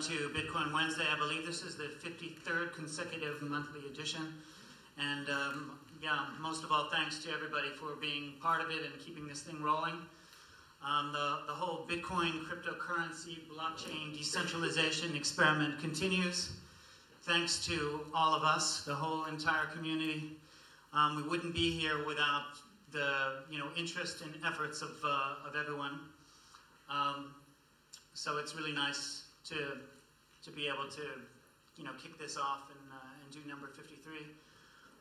to Bitcoin Wednesday. I believe this is the 53rd consecutive monthly edition. And most of all, thanks to everybody for being part of it and keeping this thing rolling. The whole Bitcoin, cryptocurrency, blockchain, decentralization experiment continues. Thanks to all of us, the whole entire community. We wouldn't be here without the interest and efforts of everyone. So it's really nice to be able to kick this off and do number 53.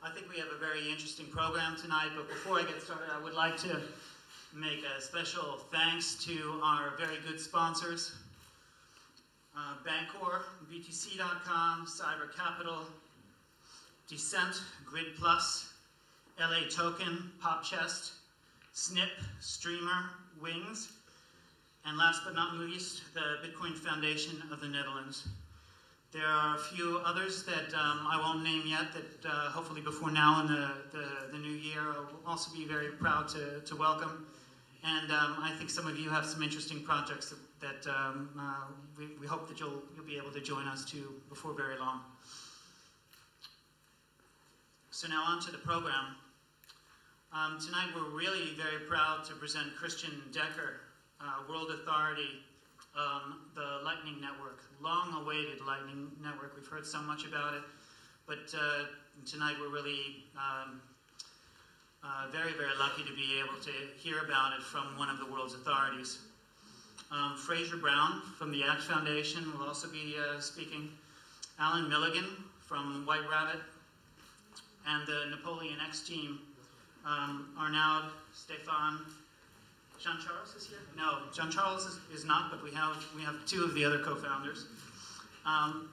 I think we have a very interesting program tonight, but before I get started, I would like to make a special thanks to our very good sponsors, Bancor, BTC.com, Cyber Capital, Descent, Grid Plus, LA Token, PopChest, Snip, Streamer, Wings, and last but not least, the Bitcoin Foundation of the Netherlands. There are a few others that I won't name yet that hopefully before now in the new year I'll also be very proud to welcome. And I think some of you have some interesting projects that we hope that you'll be able to join us to before very long. So now on to the program. Tonight we're really very proud to present Christian Decker, World Authority on the Lightning Network, long-awaited Lightning Network. We've heard so much about it, but tonight we're really very, very lucky to be able to hear about it from one of the world's authorities. Fraser Brown from the ACT Foundation will also be speaking. Alan Milligan from White Rabbit, and the Napoleon X team, Arnaud, Stefan. Jean-Charles is here? No, Jean-Charles is not, but we have two of the other co-founders. And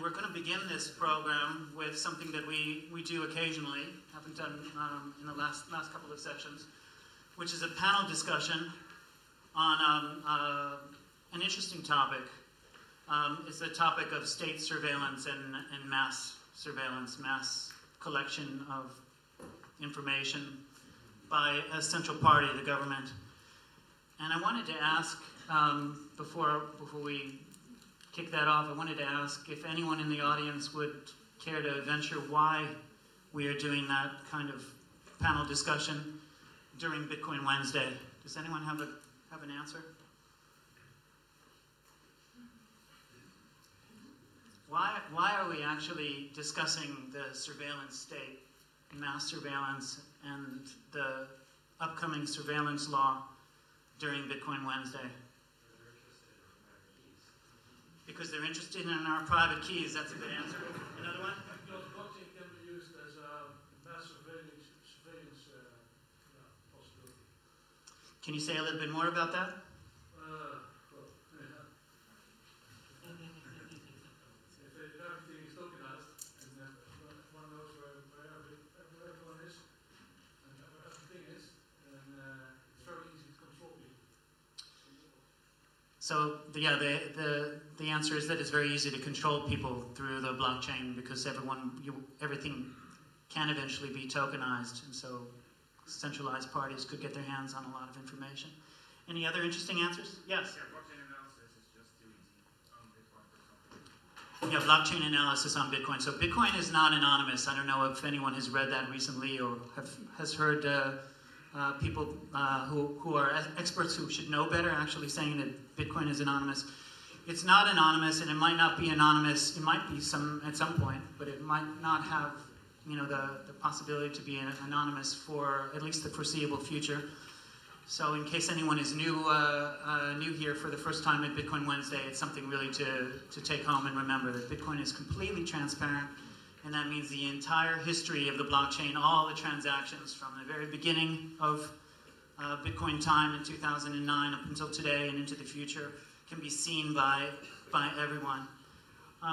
we're going to begin this program with something that we do occasionally, haven't done in the last couple of sessions, which is a panel discussion on an interesting topic. It's the topic of state surveillance and mass surveillance, mass collection of information by a central party, the government. And I wanted to ask, before we kick that off, I wanted to ask if anyone in the audience would care to venture why we are doing that kind of panel discussion during Bitcoin Wednesday. Does anyone have an answer? Why are we actually discussing the surveillance state, mass surveillance, and the upcoming surveillance law during Bitcoin Wednesday? Because they're interested in our private keys. That's a good answer. Another one? Because blockchain can be used as a mass surveillance possibility. Can you say a little bit more about that? If everything is tokenized, and one knows where everyone is, and where everything is, then it's very easy to control people. So the answer is that it's very easy to control people through the blockchain because everything can eventually be tokenized, and so centralized parties could get their hands on a lot of information. Any other interesting answers? Yes? Yeah, blockchain analysis is just too easy on Bitcoin, for example. Yeah, blockchain analysis on Bitcoin. So Bitcoin is not anonymous. I don't know if anyone has read that recently or has heard people who are experts who should know better actually saying that Bitcoin is anonymous. It's not anonymous, and it might not be anonymous. It might be at some point, but it might not have the possibility to be anonymous for at least the foreseeable future. So in case anyone is new here for the first time at Bitcoin Wednesday, it's something really to take home and remember that Bitcoin is completely transparent, and that means the entire history of the blockchain, all the transactions from the very beginning of Bitcoin time in 2009 up until today and into the future can be seen by everyone.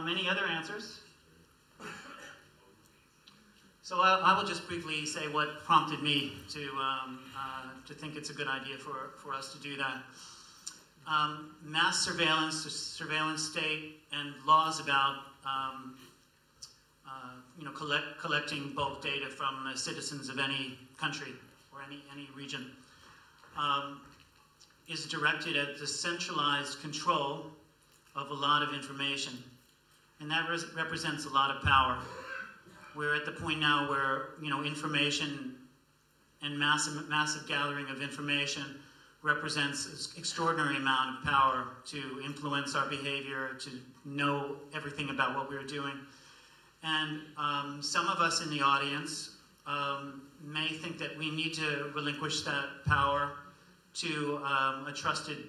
Any other answers? So I will just briefly say what prompted me to think it's a good idea for us to do that. Mass surveillance, the surveillance state, and laws about collecting bulk data from the citizens of any country or any region is directed at the centralized control of a lot of information. And that represents a lot of power. We're at the point now where, information and massive gathering of information represents an extraordinary amount of power to influence our behavior, to know everything about what we're doing. And some of us in the audience may think that we need to relinquish that power to a trusted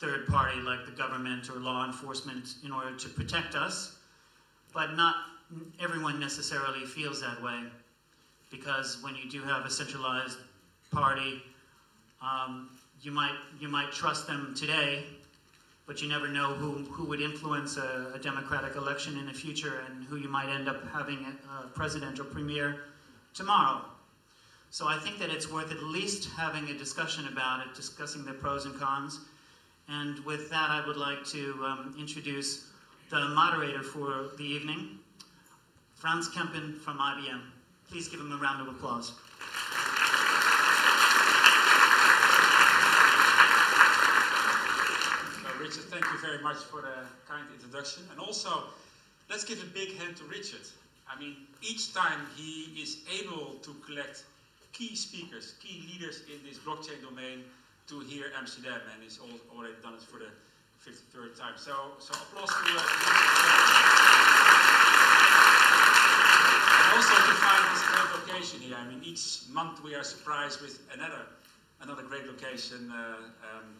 third party like the government or law enforcement in order to protect us, but not everyone necessarily feels that way, because when you do have a centralized party, you might trust them today, but you never know who would influence a democratic election in the future and who you might end up having a president or premier tomorrow. So I think that it's worth at least having a discussion about it, discussing the pros and cons. And with that, I would like to introduce the moderator for the evening, Frans Kempen from IBM. Please give him a round of applause. So Richard, thank you very much for the kind introduction. And also, let's give a big hand to Richard. I mean, each time he is able to collect key speakers, key leaders in this blockchain domain to here Amsterdam, and he's already done it for the 53rd time. So applause to Richard. And also to find this great location here. I mean, each month we are surprised with another great location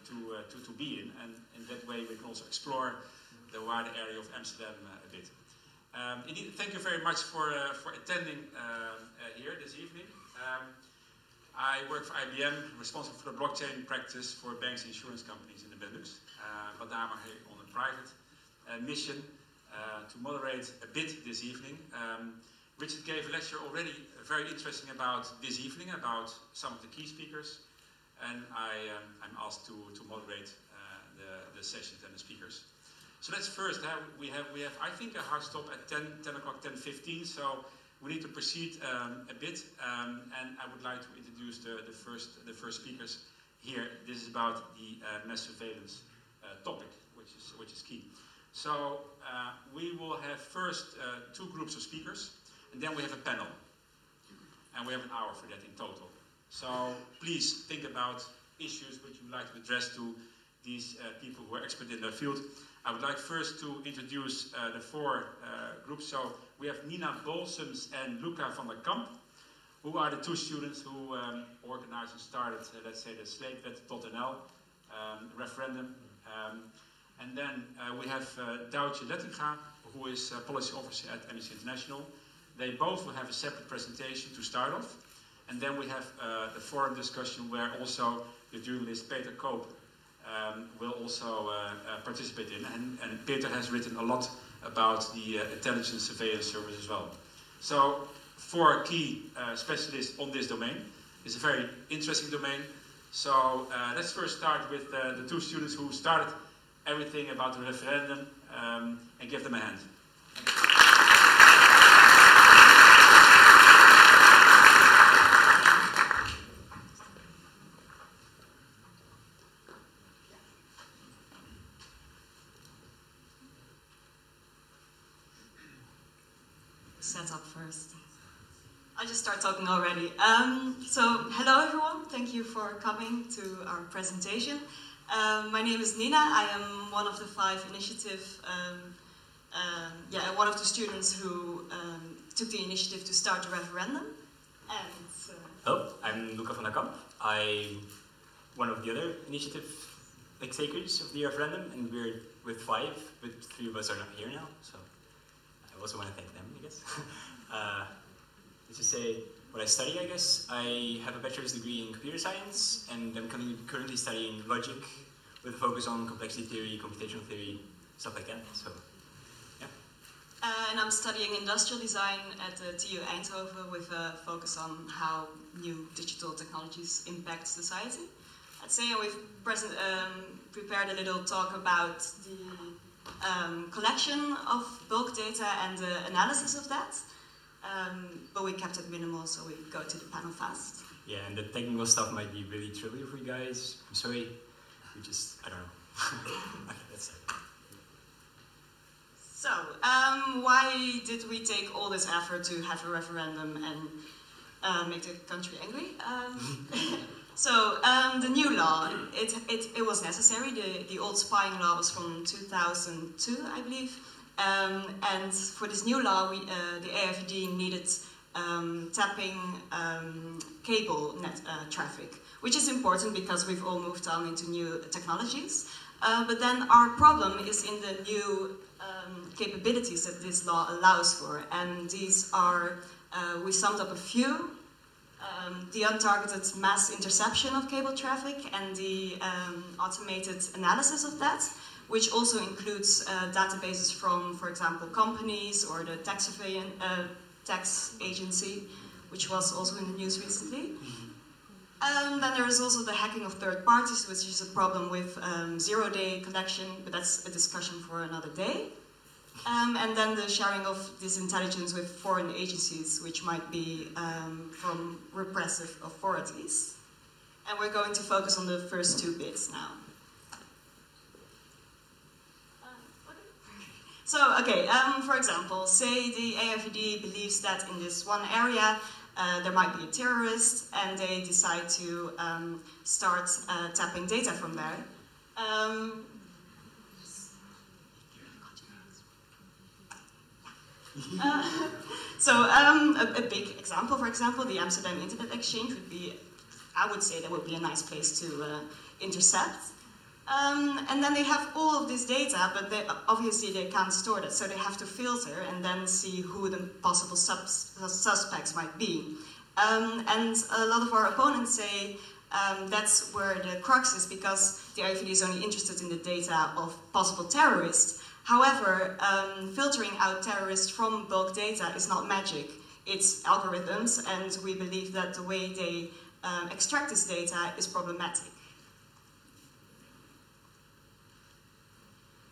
to be in, and in that way we can also explore the wider area of Amsterdam a bit. Indeed, thank you very much for attending here this evening. I work for IBM, responsible for the blockchain practice for banks and insurance companies in the Benelux. But now I'm here on a private mission to moderate a bit this evening. Richard gave a lecture already very interesting about this evening, about some of the key speakers. And I'm asked to moderate the sessions and the speakers. So let's first, we have I think a hard stop at 10 o'clock, 10:15, so we need to proceed a bit, and I would like to introduce the first speakers here. This is about the mass surveillance topic, which is key. So we will have first two groups of speakers, and then we have a panel, and we have an hour for that in total. So please think about issues which you would like to address to these people who are expert in their field. I would like first to introduce the four groups. So we have Nina Bolsums and Luca van der Kamp, who are the two students who organized and started, let's say, the Sleepwet.nl referendum. And then we have Douwtje Lettinga, who is a policy officer at Amnesty International. They both will have a separate presentation to start off. And then we have the forum discussion where also the journalist Peter Koop will also participate in. And Peter has written a lot about the intelligence surveillance service as well. So, four key specialists on this domain. It's a very interesting domain. So, let's first start with the two students who started everything about the referendum and give them a hand. Set up first. I just start talking already. So hello everyone, thank you for coming to our presentation. My name is Nina. I am one of the 5 initiative, one of the students who took the initiative to start the referendum. And hello, I'm Luca van der Kamp. I'm one of the other initiative takers of the referendum, and we're with 5, but 3 of us are not here now, so I also want to thank them, I guess. Let's just say what I study, I guess. I have a bachelor's degree in computer science, and I'm currently studying logic with a focus on complexity theory, computational theory, stuff like that. So, yeah. And I'm studying industrial design at the TU Eindhoven with a focus on how new digital technologies impact society. I'd say we've prepared a little talk about the collection of bulk data and the analysis of that, but we kept it minimal, so we go to the panel fast. Yeah, and the technical stuff might be really trivial for you guys. I'm sorry. we just, I don't know. Okay, that's it. So, why did we take all this effort to have a referendum and make the country angry? So, the new law, it was necessary. The old spying law was from 2002, I believe. And for this new law, the AIVD needed tapping cable net traffic, which is important because we've all moved on into new technologies. But then our problem is in the new capabilities that this law allows for, and these are, we summed up a few. The untargeted mass interception of cable traffic and the automated analysis of that, which also includes databases from, for example, companies or the tax agency, which was also in the news recently. Then there is also the hacking of third parties, which is a problem with zero-day connection, but that's a discussion for another day. And then the sharing of this intelligence with foreign agencies, which might be from repressive authorities. And we're going to focus on the first two bits now. So, okay, for example, say the AIVD believes that in this one area there might be a terrorist, and they decide to start tapping data from there. A big example, for example, the Amsterdam Internet Exchange would be, I would say that would be a nice place to intercept. And then they have all of this data, but obviously they can't store that, so they have to filter and then see who the possible suspects might be. And a lot of our opponents say that's where the crux is, because the AIVD is only interested in the data of possible terrorists. However, filtering out terrorists from bulk data is not magic. It's algorithms, and we believe that the way they extract this data is problematic.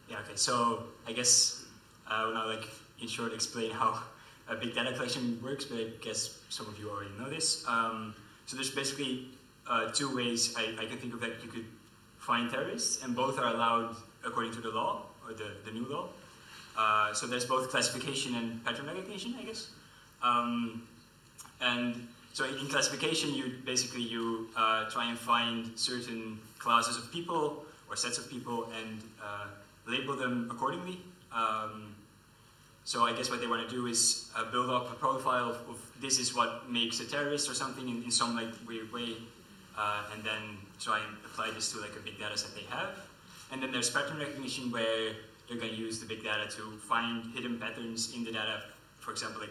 Yeah, okay, so I guess I will now, in short, explain how a big data collection works, but I guess some of you already know this. So there's basically two ways I can think of that you could find terrorists, and both are allowed according to the law, or the new law. So there's both classification and pattern recognition, I guess. And so in classification, you try and find certain classes of people or sets of people and label them accordingly. So I guess what they want to do is build up a profile of this is what makes a terrorist or something in some weird way, and then try and apply this to a big data set they have. And then there's pattern recognition, where you're going to use the big data to find hidden patterns in the data. For example,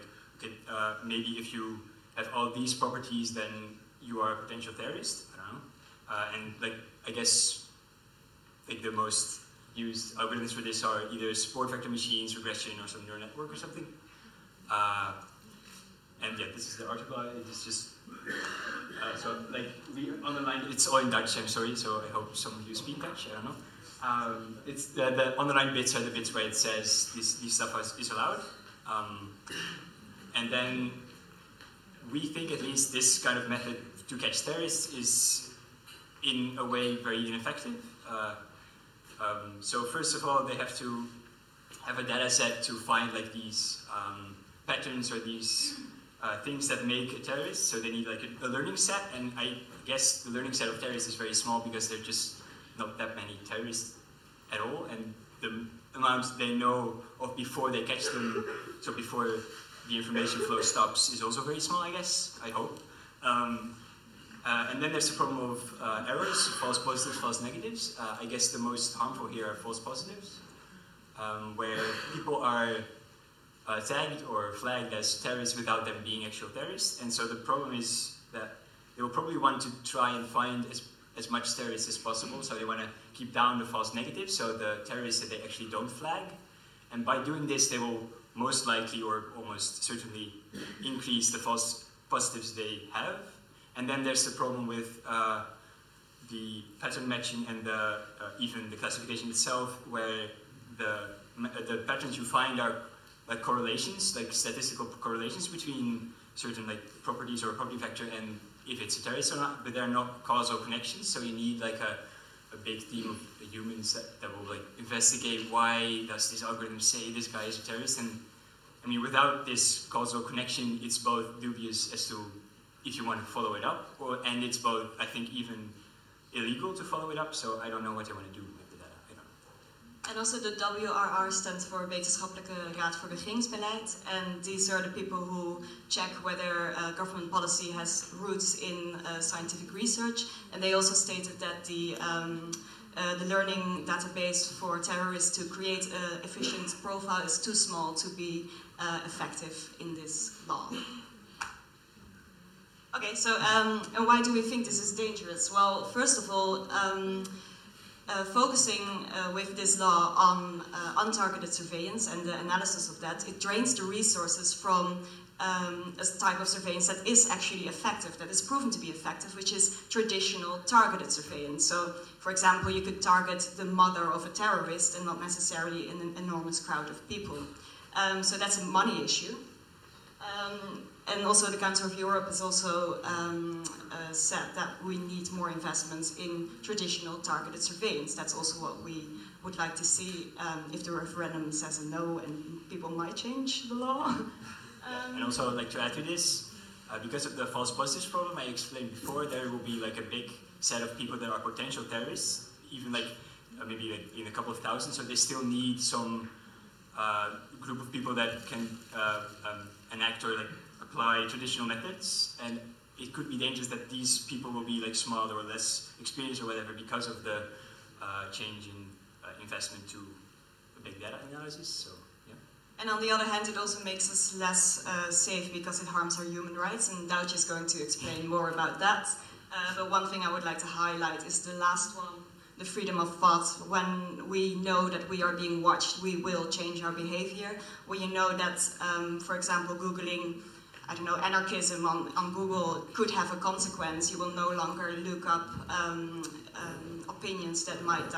maybe if you have all these properties, then you are a potential terrorist. I don't know. And I guess the most used algorithms for this are either support vector machines, regression, or some neural network or something. And yeah, this is the article. It is just we underlined. It's all in Dutch. I'm sorry. So I hope some of you speak Dutch. I don't know. It's the underlined bits are the bits where it says this stuff is allowed. And then we think at least this kind of method to catch terrorists is in a way very ineffective. So first of all, they have to have a data set to find these patterns or these things that make a terrorist. So they need a learning set, and I guess the learning set of terrorists is very small because they're just not that many terrorists at all, and the amount they know of before they catch them, so before the information flow stops, is also very small, I guess, I hope. And then there's the problem of errors, false positives, false negatives. I guess the most harmful here are false positives, where people are tagged or flagged as terrorists without them being actual terrorists. And so the problem is that they will probably want to try and find as much terrorists as possible, so they want to keep down the false negatives, so the terrorists that they actually don't flag. And by doing this, they will most likely or almost certainly increase the false positives they have. And then there's the problem with the pattern matching and even the classification itself, where the patterns you find are correlations, statistical correlations between certain properties or a property vector and if it's a terrorist or not, but they're not causal connections. So you need a a big team of humans that will like investigate why does this algorithm say this guy is a terrorist. And I mean, without this causal connection, it's both dubious as to if you want to follow it up, and it's both, I think, even illegal to follow it up. So I don't know what I want to do with the data. I don't know. And also the WRR stands for Wetenschappelijke Raad voor Regeringsbeleid, and these are the people who check whether government policy has roots in scientific research. And they also stated that the learning database for terrorists to create an efficient profile is too small to be effective in this law. Okay, so and why do we think this is dangerous? Well, first of all, focusing with this law on untargeted surveillance and the analysis of that, it drains the resources from a type of surveillance that is actually effective, that is proven to be effective, which is traditional targeted surveillance. So, for example, you could target the mother of a terrorist and not necessarily an enormous crowd of people. So that's a money issue. And also the Council of Europe has also said that we need more investments in traditional targeted surveillance. That's also what we would like to see if the referendum says a no, and people might change the law. And also I'd like to add to this, because of the false positives problem I explained before, there will be like a big set of people that are potential terrorists, even like maybe like in a couple of thousand, so they still need some group of people that can enact or like apply traditional methods, and it could be dangerous that these people will be like smaller or less experienced or whatever because of the change in investment to big data analysis. So yeah. And on the other hand, it also makes us less safe because it harms our human rights, and Douche is going to explain more about that. But one thing I would like to highlight is the last one, the freedom of thought. When we know that we are being watched, we will change our behavior. When you know that, for example, Googling, I don't know, anarchism on Google could have a consequence, you will no longer look up opinions that might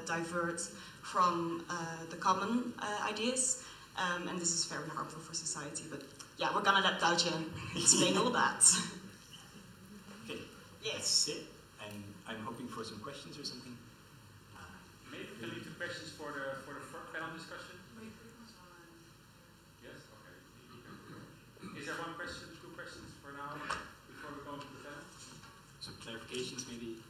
divert from the common ideas. And this is very harmful for society. But yeah, we're gonna let Douche explain all that. Okay, Yes. that's it. And I'm hoping for some questions or something. Maybe we can leave the questions for the panel discussion. Yes. Okay. Is there one question, two questions for now before we go to the panel? Some clarifications, maybe.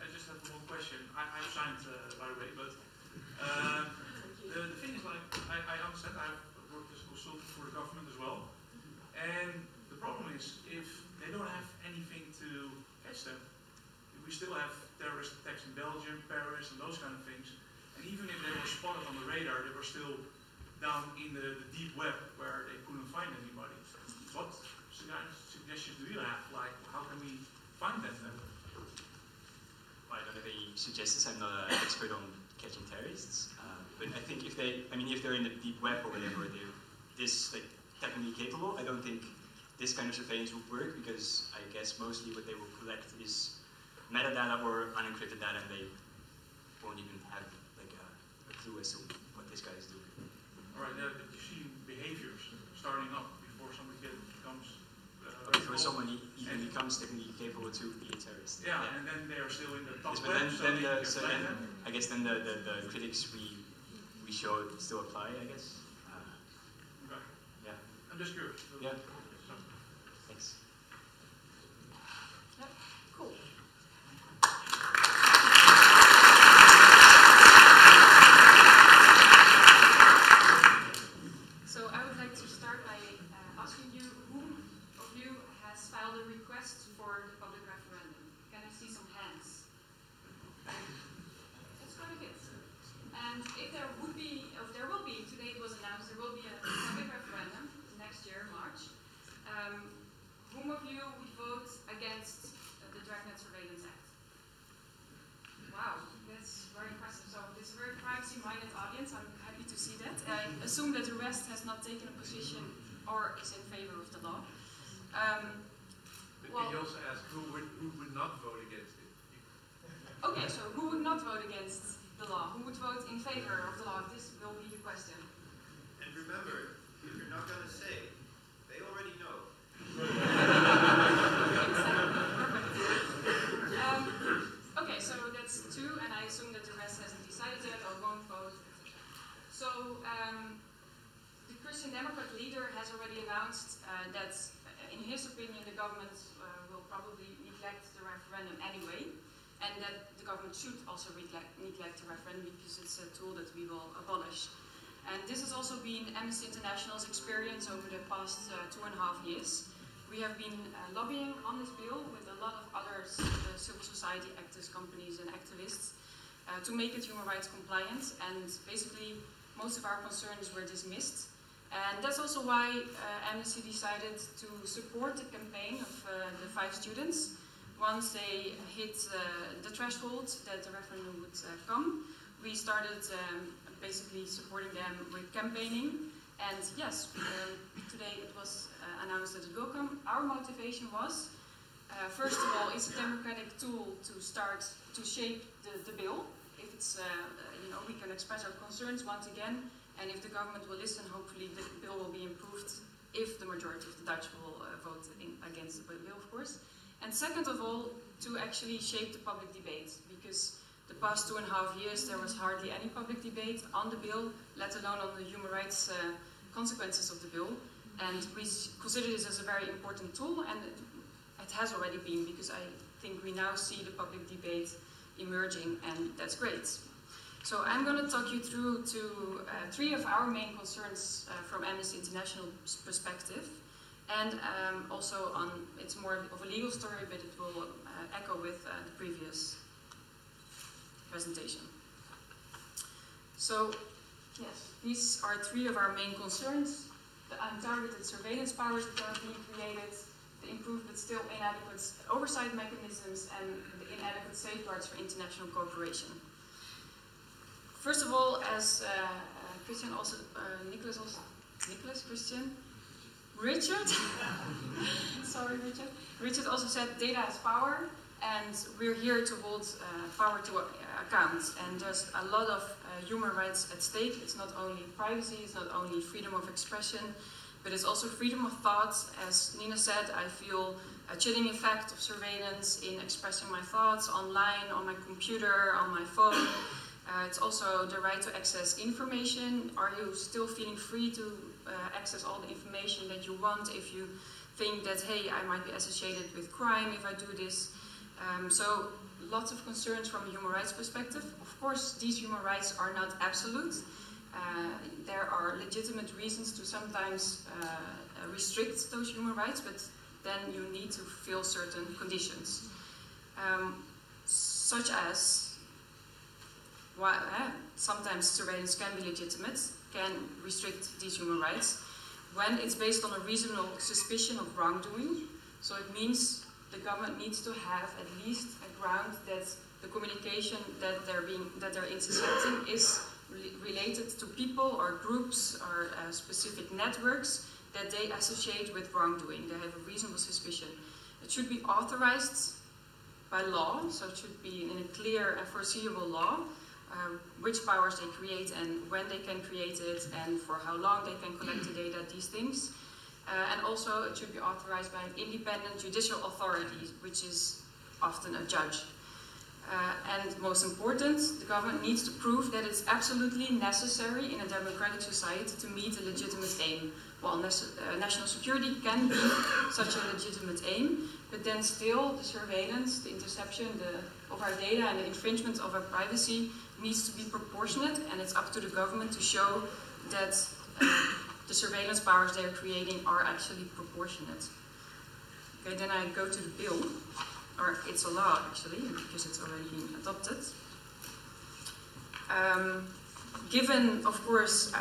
I just have one question. I've signed, by the way, but the thing is, like, I understand I've worked as a consultant for the government as well, and the problem is if they don't have anything to catch them, we still have terrorist attacks in Belgium, Paris, and those kind of things, and even if they were spotted on the radar, they were still down in the deep web where they couldn't find anybody. What suggestions do you have? Like, how can we find them then? I don't have any suggestions. I'm not an expert on catching terrorists, but I think if they're in the deep web or whatever, they're this like technically capable. I don't think this kind of surveillance would work because I guess mostly what they will collect is metadata or unencrypted data, and they won't even have like a clue as to what this guy is doing. All right, you see behaviors starting up before somebody becomes. Before someone even becomes technically capable to be a terrorist. Yeah, and then they are still in the top Yes, web, then I guess then the critics we showed still apply, I guess. Okay. Yeah. I'm just curious. Yeah. So, Thanks. Yeah, cool. So I would like to start by asking you, who of you has filed a request for the public referendum? Can I see some hands? That's quite a bit. And if there will be, today it was announced, there will be a public referendum next year, March. Whom of you would vote against the Dragnet Surveillance Act? Wow, that's very impressive. So it's a very privacy-minded audience. I'm happy to see that. I assume that the rest has not taken a position or is in favor of the law. but can you also ask who would not vote against it? Okay, so who would not vote against the law? Who would vote in favor of the law? This will be the question. And remember, if you're not going to say, they already know. leader has already announced that, in his opinion, the government will probably neglect the referendum anyway, and that the government should also neglect the referendum because it's a tool that we will abolish. And this has also been Amnesty International's experience over the past 2.5 years. We have been lobbying on this bill with a lot of other civil society actors, companies and activists to make it human rights compliant, and basically most of our concerns were dismissed. And that's also why Amnesty decided to support the campaign of the 5 students. Once they hit the threshold that the referendum would come, we started basically supporting them with campaigning. And yes, today it was announced that it will come. Our motivation was, first of all, it's a democratic tool to start to shape the bill. If it's, we can express our concerns once again, and if the government will listen, hopefully the bill will be improved if the majority of the Dutch will vote against the bill, of course. And second of all, to actually shape the public debate, because the past 2.5 years there was hardly any public debate on the bill, let alone on the human rights consequences of the bill. And we consider this as a very important tool, and it has already been, because I think we now see the public debate emerging, and that's great. So I'm going to talk you through to 3 of our main concerns from Amnesty International's perspective. And also on, it's more of a legal story, but it will echo with the previous presentation. So, yes, these are 3 of our main concerns. The untargeted surveillance powers that are being created, the improved but still inadequate oversight mechanisms, and the inadequate safeguards for international cooperation. First of all, as Christian also, Richard, sorry Richard. Richard also said data is power, and we're here to hold power to account. And there's a lot of human rights at stake. It's not only privacy, it's not only freedom of expression, but it's also freedom of thought. As Nina said, I feel a chilling effect of surveillance in expressing my thoughts online, on my computer, on my phone. It's also the right to access information. Are you still feeling free to access all the information that you want if you think that, hey, I might be associated with crime if I do this? So lots of concerns from a human rights perspective. Of course, these human rights are not absolute. There are legitimate reasons to sometimes restrict those human rights, but then you need to fulfill certain conditions. Such as, sometimes surveillance can be legitimate, can restrict these human rights, when it's based on a reasonable suspicion of wrongdoing. So it means the government needs to have at least a ground that the communication that they're intercepting is related to people or groups or specific networks that they associate with wrongdoing. They have a reasonable suspicion. It should be authorized by law, so it should be in a clear and foreseeable law, which powers they create and when they can create it and for how long they can collect the data, these things. And also it should be authorized by an independent judicial authority, which is often a judge. And most important, the government needs to prove that it's absolutely necessary in a democratic society to meet a legitimate aim. Well, national security can be such a legitimate aim, but then still the surveillance, the interception of our data and the infringement of our privacy needs to be proportionate, and it's up to the government to show that the surveillance powers they're creating are actually proportionate. Okay, then I go to the bill, or it's a law actually, because it's already been adopted. Given, of course,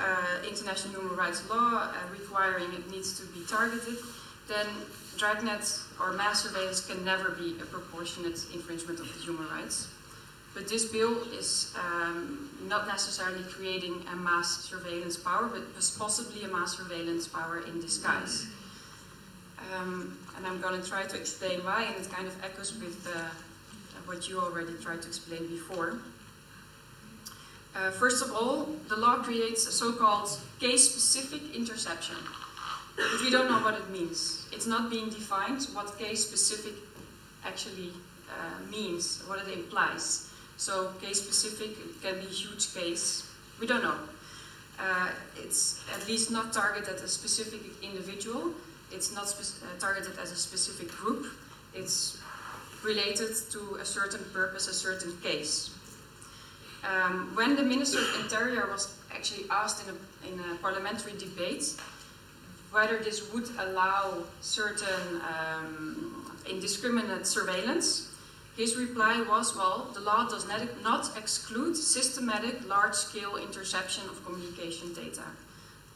international human rights law requiring it needs to be targeted, then dragnet or mass surveillance can never be a proportionate infringement of the human rights. But this bill is not necessarily creating a mass surveillance power, but possibly a mass surveillance power in disguise. And I'm going to try to explain why, and it kind of echoes with what you already tried to explain before. First of all, the law creates a so-called case-specific interception. But we don't know what it means. It's not being defined what case-specific actually means, what it implies. So case-specific, it can be a huge case. We don't know. It's at least not targeted at a specific individual. It's not targeted as a specific group. It's related to a certain purpose, a certain case. When the Minister of Interior was actually asked in a parliamentary debate whether this would allow certain indiscriminate surveillance, his reply was, well, the law does not exclude systematic large-scale interception of communication data.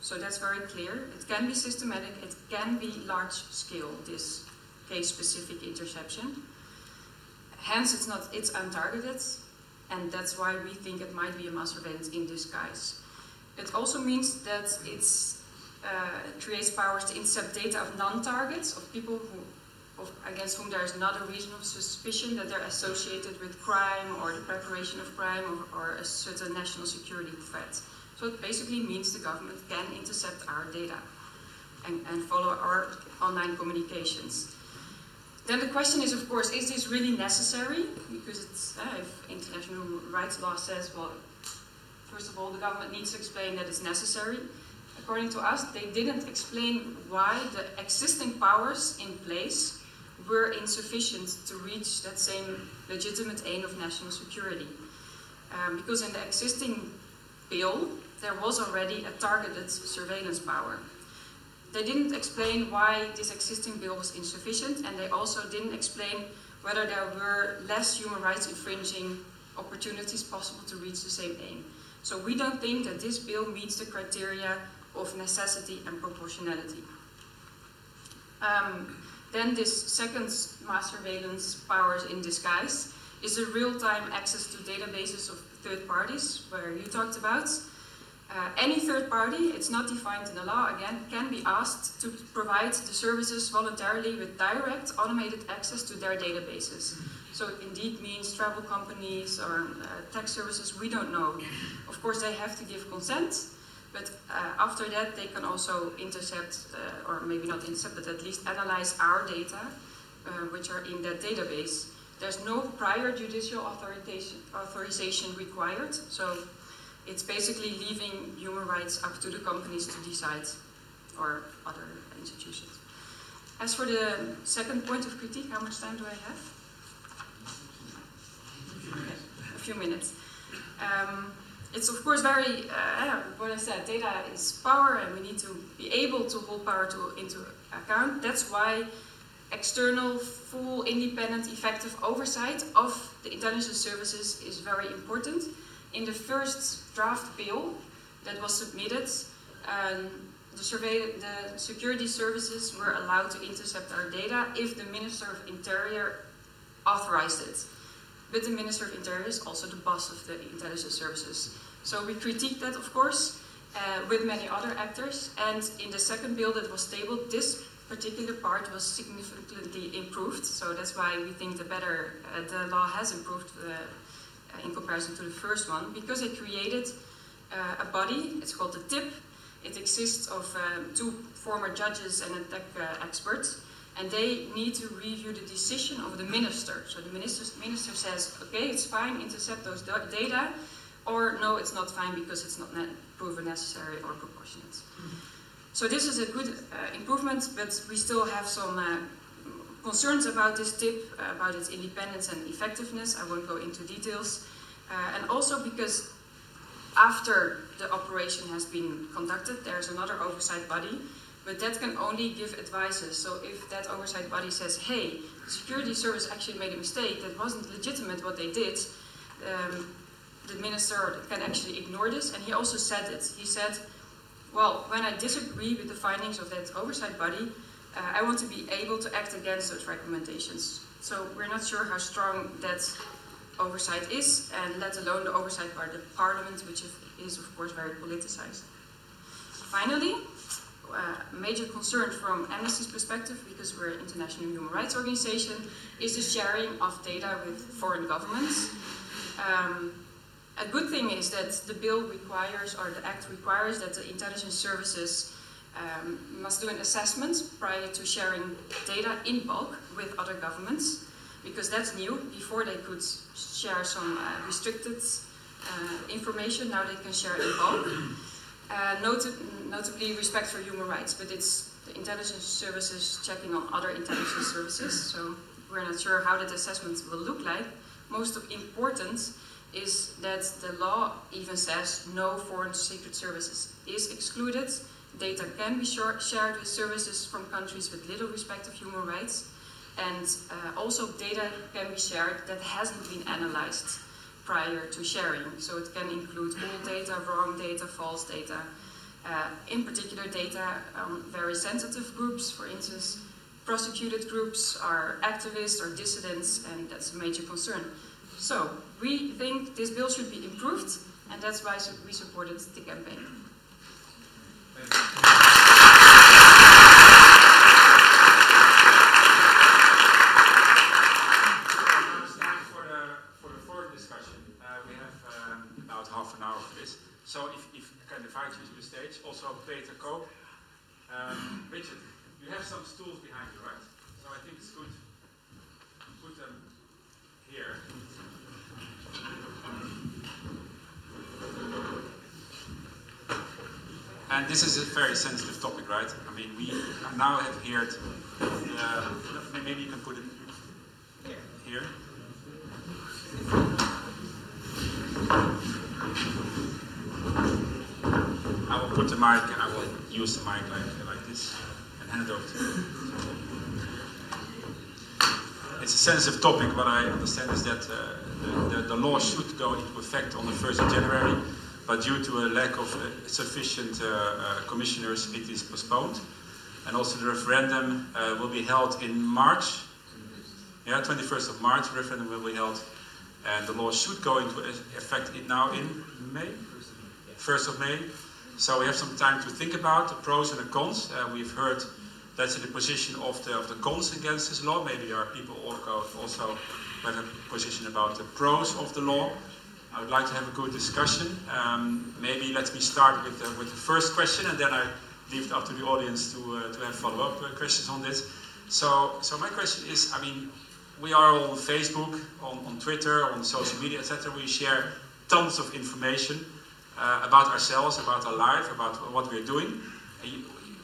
So that's very clear. It can be systematic, it can be large-scale, this case-specific interception. Hence, it's untargeted, and that's why we think it might be a mass surveillance in disguise. It also means that it creates powers to intercept data of non-targets, of people against whom there is not a reasonable suspicion that they're associated with crime or the preparation of crime or a certain national security threat. So it basically means the government can intercept our data and follow our online communications. Then the question is, of course, is this really necessary? Because it's, if international rights law says, well, first of all, the government needs to explain that it's necessary. According to us, they didn't explain why the existing powers in place were insufficient to reach that same legitimate aim of national security. Because in the existing bill, there was already a targeted surveillance power. They didn't explain why this existing bill was insufficient, and they also didn't explain whether there were less human rights infringing opportunities possible to reach the same aim. So we don't think that this bill meets the criteria of necessity and proportionality. Then this second mass surveillance powers in disguise is the real-time access to databases of third parties, where you talked about. Any third party, it's not defined in the law, again, can be asked to provide the services voluntarily with direct automated access to their databases. So it indeed means travel companies or tax services, we don't know. Of course, they have to give consent, but after that they can also intercept, or maybe not intercept, but at least analyze our data, which are in that database. There's no prior judicial authorization required, so it's basically leaving human rights up to the companies to decide, or other institutions. As for the second point of critique, how much time do I have? A few minutes. It's of course very, what I said, data is power and we need to be able to hold power into account. That's why external, full, independent, effective oversight of the intelligence services is very important. In the first draft bill that was submitted, the security services were allowed to intercept our data if the Minister of Interior authorized it. But the Minister of Interior is also the boss of the intelligence services. So we critiqued that, of course, with many other actors. And in the second bill that was tabled, this particular part was significantly improved. So that's why we think the law has improved in comparison to the first one, because it created a body. It's called the TIP. It exists of 2 former judges and a tech expert, and they need to review the decision of the minister. So the minister says, okay, it's fine, intercept those data, or no, it's not fine because it's not proven necessary or proportionate. Mm-hmm. So this is a good improvement, but we still have some concerns about this TIP, about its independence and effectiveness. I won't go into details. And also because after the operation has been conducted, there's another oversight body, but that can only give advices. So if that oversight body says, hey, the security service actually made a mistake, that wasn't legitimate what they did, the minister can actually ignore this. And he also said it. He said, well, when I disagree with the findings of that oversight body, I want to be able to act against those recommendations. So we're not sure how strong that oversight is, and let alone the oversight by the parliament, which is of course very politicized. Finally, a major concern from Amnesty's perspective, because we're an international human rights organization, is the sharing of data with foreign governments. A good thing is that the bill requires, or the act requires, that the intelligence services must do an assessment prior to sharing data in bulk with other governments, because that's new. Before they could share some restricted information, now they can share in bulk. notably respect for human rights, but it's the intelligence services checking on other intelligence services, so we're not sure how that assessment will look like. Most important is that the law even says no foreign secret services is excluded. Data can be shared with services from countries with little respect of human rights, and also data can be shared that hasn't been analyzed prior to sharing. So it can include all data, wrong data, false data, in particular data on very sensitive groups, for instance, prosecuted groups are activists or dissidents, and that's a major concern. So we think this bill should be improved, and that's why we supported the campaign. Thank you. Now it's time for the fourth discussion. We have about half an hour for this. So if I can invite you to the stage, also Peter Koop. Richard, you have some stools behind you, right? So I think it's good to put them here. And this is a very sensitive topic, right? I mean, we now have heard, maybe you can put it here. I will put the mic, I will use the mic like this and hand it over to you. It's a sensitive topic. What I understand is that the law should go into effect on the 1st of January, but due to a lack of sufficient commissioners, it is postponed. And also the referendum will be held in March. Yeah, 21st of March, the referendum will be held. And the law should go into effect now in May, 1st of May. So we have some time to think about the pros and the cons. We've heard that's the position of the cons against this law. Maybe there are people also who have a position about the pros of the law. I would like to have a good discussion. Maybe let me start with the first question, and then I leave it up to the audience to have follow-up questions on this. So my question is, I mean, we are all on Facebook, on Twitter, on social media, etc. We share tons of information about ourselves, about our life, about what we're doing.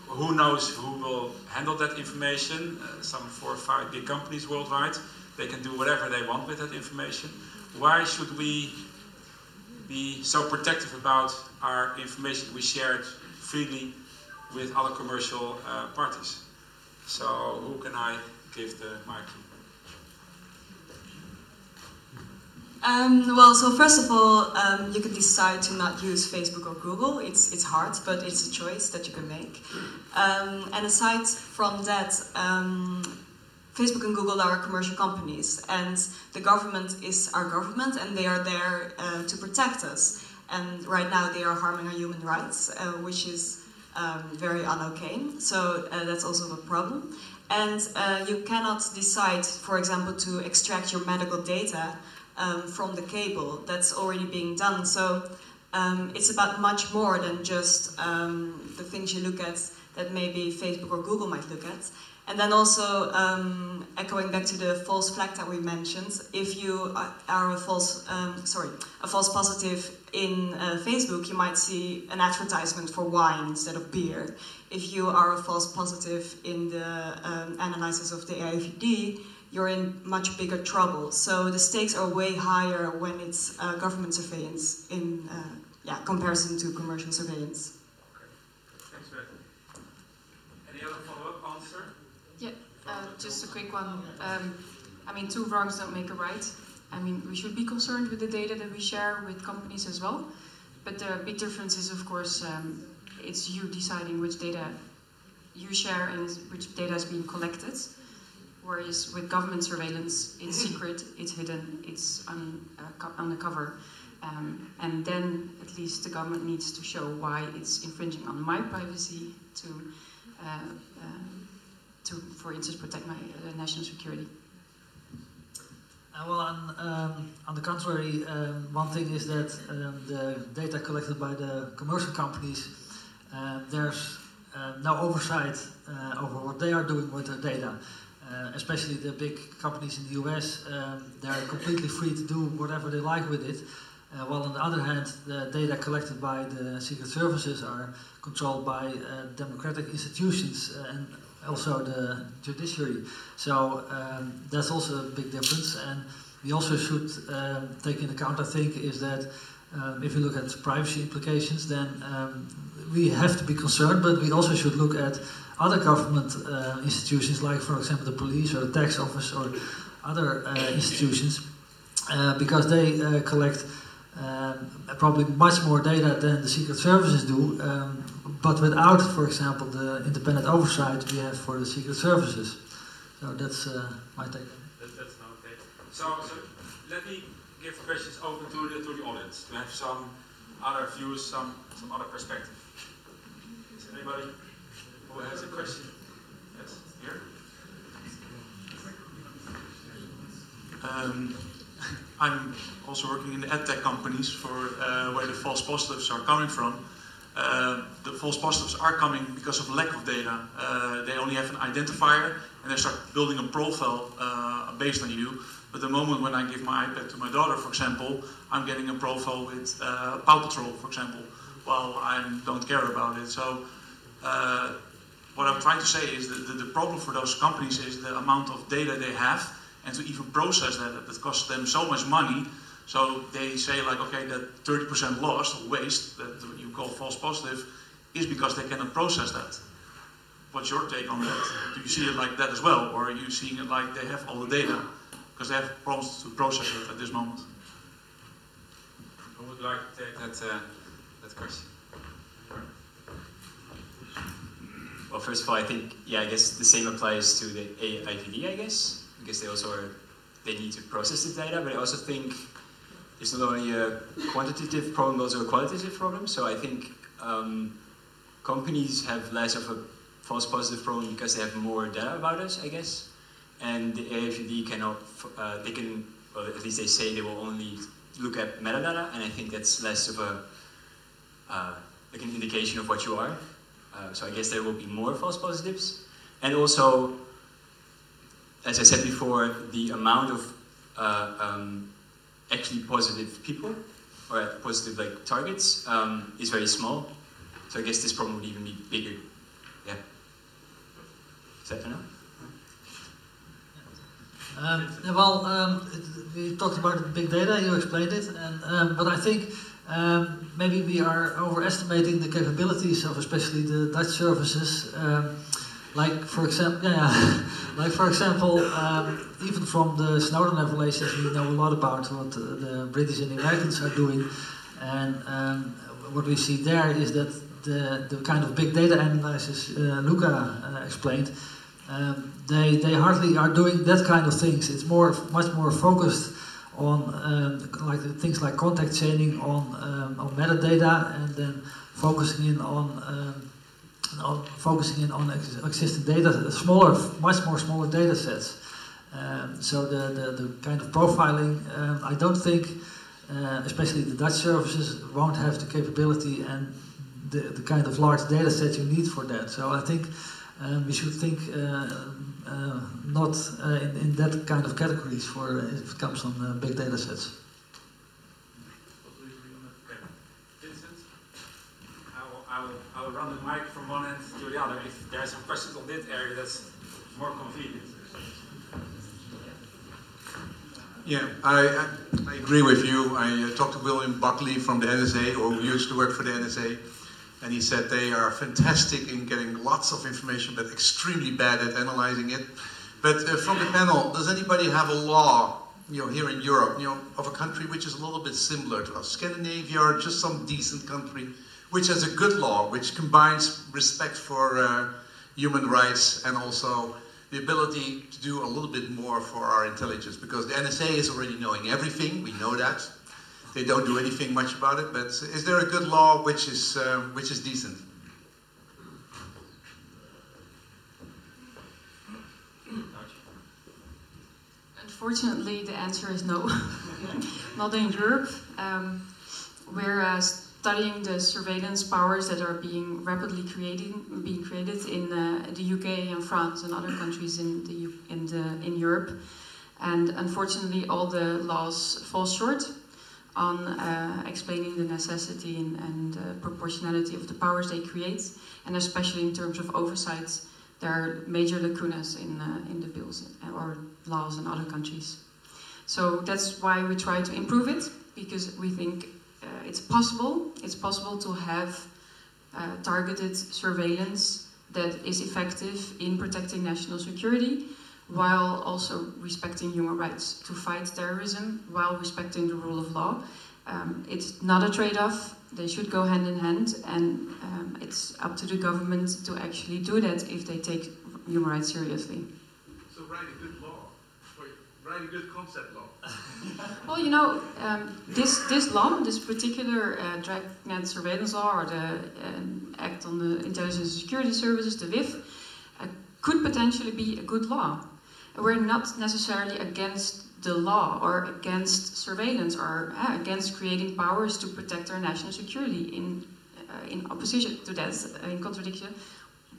Who knows who will handle that information? Some 4 or 5 big companies worldwide. They can do whatever they want with that information. Why should we be so protective about our information we share it freely with other commercial parties? So who can I give the mic to? Well, so first of all, you can decide to not use Facebook or Google. It's hard, but it's a choice that you can make. And aside from that, Facebook and Google are commercial companies, and the government is our government, and they are there to protect us. And right now they are harming our human rights, which is very un-okay. So that's also a problem. And you cannot decide, for example, to extract your medical data from the cable. That's already being done. So it's about much more than just the things you look at that maybe Facebook or Google might look at. And then also, echoing back to the false flag that we mentioned, if you are a false positive in Facebook, you might see an advertisement for wine instead of beer. If you are a false positive in the analysis of the AIVD, you're in much bigger trouble. So the stakes are way higher when it's government surveillance in comparison to commercial surveillance. Thanks, Bert. Any other follow-up answer? Yeah, just a quick one. I mean, 2 wrongs don't make a right. I mean, we should be concerned with the data that we share with companies as well. But the big difference is, of course, it's you deciding which data you share and which data is being collected. Whereas with government surveillance, it's secret, it's hidden, it's undercover. And then at least the government needs to show why it's infringing on my privacy to for instance, protect my national security. Well, on the contrary, one thing is that the data collected by the commercial companies, there's no oversight over what they are doing with their data. Especially the big companies in the US, they're completely free to do whatever they like with it. while on the other hand, the data collected by the secret services are controlled by democratic institutions and also the judiciary. So that's also a big difference. And we also should take into account, I think, is that if you look at privacy implications, then we have to be concerned, but we also should look at other government institutions, like, for example, the police or the tax office or other institutions, because they collect probably much more data than the secret services do, but without, for example, the independent oversight we have for the secret services. So that's my take. That's now okay. So let me give questions open to the audience to have some other views, some other perspective. Is anybody who has a question? Yes, here. I'm also working in the edtech companies for where the false positives are coming from. The false positives are coming because of lack of data. They only have an identifier and they start building a profile based on you. But the moment when I give my iPad to my daughter, for example, I'm getting a profile with Paw Patrol, for example, while I don't care about it. So what I'm trying to say is that the problem for those companies is the amount of data they have, and to even process that costs them so much money. So they say, like, okay, that 30% loss or waste that you call false positive is because they cannot process that. What's your take on that? Do you see it like that as well, or are you seeing it like they have all the data because they have problems to process it at this moment? Who would like to take that question? Well, first of all, I think, I guess the same applies to the AIVD, I guess, because they need to process the data, but I also think it's not only a quantitative problem, but also a qualitative problem. So I think companies have less of a false positive problem because they have more data about us, I guess. And the AIVD cannot, well, at least they say they will only look at metadata, and I think that's less of like an indication of what you are. So I guess there will be more false positives. And also, as I said before, the amount of actually positive people, or positive like targets, is very small. So I guess this problem would even be bigger. Yeah. Is that enough? We talked about big data, you explained it, and but I think maybe we are overestimating the capabilities of especially the Dutch services. Like for example, even from the Snowden revelations, we know a lot about what the British and the Americans are doing, and what we see there is that the kind of big data analysis Luca explained. They hardly are doing that kind of things. It's much more focused on like things like contact chaining, on metadata, and then focusing in on existing data, much more smaller data sets. So the kind of profiling, I don't think, especially the Dutch services, won't have the capability and the kind of large data set you need for that. So I think we should think not in that kind of categories for if it comes on big data sets. Vincent, I will run the mic from one end to the other. If there are some questions on this area, that's more convenient. Yeah, I agree with you. I talked to William Buckley from the NSA, who used to work for the NSA. And he said they are fantastic in getting lots of information, but extremely bad at analyzing it. But from the panel, does anybody have a law, here in Europe, of a country which is a little bit similar to us? Scandinavia, or just some decent country, which has a good law, which combines respect for human rights and also the ability to do a little bit more for our intelligence? Because the NSA is already knowing everything, we know that. They don't do anything much about it, but is there a good law which is decent? Unfortunately, the answer is no. Not in Europe. We're studying the surveillance powers that are being rapidly being created in the UK and France and other countries in Europe, and unfortunately, all the laws fall short. on explaining the necessity and proportionality of the powers they create, and especially in terms of oversight, there are major lacunas in the bills or laws in other countries. So that's why we try to improve it, because we think it's possible to have targeted surveillance that is effective in protecting national security while also respecting human rights, to fight terrorism while respecting the rule of law. It's not a trade-off. They should go hand in hand, and it's up to the government to actually do that if they take human rights seriously. So write a good law, or write a good concept law. Well, you know, this law, this particular Dragnet surveillance law, or the Act on the Intelligence and Security Services, the WIF, could potentially be a good law. We're not necessarily against the law or against surveillance or against creating powers to protect our national security. In opposition to that, in contradiction,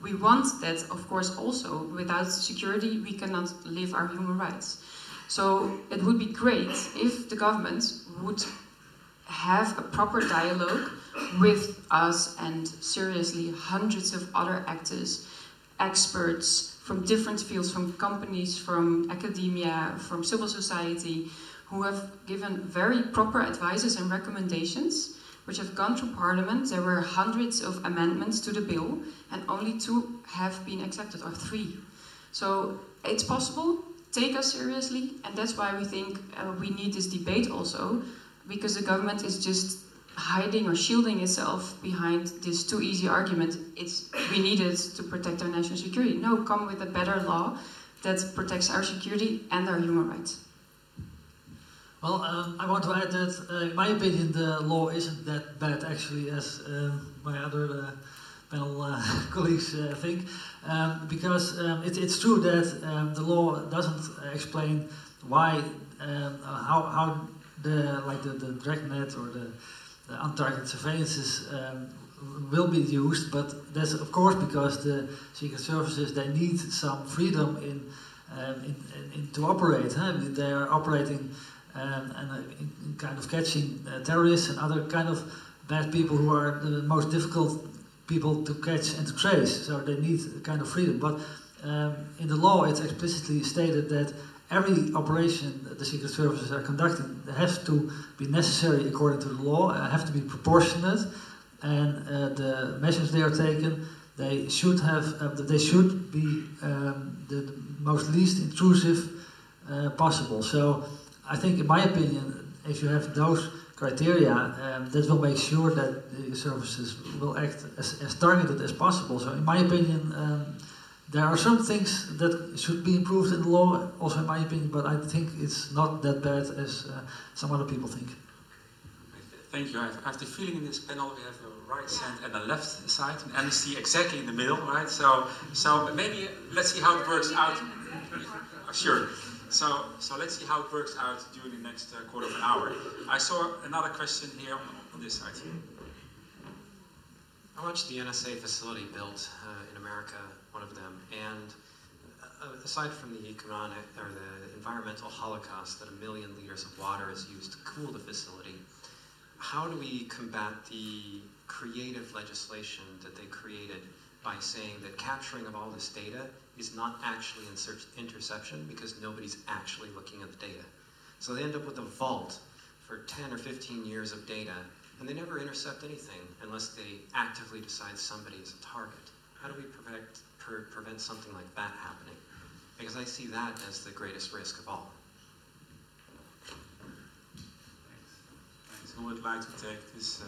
we want that, of course, also. Without security, we cannot live our human rights. So it would be great if the government would have a proper dialogue with us and seriously hundreds of other actors, experts from different fields, from companies, from academia, from civil society, who have given very proper advices and recommendations, which have gone through Parliament. There were hundreds of amendments to the bill, and only 2 have been accepted, or 3. So it's possible. Take us seriously, and that's why we think we need this debate also, because the government is just hiding or shielding itself behind this too easy argument. We need it to protect our national security. No, come with a better law that protects our security and our human rights. Well, I want to add that, in my opinion, the law isn't that bad actually, as my other panel colleagues think, because it's true that the law doesn't explain why, how the Dragnet or the untargeted surveillances will be used, but that's of course because the secret services, they need some freedom in to operate. They are operating in kind of catching terrorists and other kind of bad people who are the most difficult people to catch and to trace. So they need a kind of freedom. But in the law, it's explicitly stated that every operation that the secret services are conducting has to be necessary according to the law, have to be proportionate, and the measures they are taken, they should be the most least intrusive possible. So I think, in my opinion, if you have those criteria, that will make sure that the services will act as targeted as possible. So in my opinion, there are some things that should be improved in the law, also in my opinion, but I think it's not that bad as some other people think. Thank you. I have the feeling in this panel we have a right side and a left side, and Amnesty exactly in the middle, right? So maybe let's see how it works out. Sure. So let's see how it works out during the next quarter of an hour. I saw another question here on this side. I watched the NSA facility built in America, one of them, and aside from the economic or the environmental holocaust that 1 million liters of water is used to cool the facility, how do we combat the creative legislation that they created by saying that capturing of all this data is not actually interception because nobody's actually looking at the data? So they end up with a vault for 10 or 15 years of data, and they never intercept anything unless they actively decide somebody is a target. How do we prevent something like that happening? Because I see that as the greatest risk of all. Thanks. Who would like to take this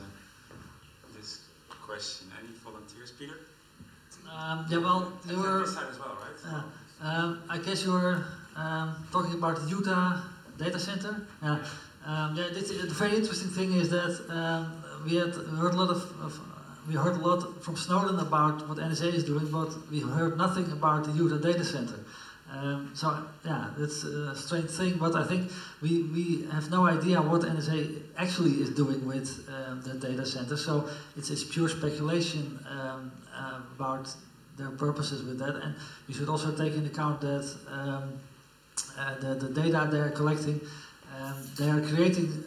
question? Any volunteers, Peter? Yeah, well, you were. This side as well, right? I guess you were talking about the Utah data center. Yeah. The very interesting thing is that we heard a lot from Snowden about what NSA is doing, but we heard nothing about the Utah data center. So yeah, that's a strange thing, but I think we have no idea what NSA actually is doing with the data center. So it's pure speculation about their purposes with that, and we should also take into account that the data they're collecting, they are creating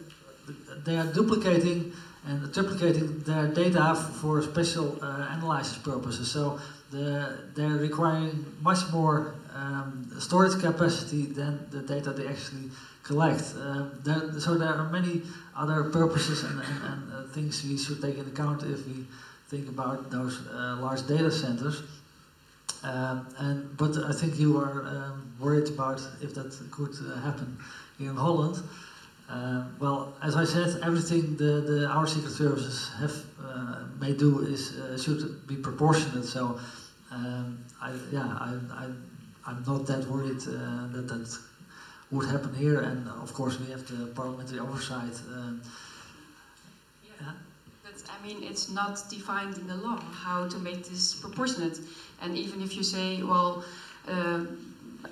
they are duplicating and triplicating their data for special analysis purposes. So they're requiring much more storage capacity than the data they actually collect. So there are many other purposes and things we should take into account if we think about those large data centers. But I think you are worried about if that could happen here in Holland. Well, as I said, everything our secret services may do should be proportionate. So I'm not that worried that would happen here. And of course, we have the parliamentary oversight. I mean, it's not defined in the law how to make this proportionate. And even if you say, well,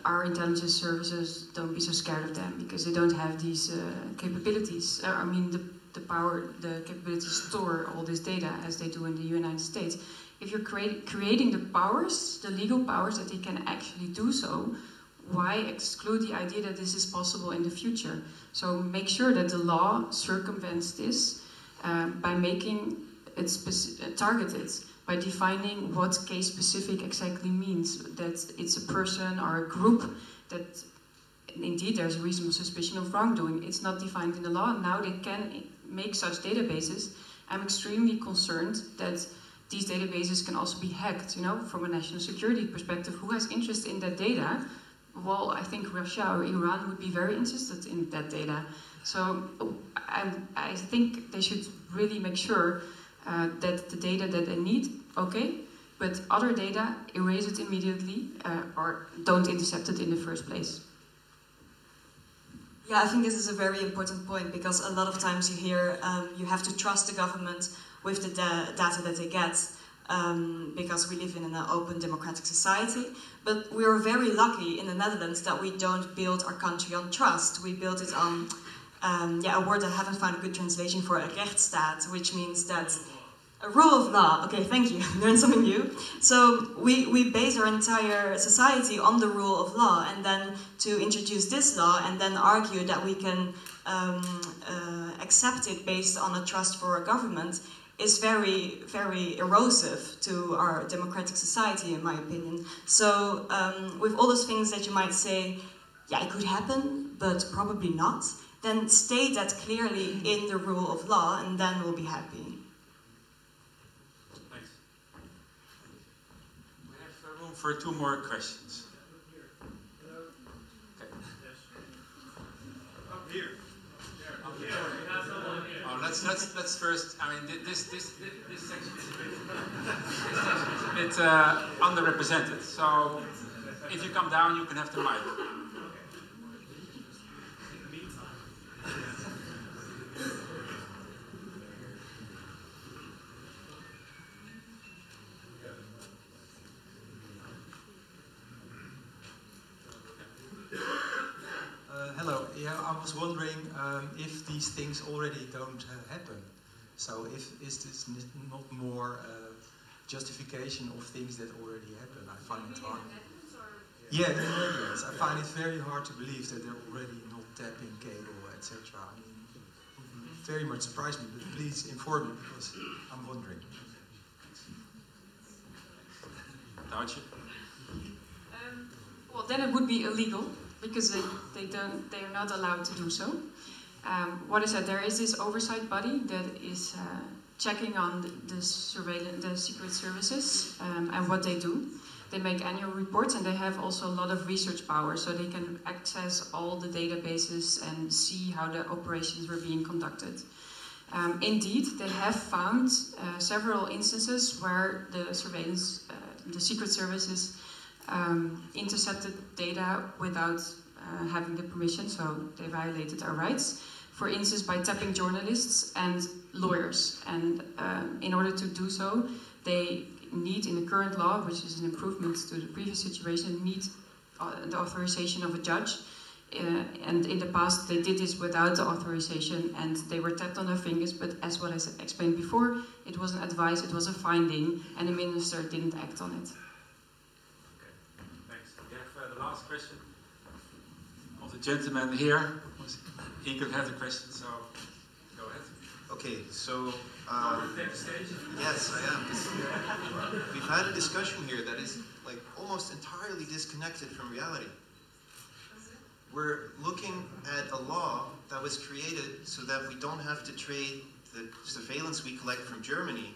our intelligence services, don't be so scared of them because they don't have these capabilities. I mean, the capability to store all this data as they do in the United States. If you're creating the powers, the legal powers that they can actually do so, why exclude the idea that this is possible in the future? So make sure that the law circumvents this by making it targeted, by defining what case specific exactly means, that it's a person or a group that indeed there's a reasonable suspicion of wrongdoing. It's not defined in the law, and now they can make such databases. I'm extremely concerned that these databases can also be hacked, from a national security perspective. Who has interest in that data? Well, I think Russia or Iran would be very interested in that data. So I think they should really make sure that the data that they need, okay, but other data, erase it immediately or don't intercept it in the first place. Yeah, I think this is a very important point because a lot of times you hear you have to trust the government with the data that they get because we live in an open democratic society. But we are very lucky in the Netherlands that we don't build our country on trust. We build it on a word I haven't found a good translation for, a rechtsstaat, which means that a rule of law. Okay, thank you. Learn something new. So we base our entire society on the rule of law, and then to introduce this law and then argue that we can accept it based on a trust for a government is very, very erosive to our democratic society, in my opinion. So with all those things that you might say, yeah, it could happen, but probably not, then state that clearly in the rule of law, and then we'll be happy. Thanks. We have room for 2 more questions. Okay. Up here. Oh, let's first. I mean, this section is a bit underrepresented. So if you come down, you can have the mic. Hello. Yeah, I was wondering if these things already don't happen. So is this not more justification of things that already happen? I find it hard. Yeah, in the Netherlands. I find it very hard to believe that they're already not tapping cable, etc. I mean, it very much surprised me, but please inform me because I'm wondering. Duitje? Well, then it would be illegal because they are not allowed to do so. What I said, there is this oversight body that is checking on the secret services and what they do. They make annual reports and they have also a lot of research power, so they can access all the databases and see how the operations were being conducted. Indeed, they have found several instances where the the secret services intercepted data without having the permission, so they violated our rights. For instance, by tapping journalists and lawyers. And in order to do so, they need, in the current law, which is an improvement to the previous situation, need the authorization of a judge. And in the past, they did this without the authorization, and they were tapped on their fingers. But as what I explained before, it wasn't advice, it was a finding, and the minister didn't act on it. Thanks. We have the last question of the gentleman here. He could have the question, so Okay, so yes, I am. We've had a discussion here that is like almost entirely disconnected from reality. We're looking at a law that was created so that we don't have to trade the surveillance we collect from Germany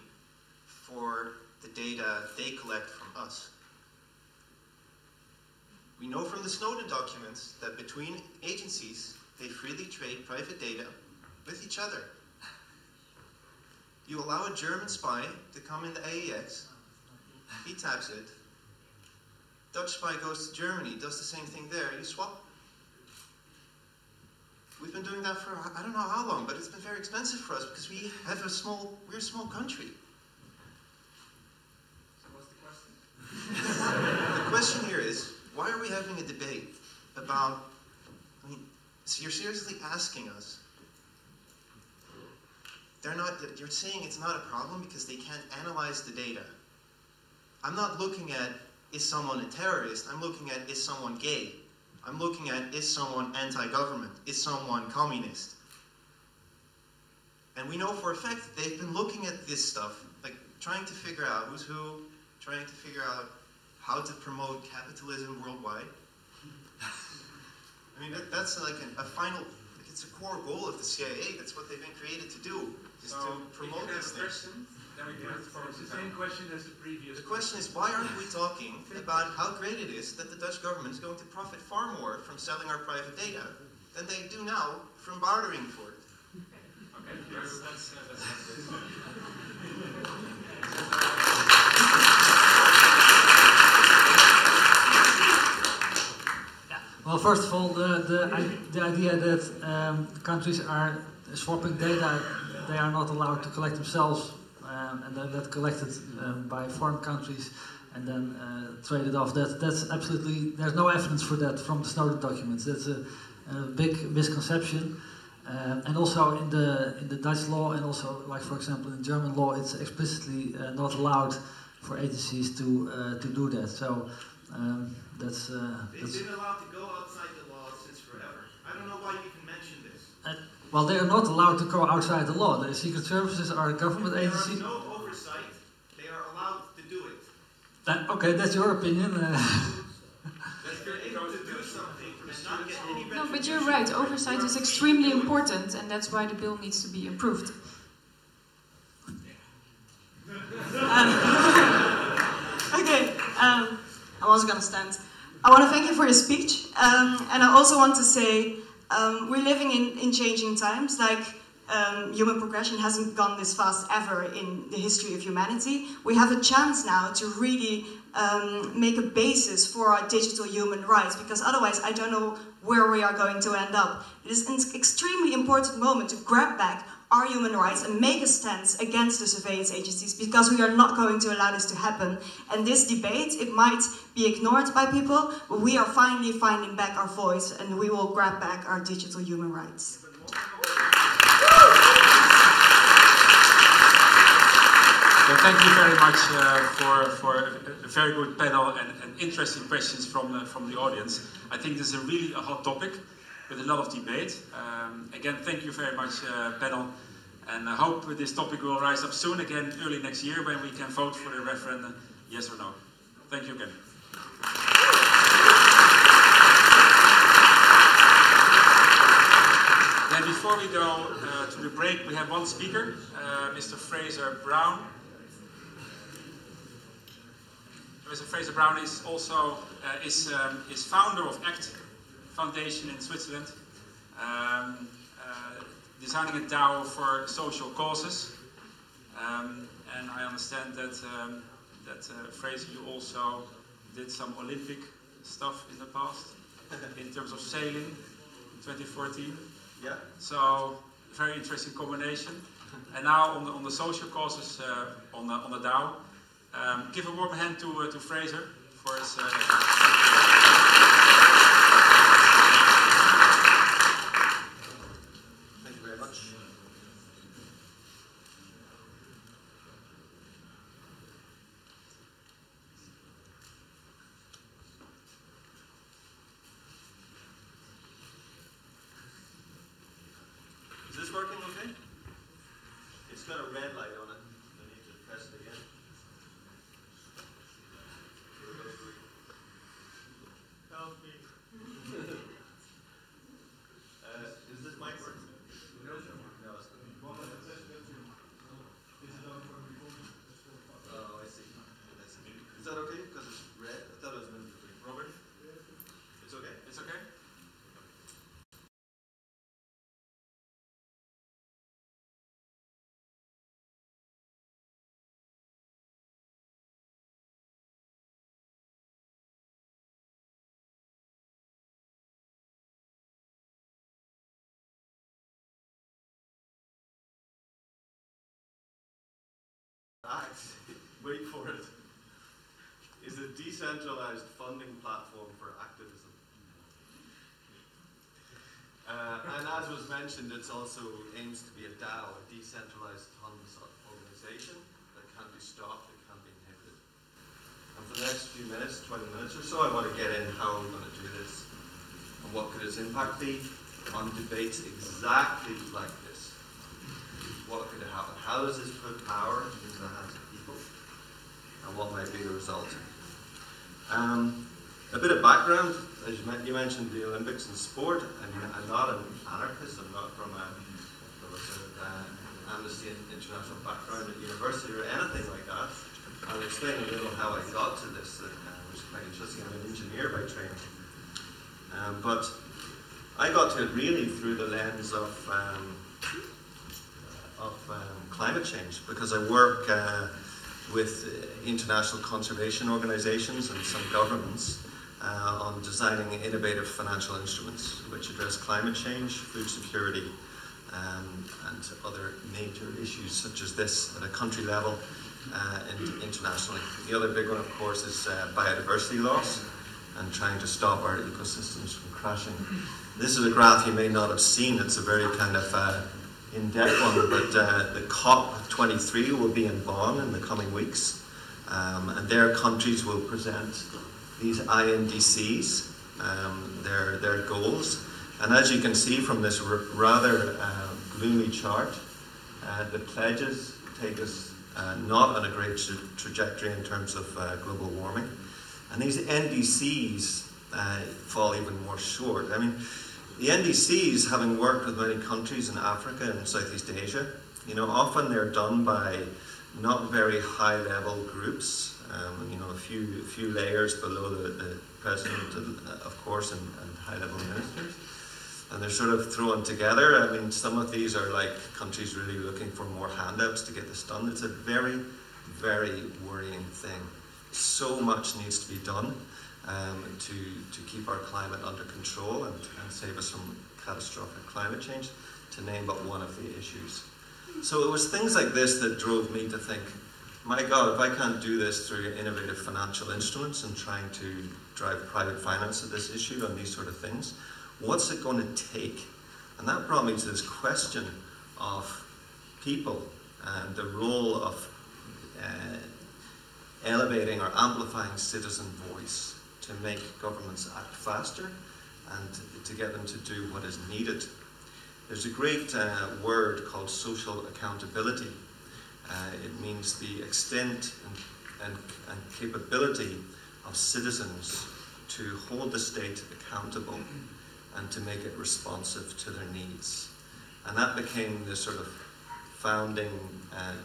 for the data they collect from us. We know from the Snowden documents that between agencies, they freely trade private data with each other. You allow a German spy to come into AEX, he taps it, Dutch spy goes to Germany, does the same thing there, you swap. We've been doing that for I don't know how long, but it's been very expensive for us because we're a small country. So what's the question? The question here is, why are we having a debate about, so you're seriously asking us, you're saying it's not a problem because they can't analyze the data. I'm not looking at, is someone a terrorist? I'm looking at, is someone gay? I'm looking at, is someone anti-government? Is someone communist? And we know for a fact that they've been looking at this stuff, like trying to figure out who's who, trying to figure out how to promote capitalism worldwide. I mean, that's like a final, like it's a core goal of the CIA. That's what they've been created to do, is to promote this thing. It's the same question as the previous. The question is, why aren't we talking about how great it is that the Dutch government is going to profit far more from selling our private data than they do now from bartering for it? Okay, that's Well, first of all, the idea that countries are swapping data they are not allowed to collect themselves, and then that collected by foreign countries and then traded off. That's absolutely, there's no evidence for that from the Snowden documents. That's a big misconception. And also in the Dutch law, and also, like for example in German law, it's explicitly not allowed for agencies to do that. So that's. They've been allowed to go outside the law since forever. I don't know why you can mention this. Well, they are not allowed to go outside the law. The secret services are a government agency. There are no oversight. They are allowed to do it. Okay, that's your opinion. No, but you're right. Oversight is extremely important, and that's why the bill needs to be improved. Okay, I was gonna stand. I want to thank you for your speech, and I also want to say we're living in changing times. Like human progression hasn't gone this fast ever in the history of humanity. We have a chance now to really make a basis for our digital human rights, because otherwise I don't know where we are going to end up. It is an extremely important moment to grab back our human rights and make a stance against the surveillance agencies, because we are not going to allow this to happen. And this debate, it might be ignored by people, but we are finally finding back our voice, and we will grab back our digital human rights. So thank you very much for a very good panel and interesting questions from the audience. I think this is really a hot topic with a lot of debate. Again, thank you very much, panel. And I hope this topic will rise up soon again, early next year, when we can vote for the referendum, yes or no. Thank you again. Then before we go to the break, we have one speaker, Mr. Fraser Brown. Mr. Fraser Brown is also is founder of ACT Foundation in Switzerland, designing a DAO for social causes. And I understand that Fraser, you also did some Olympic stuff in the past, in terms of sailing in 2014. Yeah. So very interesting combination. And now on the social causes on the DAO. Give a warm hand to Fraser for his. Thank you very much. Is this working okay? got a red light on it. I need to press it again. Help me. Is this mic working? No, it's not. Oh, I see. Is that okay? Because it's red? I thought it was meant to be. Robert? It's okay? It's okay? ACT, wait for it, is a decentralized funding platform for activism. And as was mentioned, it also aims to be a DAO, a decentralized autonomous organization that can't be stopped, it can't be inhibited. And for the next few minutes, 20 minutes or so, I want to get in how we're going to do this and what could its impact be on debates exactly like this. What could happen? How does this put power into the hands of people? And what might be the result? A bit of background. As you mentioned the Olympics and sport. I'm not an anarchist. I'm not from an Amnesty International background at university or anything like that. I'll explain a little how I got to this, which is quite interesting. I'm an engineer by training. But I got to it really through the lens of climate change, because I work with international conservation organizations and some governments on designing innovative financial instruments which address climate change, food security, and other major issues such as this at a country level and internationally. The other big one, of course, is biodiversity loss and trying to stop our ecosystems from crashing. This is a graph you may not have seen. It's a very kind of in-depth one, but the COP23 will be in Bonn in the coming weeks, and their countries will present these INDCs, their goals. And as you can see from this rather gloomy chart, the pledges take us not on a great trajectory in terms of global warming. And these NDCs fall even more short. I mean, the NDCs, having worked with many countries in Africa and Southeast Asia, often they're done by not very high-level groups, a few layers below the president, of course, and high-level ministers. And they're sort of thrown together. I mean, some of these are like countries really looking for more handouts to get this done. It's a very, very worrying thing. So much needs to be done to keep our climate under control and save us from catastrophic climate change, to name but one of the issues. So it was things like this that drove me to think, my God, if I can't do this through innovative financial instruments and trying to drive private finance of this issue and these sort of things, what's it going to take? And that brought me to this question of people and the role of elevating or amplifying citizen voice to make governments act faster and to get them to do what is needed. There's a great word called social accountability. It means the extent and capability of citizens to hold the state accountable and to make it responsive to their needs. And that became the sort of founding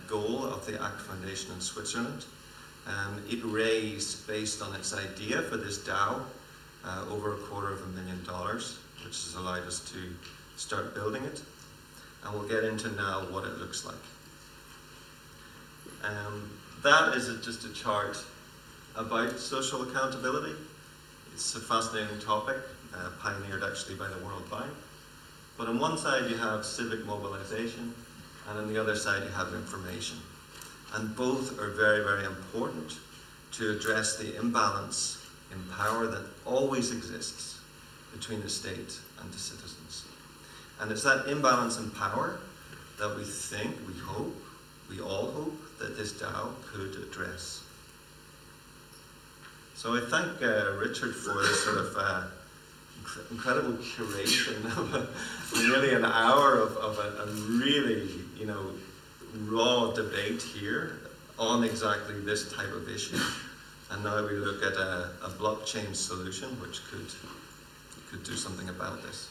goal of the ACT Foundation in Switzerland. It raised, based on its idea for this DAO, over $250,000, which has allowed us to start building it. And we'll get into now what it looks like. That is just a chart about social accountability. It's a fascinating topic, pioneered actually by the World Bank. But on one side you have civic mobilization, and on the other side you have information. And both are very, very important to address the imbalance in power that always exists between the state and the citizens. And it's that imbalance in power that we think, we hope, we all hope that this DAO could address. So I thank Richard for this sort of incredible curation of nearly an hour of a really, raw debate here on exactly this type of issue. And now we look at a blockchain solution which could do something about this.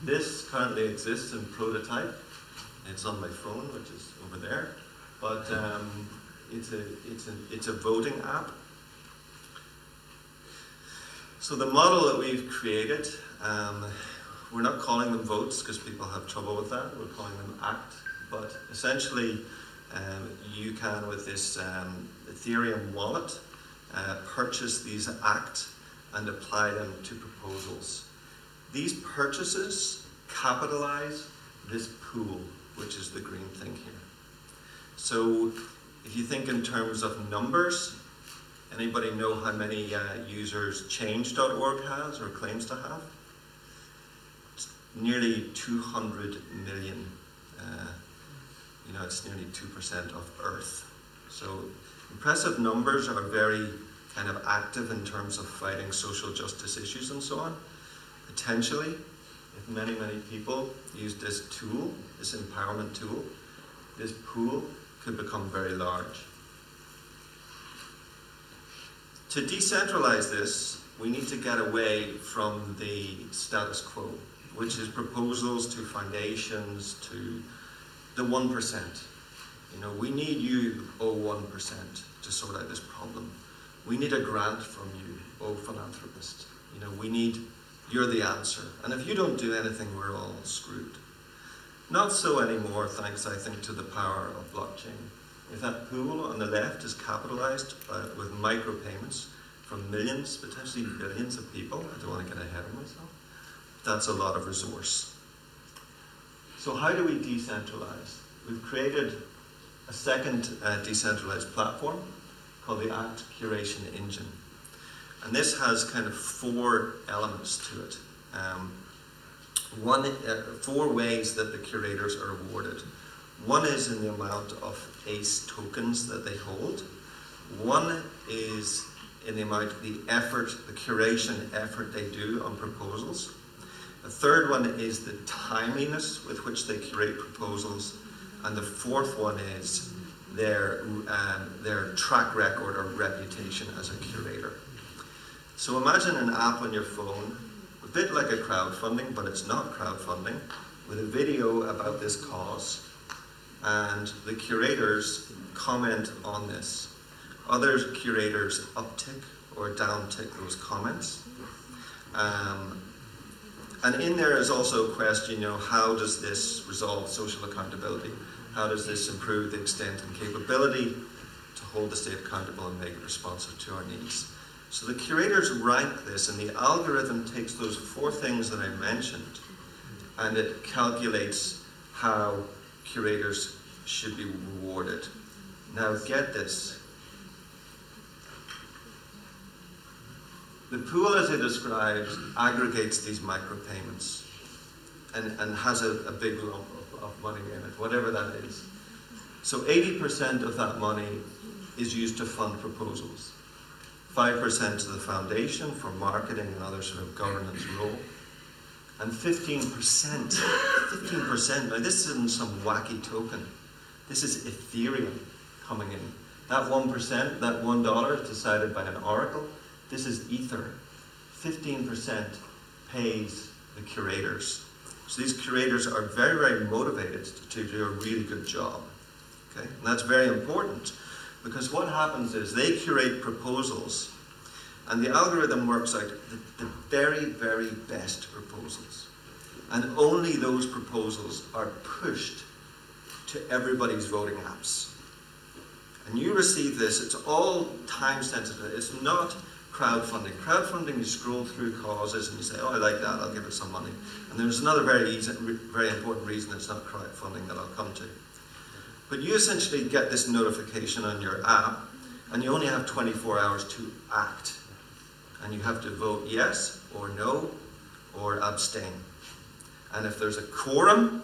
This currently exists in prototype. It's on my phone, which is over there. But it's a voting app. So the model that we've created, we're not calling them votes because people have trouble with that. We're calling them ACT. But essentially, you can, with this Ethereum wallet, purchase these ACT and apply them to proposals. These purchases capitalize this pool, which is the green thing here. So if you think in terms of numbers, anybody know how many users Change.org has or claims to have? It's nearly 200 million. It's nearly 2% of Earth. So impressive numbers are very kind of active in terms of fighting social justice issues and so on. Potentially, if many, many people use this tool, this empowerment tool, this pool could become very large. To decentralize this, we need to get away from the status quo, which is proposals to foundations, to the 1%. We need you, oh 1%, to sort out this problem. We need a grant from you, oh philanthropist. You're the answer. And if you don't do anything, we're all screwed. Not so anymore, thanks, I think, to the power of blockchain. If that pool on the left is capitalized with micropayments from millions, potentially billions of people, I don't want to get ahead of myself, that's a lot of resource. So how do we decentralize? We've created a second decentralized platform called the ACT Curation Engine. And this has kind of 4 elements to it. 4 ways that the curators are awarded. One is in the amount of ACE tokens that they hold. One is in the amount of the effort, the curation effort they do on proposals. The third one is the timeliness with which they curate proposals. And the fourth one is their track record or reputation as a curator. So imagine an app on your phone, a bit like a crowdfunding, but it's not crowdfunding, with a video about this cause. And the curators comment on this. Other curators uptick or downtick those comments. And in there is also a question, how does this resolve social accountability? How does this improve the extent and capability to hold the state accountable and make it responsive to our needs? So the curators rank this, and the algorithm takes those 4 things that I mentioned, and it calculates how curators should be rewarded. Now get this. The pool, as it describes, aggregates these micropayments and has a big lump of money in it, whatever that is. So 80% of that money is used to fund proposals. 5% to the foundation for marketing and other sort of governance role. And 15%, now this isn't some wacky token. This is Ethereum coming in. That 1%, that $1 is decided by an oracle. This is Ether. 15% pays the curators. So these curators are very, very motivated to do a really good job. Okay? And that's very important because what happens is they curate proposals and the algorithm works out the very, very best proposals. And only those proposals are pushed to everybody's voting apps. And you receive this, it's all time sensitive. It's not crowdfunding. Crowdfunding, you scroll through causes and you say, oh, I like that, I'll give it some money. And there's another very important reason it's not crowdfunding that I'll come to. But you essentially get this notification on your app, and you only have 24 hours to act. And you have to vote yes or no or abstain. And if there's a quorum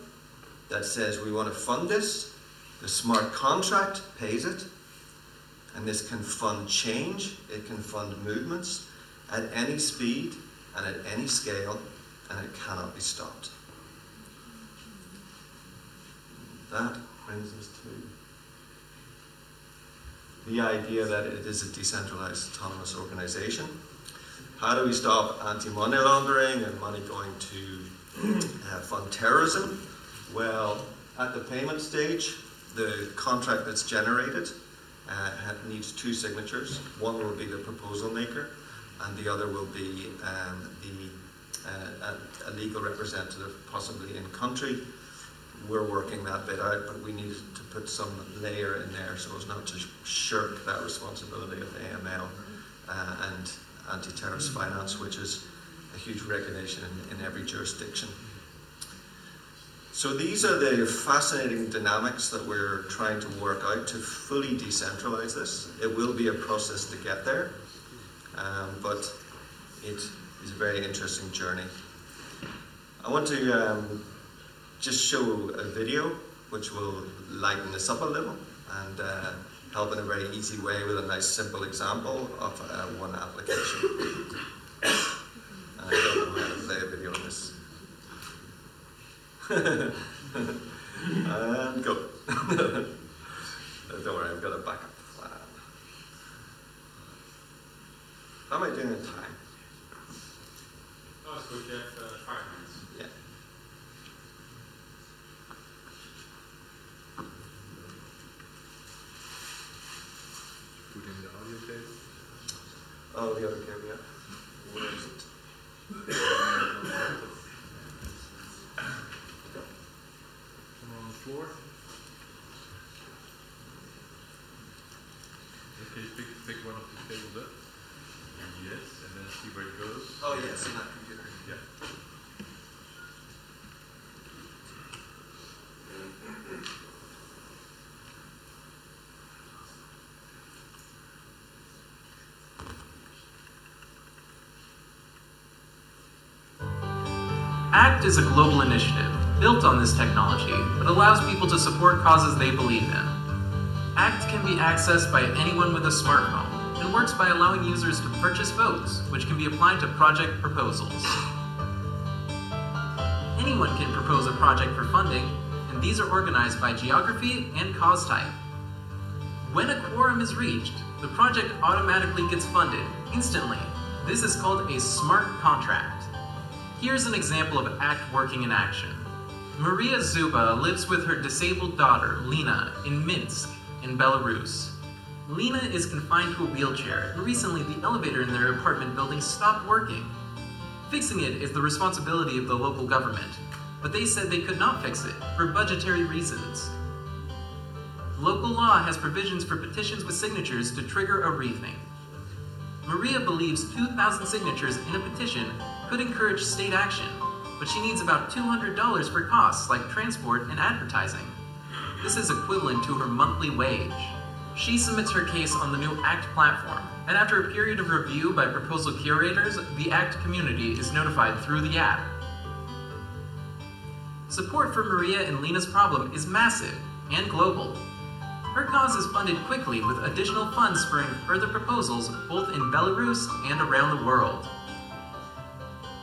that says we want to fund this, the smart contract pays it. And this can fund change, it can fund movements at any speed and at any scale, and it cannot be stopped. That brings us to the idea that it is a decentralized autonomous organization. How do we stop anti-money laundering and money going to fund terrorism? Well, at the payment stage, the contract that's generated needs two signatures. One will be the proposal maker, and the other will be a legal representative, possibly in country. We're working that bit out, but we need to put some layer in there so as not to shirk that responsibility of AML and anti-terrorist finance, which is a huge regulation in every jurisdiction. So these are the fascinating dynamics that we're trying to work out to fully decentralize this. It will be a process to get there, but it is a very interesting journey. I want to just show a video which will lighten this up a little and help in a very easy way with a nice simple example of one application. I don't know how to play a video on this. And go. Don't worry, I've got a backup plan. How am I doing in time? Oh, it's good. You have 5 minutes. Yeah. Put in the audio cable. Oh, the other cable, yeah. Where is it? Someone on the floor? Okay, pick one of the cables up. Yes, and then see where it goes. Oh, yes, in that computer. Yeah. ACT is a global initiative built on this technology that allows people to support causes they believe in. ACT can be accessed by anyone with a smartphone and works by allowing users to purchase votes, which can be applied to project proposals. Anyone can propose a project for funding, and these are organized by geography and cause type. When a quorum is reached, the project automatically gets funded instantly. This is called a smart contract. Here's an example of ACT working in action. Maria Zuba lives with her disabled daughter, Lena, in Minsk, in Belarus. Lena is confined to a wheelchair, and recently the elevator in their apartment building stopped working. Fixing it is the responsibility of the local government, but they said they could not fix it for budgetary reasons. Local law has provisions for petitions with signatures to trigger a reefing. Maria believes 2,000 signatures in a petition could encourage state action, but she needs about $200 for costs like transport and advertising. This is equivalent to her monthly wage. She submits her case on the new ACT platform, and after a period of review by proposal curators, the ACT community is notified through the app. Support for Maria and Lena's problem is massive and global. Her cause is funded quickly with additional funds spurring further proposals both in Belarus and around the world.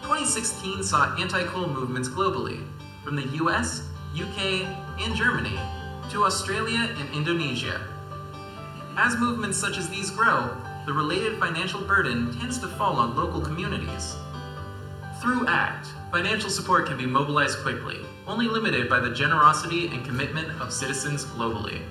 2016 saw anti-coal movements globally, from the US, UK, and Germany, to Australia and Indonesia. As movements such as these grow, the related financial burden tends to fall on local communities. Through ACT, financial support can be mobilized quickly, only limited by the generosity and commitment of citizens globally.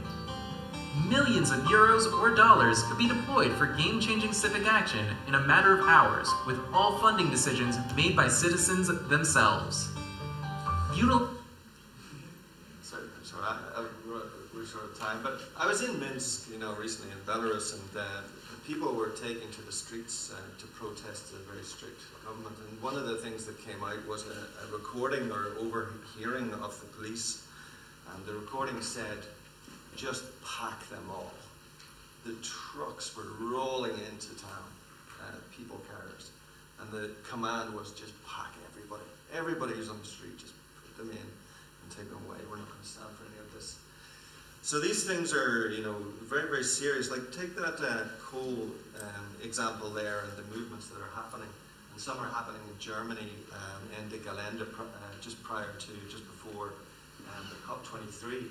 Millions of euros or dollars could be deployed for game-changing civic action in a matter of hours, with all funding decisions made by citizens themselves. We're short of time, but I was in Minsk, recently in Belarus, and people were taking to the streets to protest the very strict government. And one of the things that came out was a recording or overhearing of the police, and the recording said, "Just pack them all." The trucks were rolling into town, people carriers, and the command was just pack everybody. Everybody who's on the street, just put them in and take them away. We're not going to stand for any of this. So these things are, very, very serious. Like take that coal example there and the movements that are happening. And some are happening in Germany, Ende Gelände, just before the COP23.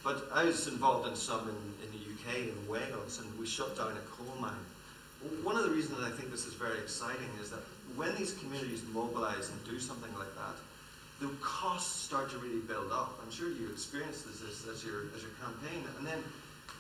But I was involved in some in the UK, in Wales, and we shut down a coal mine. One of the reasons that I think this is very exciting is that when these communities mobilize and do something like that, the costs start to really build up. I'm sure you experienced this as your campaign, and then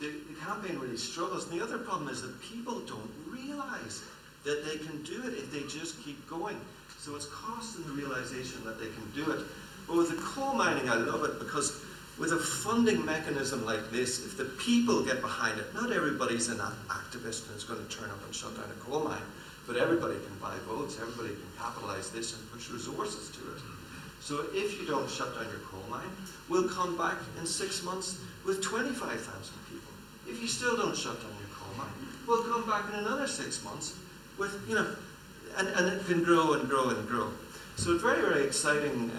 the campaign really struggles. And the other problem is that people don't realize that they can do it if they just keep going. So it's costing the realization that they can do it. But with the coal mining, I love it because with a funding mechanism like this, if the people get behind it, not everybody's an activist and is going to turn up and shut down a coal mine, but everybody can buy votes, everybody can capitalize this and push resources to it. So if you don't shut down your coal mine, we'll come back in 6 months with 25,000 people. If you still don't shut down your coal mine, we'll come back in another 6 months with, and it can grow and grow and grow. So a very, very exciting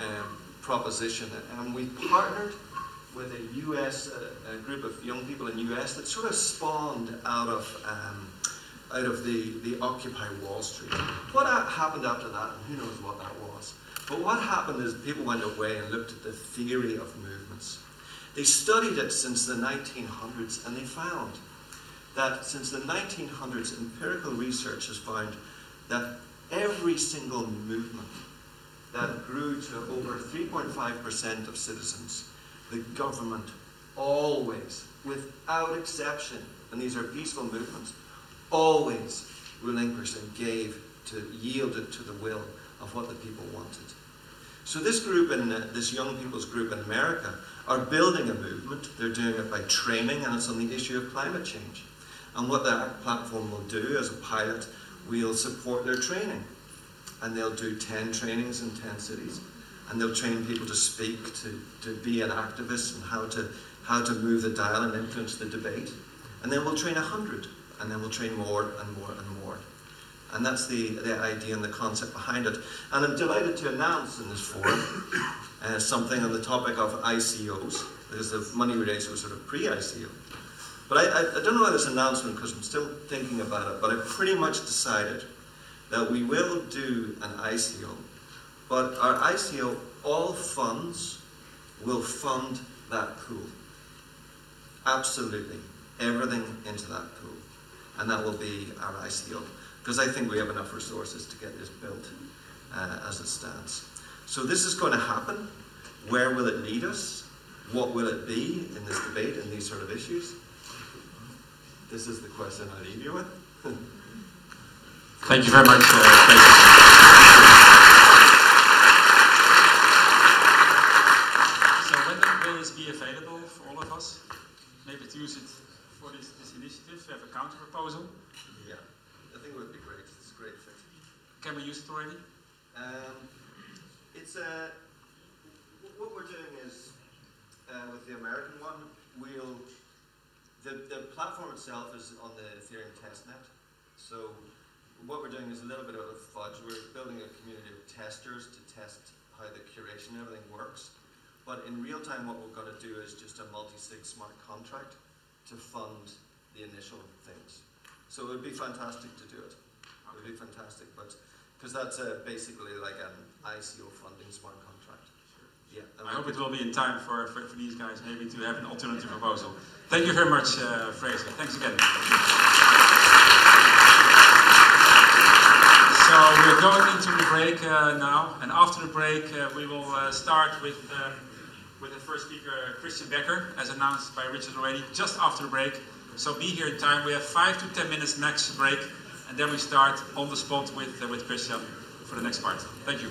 proposition, and we partnered with a US, a group of young people in US that sort of spawned out of the Occupy Wall Street. What happened after that, and who knows what that was. But what happened is people went away and looked at the theory of movements. They studied it since the 1900s, and they found that since the 1900s, empirical research has found that every single movement that grew to over 3.5% of citizens, the government always, without exception, and these are peaceful movements, always relinquished and yielded to the will of what the people wanted. So this group, this young people's group in America, are building a movement. They're doing it by training, and it's on the issue of climate change. And what that platform will do as a pilot, we'll support their training. And they'll do 10 trainings in 10 cities. And they'll train people to speak, to be an activist, and how to move the dial and influence the debate. And then we'll train 100, and then we'll train more and more and more. And that's the idea and the concept behind it. And I'm delighted to announce in this forum something on the topic of ICOs, because the money raiser was sort of pre-ICO. But I don't know about this announcement because I'm still thinking about it, but I've pretty much decided that we will do an ICO, but our ICO, all funds will fund that pool. Absolutely. Everything into that pool. And that will be our ICO. Because I think we have enough resources to get this built as it stands. So this is going to happen. Where will it lead us? What will it be in this debate and these sort of issues? This is the question I leave you with. Thank you very much. So when will this be available for all of us? Maybe to use it for this initiative. We have a counter proposal. Yeah, I think it would be great. It's a great fit. Can we use it already? What we're doing is with the American one, the platform itself is on the Ethereum testnet. So what we're doing is a little bit of a fudge. We're building a community of testers to test how the curation and everything works. But in real time, what we're going to do is just a multi-sig smart contract to fund the initial things. So it would be fantastic to do it. It would be fantastic, but because that's basically like an ICO funding smart contract. Yeah. I hope it will be in time for these guys maybe to have an alternative proposal. Thank you very much, Fraser. Thanks again. So we're going into the break now, and after the break we will start with the first speaker, Christian Becker, as announced by Richard already, just after the break. So be here in time. We have 5 to 10 minutes max break, and then we start on the spot with Christian for the next part. Thank you.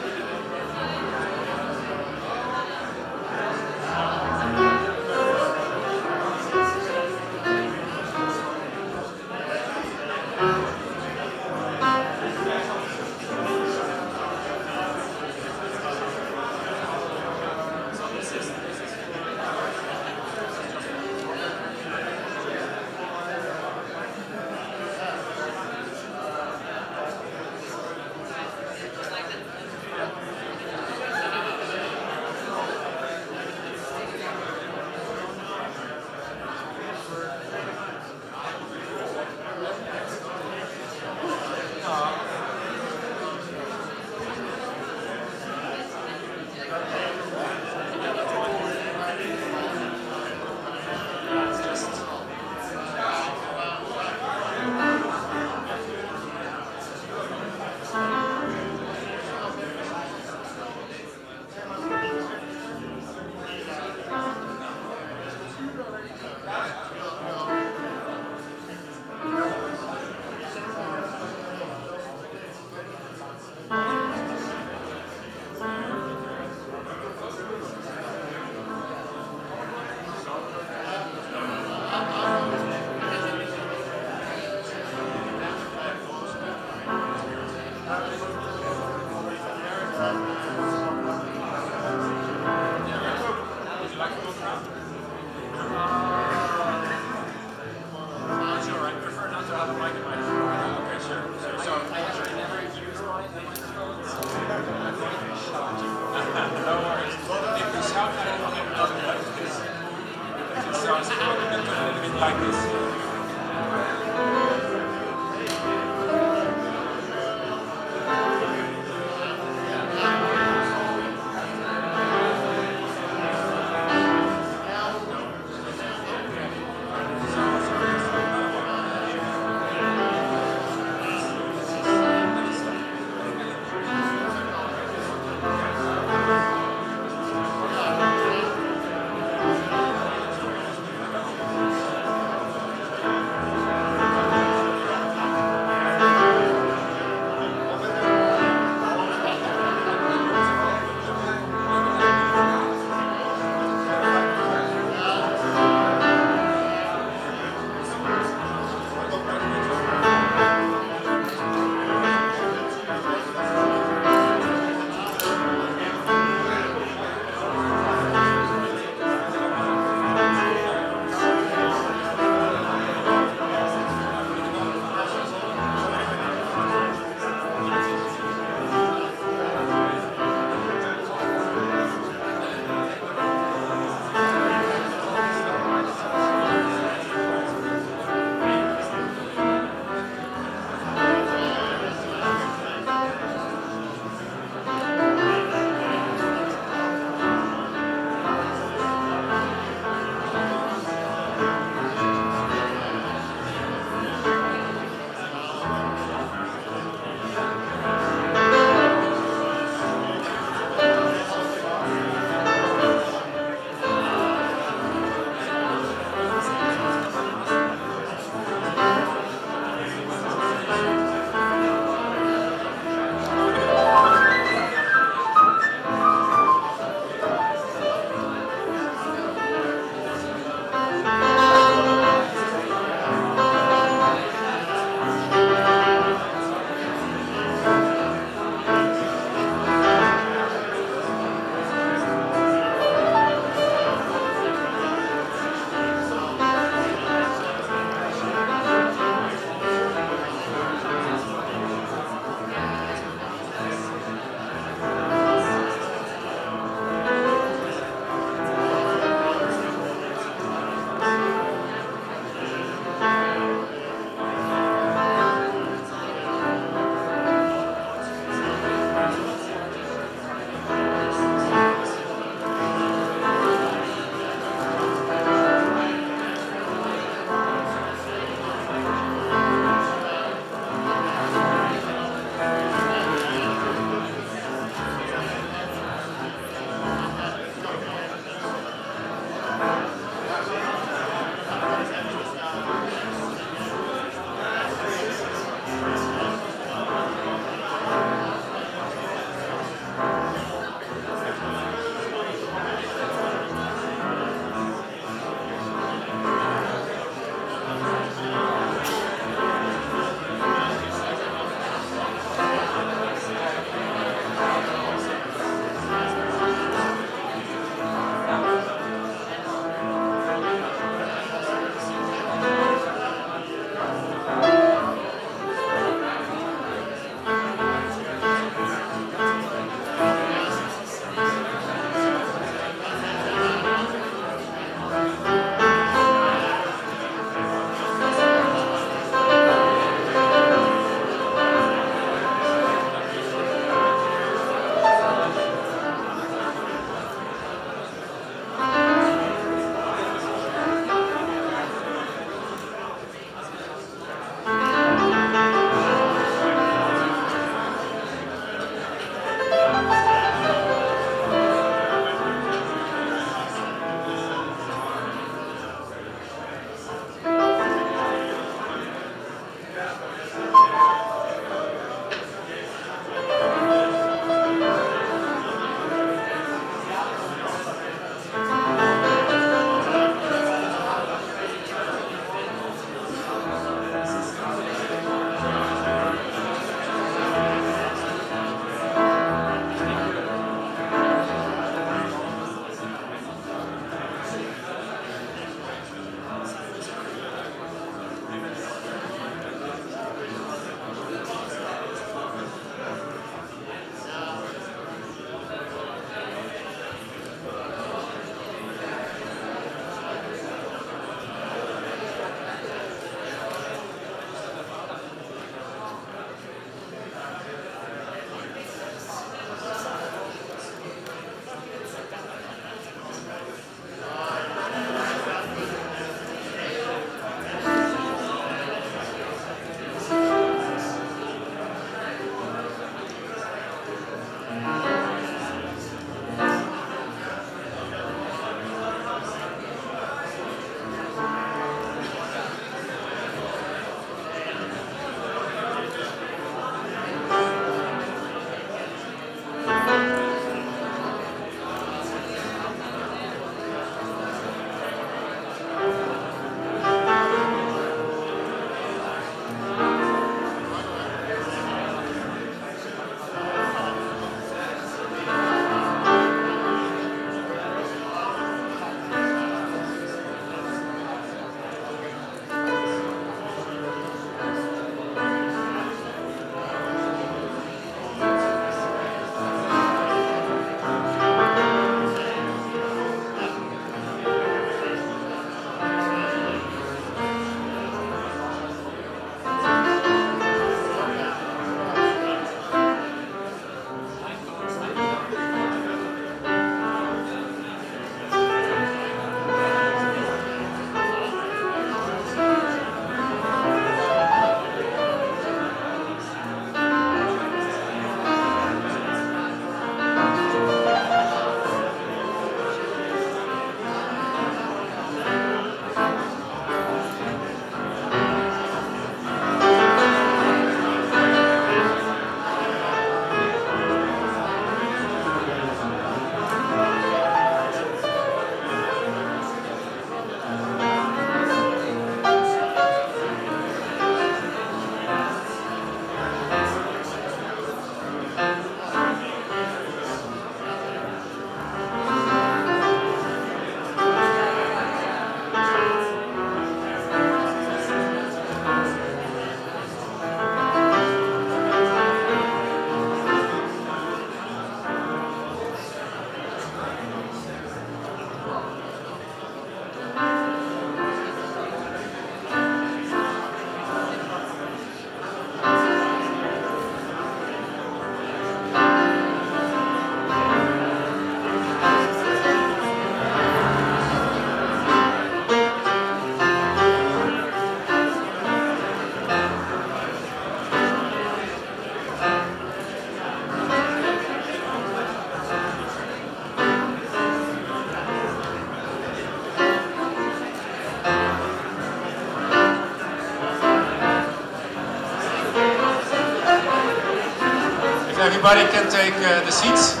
everybody can take the seats.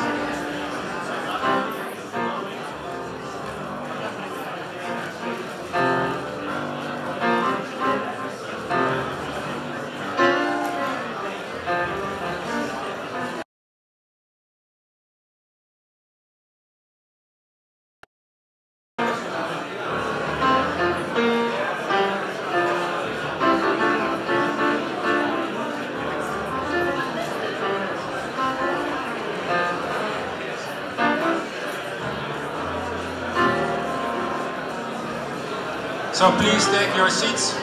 So please take your seats.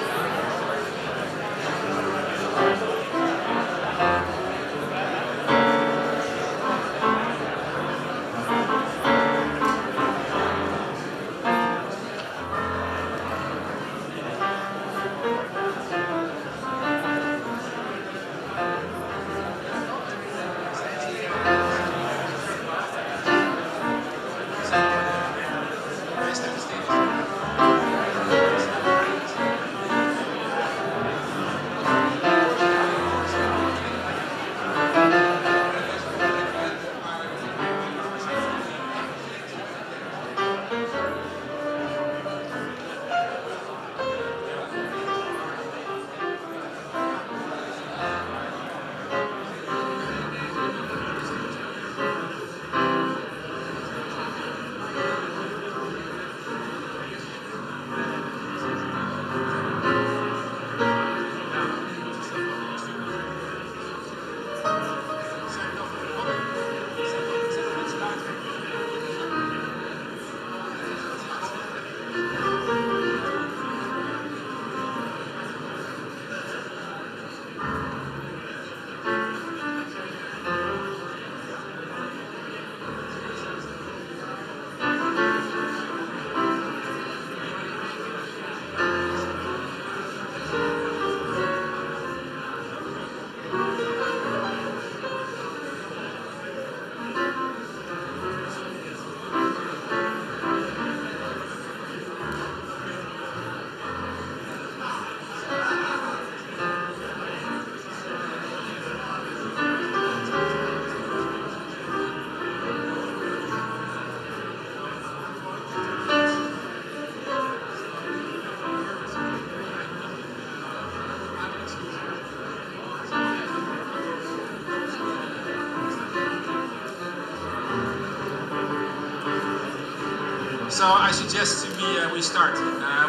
So I suggest we start.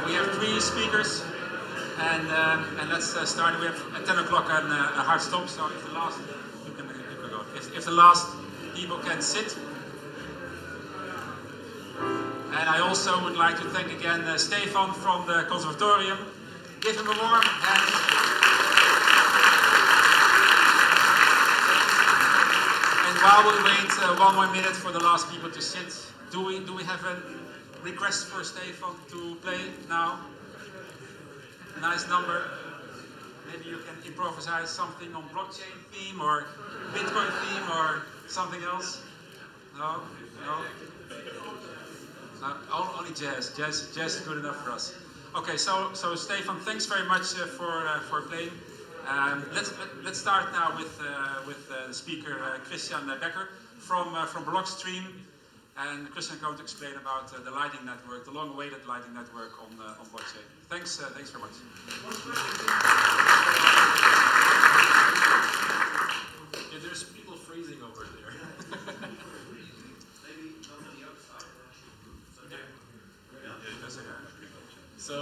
We have 3 speakers, and let's start. We have at 10 o'clock a hard stop. So if the last if the last people can sit. And I also would like to thank again Stefan from the Conservatorium. Give him a warm hand. And while we wait 1 more minute for the last people to sit, do we have a request for Stefan to play now? Nice number. Maybe you can improvise something on blockchain theme or Bitcoin theme or something else? No? No? Only jazz. Jazz is good enough for us. Okay, so Stefan, thanks very much for playing. Let's start now with the speaker Christian Becker from Blockstream, and Christian is going to explain about the Lightning Network, the long-awaited Lightning Network on blockchain. Thanks very much. Yeah, there's people freezing over there. So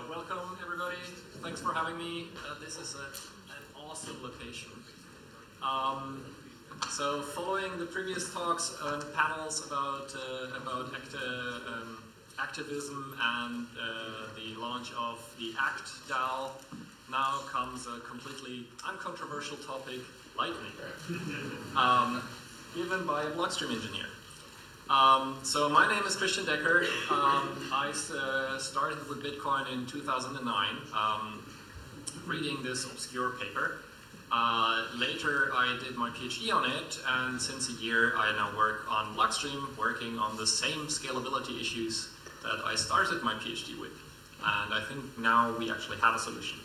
welcome everybody. Thanks for having me. This is an awesome location. So following the previous talks and panels about activism and the launch of the ACT DAO, now comes a completely uncontroversial topic, Lightning, given by a Blockstream engineer. So my name is Christian Decker. I started with Bitcoin in 2009, reading this obscure paper. Later I did my PhD on it, and since a year I now work on Blockstream, working on the same scalability issues that I started my PhD with. And I think now we actually have a solution.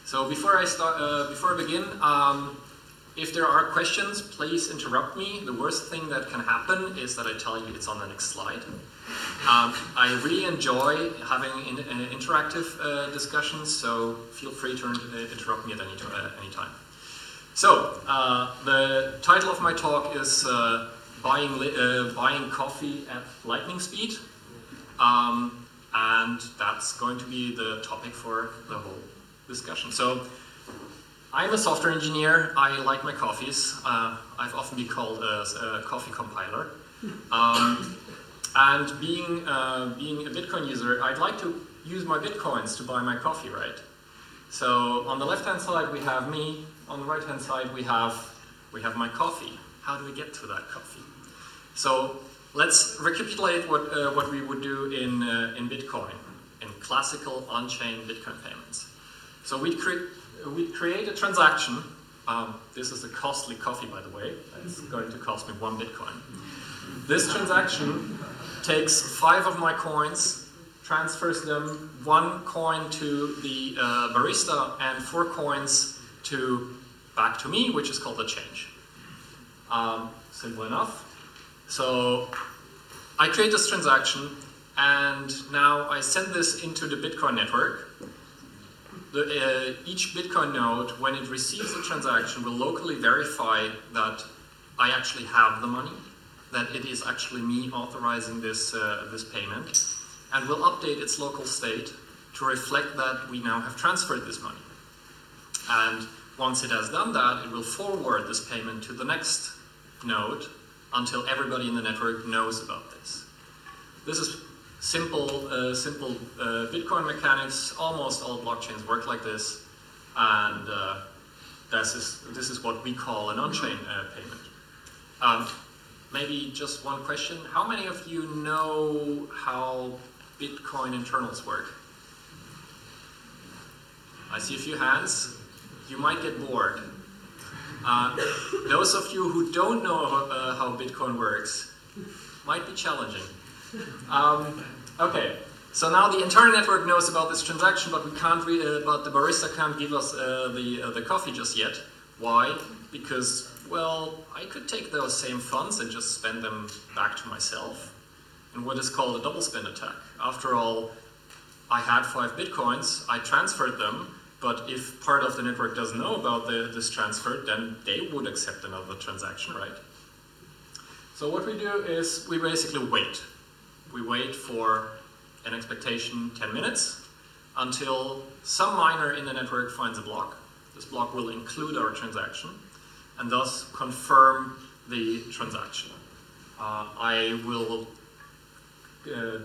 So before I begin, if there are questions, please interrupt me. The worst thing that can happen is that I tell you it's on the next slide. I really enjoy having interactive discussions, so feel free to interrupt me at any time. So, the title of my talk is Buying Coffee at Lightning Speed. And that's going to be the topic for the whole discussion. So, I'm a software engineer. I like my coffees. I've often been called a coffee compiler. And being a Bitcoin user, I'd like to use my Bitcoins to buy my coffee, right? So on the left-hand side we have me. On the right-hand side we have my coffee. How do we get to that coffee? So let's recapitulate what we would do in Bitcoin, in classical on-chain Bitcoin payments. So we'd create a transaction. This is a costly coffee, by the way. It's going to cost me 1 Bitcoin. This transaction takes 5 of my coins, transfers them 1 coin to the barista and 4 coins back to me, which is called a change. Simple enough. So I create this transaction, and now I send this into the Bitcoin network. Each Bitcoin node, when it receives the transaction, will locally verify that I actually have the money, that it is actually me authorizing this payment, and will update its local state to reflect that we now have transferred this money. And once it has done that, it will forward this payment to the next node until everybody in the network knows about this. This is simple Bitcoin mechanics. Almost all blockchains work like this, and this is what we call an on-chain payment. Maybe just one question. How many of you know how Bitcoin internals work? I see a few hands. You might get bored. Those of you who don't know how Bitcoin works might be challenging. Okay, so now the entire network knows about this transaction, but but the barista can't give us the coffee just yet. Why? Because, well, I could take those same funds and just spend them back to myself in what is called a double spend attack. After all, I had 5 Bitcoins, I transferred them, but if part of the network doesn't know about this transfer, then they would accept another transaction, right? So what we do is we basically wait. We wait for an expectation 10 minutes until some miner in the network finds a block. This block will include our transaction and thus confirm the transaction. I will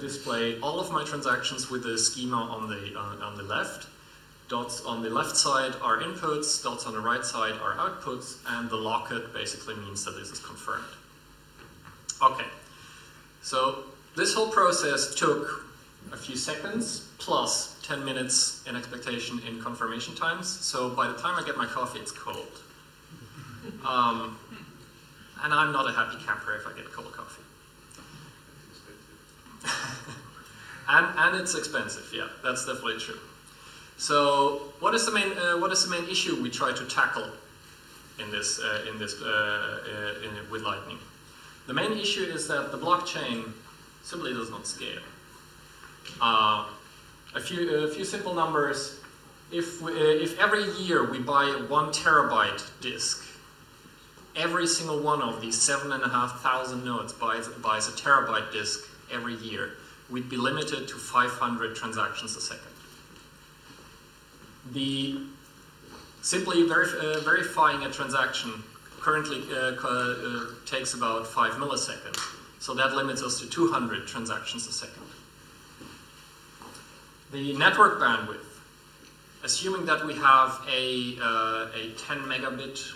display all of my transactions with the schema on the left. Dots on the left side are inputs, dots on the right side are outputs, and the locket basically means that this is confirmed. Okay, so this whole process took a few seconds plus 10 minutes in expectation in confirmation times. So by the time I get my coffee, it's cold. And I'm not a happy camper if I get cold coffee. and it's expensive, yeah, that's definitely true. So what is the main issue we try to tackle with Lightning? The main issue is that the blockchain simply does not scale. A few simple numbers. If every year we buy a 1 terabyte disk, every single one of these 7,500 nodes buys a terabyte disk every year, we'd be limited to 500 transactions a second. Simply verifying a transaction currently takes about 5 milliseconds, so that limits us to 200 transactions a second. The network bandwidth, assuming that we have a 10 megabit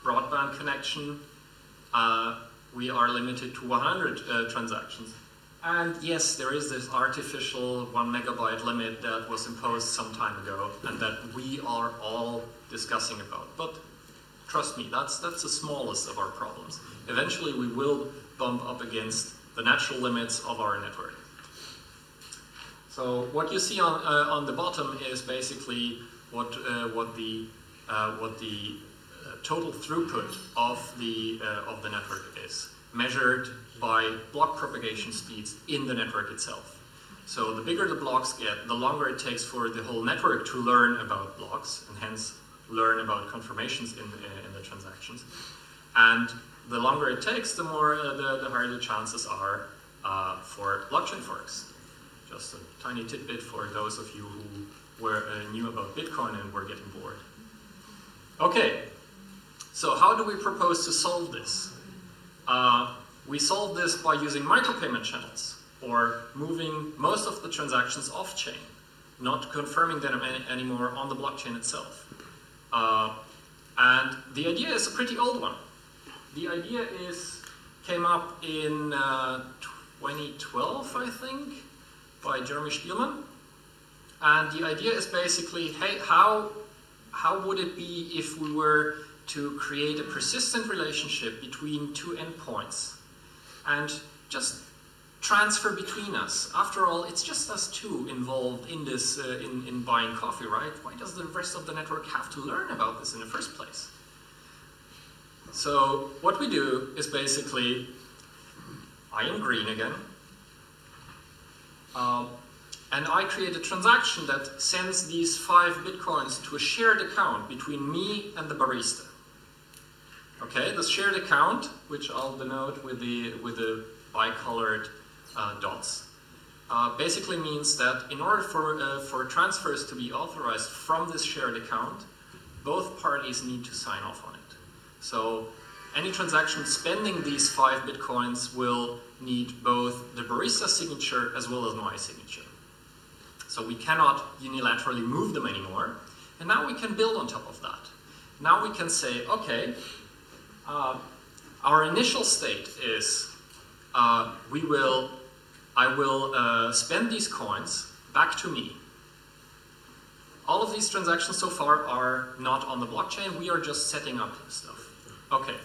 broadband connection, we are limited to 100 transactions. And yes, there is this artificial 1 megabyte limit that was imposed some time ago and that we are all discussing about. But trust me, that's the smallest of our problems. Eventually we will bump up against the natural limits of our network. So what you see on the bottom is basically what the total throughput of the network is, measured by block propagation speeds in the network itself. So the bigger the blocks get, the longer it takes for the whole network to learn about blocks, and hence learn about confirmations in the transactions. And the longer it takes, the more the higher the chances are for blockchain forks. Just a tiny tidbit for those of you who knew about Bitcoin and were getting bored. Okay, so how do we propose to solve this? We solve this by using micropayment channels, or moving most of the transactions off-chain, not confirming them anymore on the blockchain itself. And the idea is a pretty old one. The idea came up in 2012, I think, by Jeremy Spielman. And the idea is basically, hey, how would it be if we were to create a persistent relationship between two endpoints and just transfer between us? After all, it's just us two involved in this, in buying coffee, right? Why does the rest of the network have to learn about this in the first place? So what we do is basically, I am green again, and I create a transaction that sends these 5 Bitcoins to a shared account between me and the barista. Okay, this shared account, which I'll denote with the bicolored dots, basically means that in order for transfers to be authorized from this shared account, both parties need to sign off on it. So any transaction spending these 5 Bitcoins will need both the barista signature as well as my signature. So we cannot unilaterally move them anymore. And now we can build on top of that. Now we can say, okay, our initial state is I will spend these coins back to me. All of these transactions so far are not on the blockchain. We are just setting up stuff. Okay.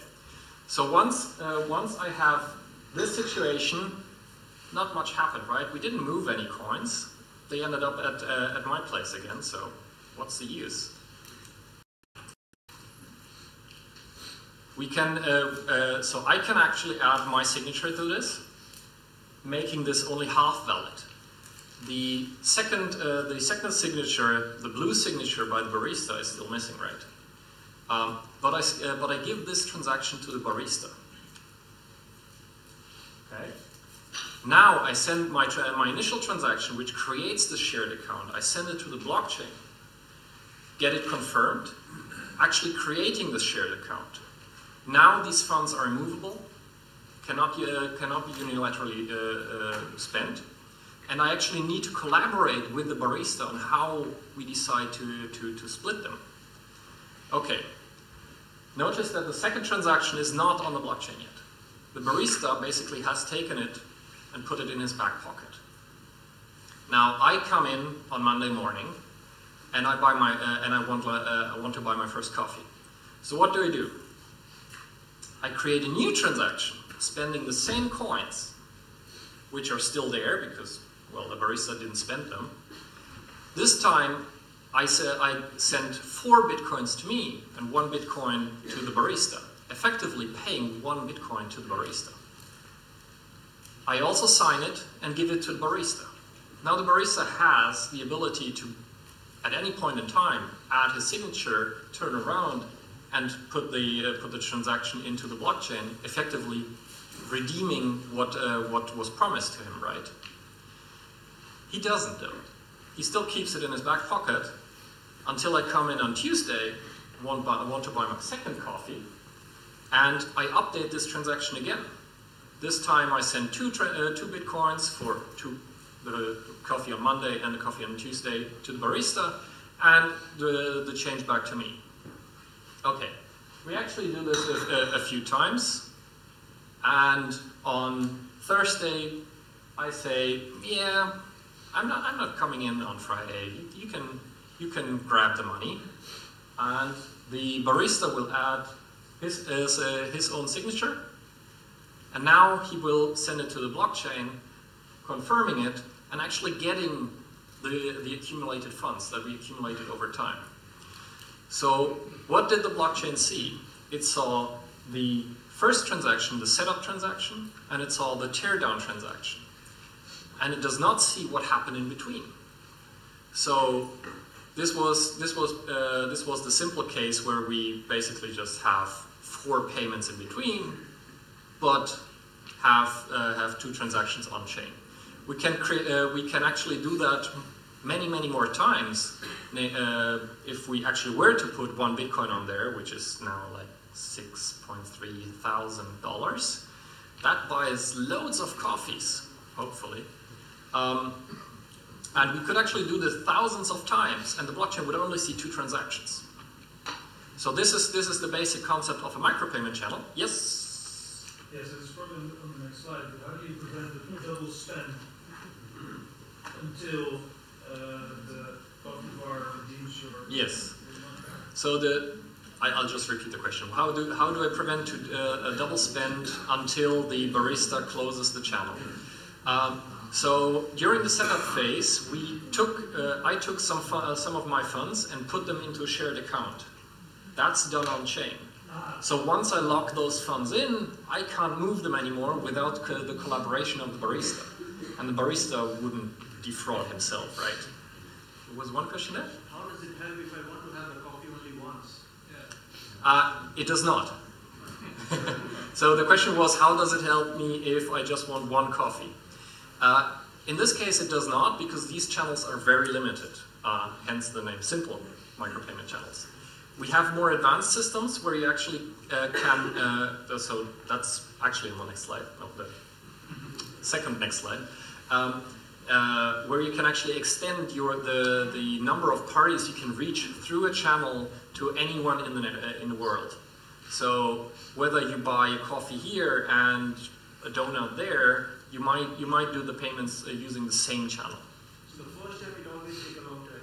So once I have this situation, not much happened, right? We didn't move any coins. They ended up at my place again, so what's the use? We can, so I can actually add my signature to this, making this only half valid. The second signature, the blue signature by the barista, is still missing, right? But I give this transaction to the barista. Okay. Now I send my initial transaction, which creates the shared account. I send it to the blockchain, get it confirmed, actually creating the shared account. Now these funds are immovable, cannot be unilaterally spent, and I actually need to collaborate with the barista on how we decide to split them. Okay. Notice that the second transaction is not on the blockchain yet. The barista basically has taken it and put it in his back pocket. Now I come in on Monday morning, and I buy I want to buy my first coffee. So what do? I create a new transaction, spending the same coins, which are still there because, well, the barista didn't spend them. This time, I sent 4 Bitcoins to me and 1 Bitcoin to the barista, effectively paying 1 Bitcoin to the barista. I also sign it and give it to the barista. Now the barista has the ability to, at any point in time, add his signature, turn around, and put the transaction into the blockchain, effectively redeeming what was promised to him, right? He doesn't, though. He still keeps it in his back pocket until I come in on Tuesday, want to buy my second coffee, and I update this transaction again. This time I send 2 Bitcoins for the coffee on Monday and the coffee on Tuesday to the barista, and the change back to me. Okay, we actually do this a few times, and on Thursday I say, yeah, I'm not coming in on Friday. You can grab the money, and the barista will add his own signature, and now he will send it to the blockchain, confirming it, and actually getting the accumulated funds that we accumulated over time. So what did the blockchain see? it saw the first transaction, the setup transaction, and it saw the teardown transaction. And it does not see what happened in between. So this was the simple case where we basically just have 4 payments in between, but have 2 transactions on chain. We can actually do that many more times if we actually were to put 1 Bitcoin on there, which is now like $6.3 thousand. That buys loads of coffees, hopefully. And we could actually do this thousands of times, and the blockchain would only see 2 transactions. So this is the basic concept of a micropayment channel. Yes? Yes, it's probably on the next slide, but how do you prevent the double spend until the coffee bar redeems your... Yes. So I'll just repeat the question. How do I prevent a double spend until the barista closes the channel? So during the setup phase, I took some of my funds and put them into a shared account. That's done on chain. So once I lock those funds in, I can't move them anymore without the collaboration of the barista. And the barista wouldn't defraud himself, right? There was one question there? How does it help if I want to have a coffee only once? It does not. So the question was, how does it help me if I just want 1 coffee? In this case, it does not, because these channels are very limited, hence the name simple micropayment channels. We have more advanced systems where you actually can, so that's actually on the next slide, no, the second next slide, where you can actually extend the number of parties you can reach through a channel to anyone in the world. So whether you buy a coffee here and a donut there, you might do the payments using the same channel. So the first time it always takes a long time.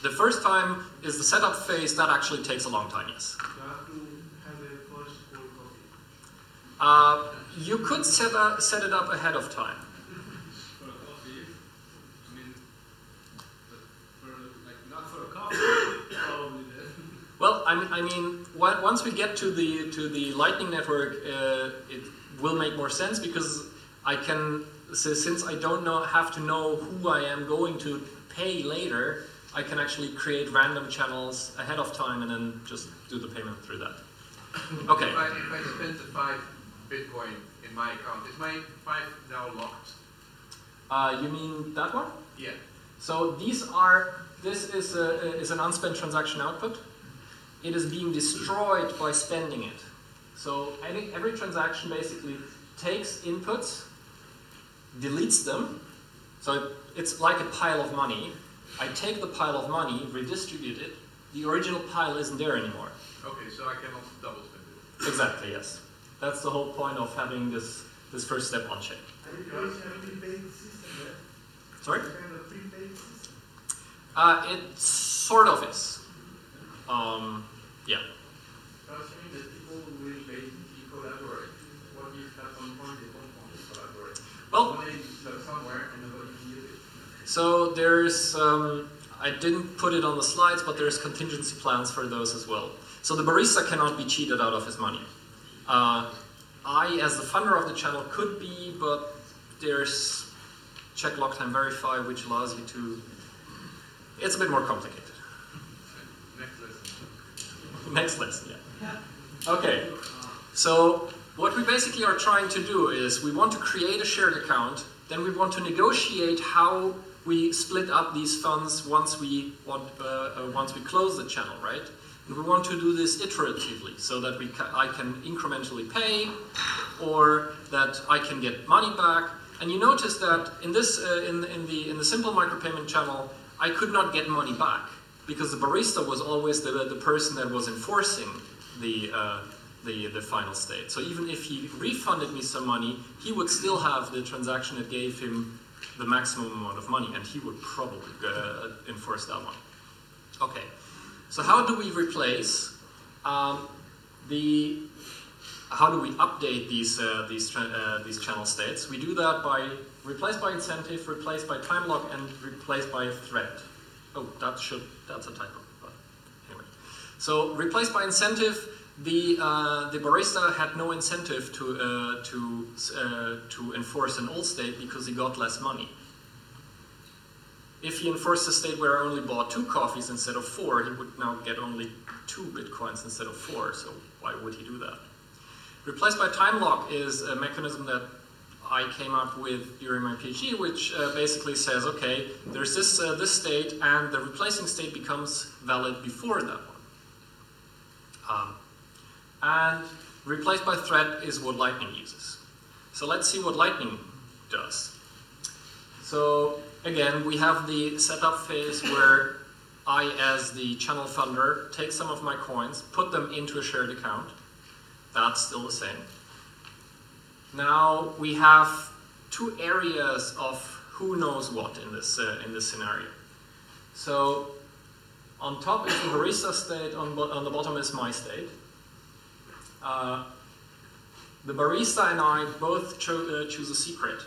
The first time is the setup phase. That actually takes a long time, yes. So I have to have a first cold coffee. You could set it up ahead of time. For a coffee, I mean, not for a coffee, probably then. Well, I mean, once we get to the Lightning Network, it will make more sense because I can, since I don't have to know who I am going to pay later, I can actually create random channels ahead of time and then just do the payment through that. Okay. If I spend the 5 Bitcoin in my account, is my 5 now locked? You mean that one? Yeah. So this is an unspent transaction output. It is being destroyed by spending it. So every transaction basically takes inputs, deletes them. So it's like a pile of money. I take the pile of money, redistribute it. The original pile isn't there anymore. Okay, so I can also double spend it. Exactly, yes. That's the whole point of having this first step on chain. Are you guys have a prepaid system there? Sorry? Is there kind of prepaid system? It sort of is. Yeah. Assuming that people will basically collaborate. What if at some point they don't want to collaborate? Well, when they stuck somewhere and nobody can use it. So there's, I didn't put it on the slides, but there's contingency plans for those as well. So the barista cannot be cheated out of his money. I, as the funder of the channel, could be, but there's check lock time verify, which allows you to. It's a bit more complicated. Next lesson, yeah. Okay, so what we basically are trying to do is we want to create a shared account, then we want to negotiate how we split up these funds once we close the channel, right? And we want to do this iteratively so that I can incrementally pay, or that I can get money back. And you notice that in this in the simple micropayment channel, I could not get money back, because the barista was always the person that was enforcing the final state. So even if he refunded me some money, he would still have the transaction that gave him the maximum amount of money, and he would probably enforce that one. Okay, so how do we replace how do we update these channel states? We do that by replace by incentive, replace by time lock, and replace by thread. Oh, that's a typo, but anyway. So replace by incentive, the barista had no incentive to enforce an old state because he got less money. If he enforced a state where I only bought 2 coffees instead of 4, he would now get only 2 bitcoins instead of 4, so why would he do that? Replaced by time lock is a mechanism that I came up with during my PhD, which basically says, okay, there's this state, and the replacing state becomes valid before that one. And replaced by thread is what Lightning uses. So let's see what Lightning does. So again, we have the setup phase where I, as the channel funder, take some of my coins, put them into a shared account. That's still the same. Now we have 2 areas of who knows what in this scenario. So on top is the barista state, on the bottom is my state. The barista and I both choose a secret.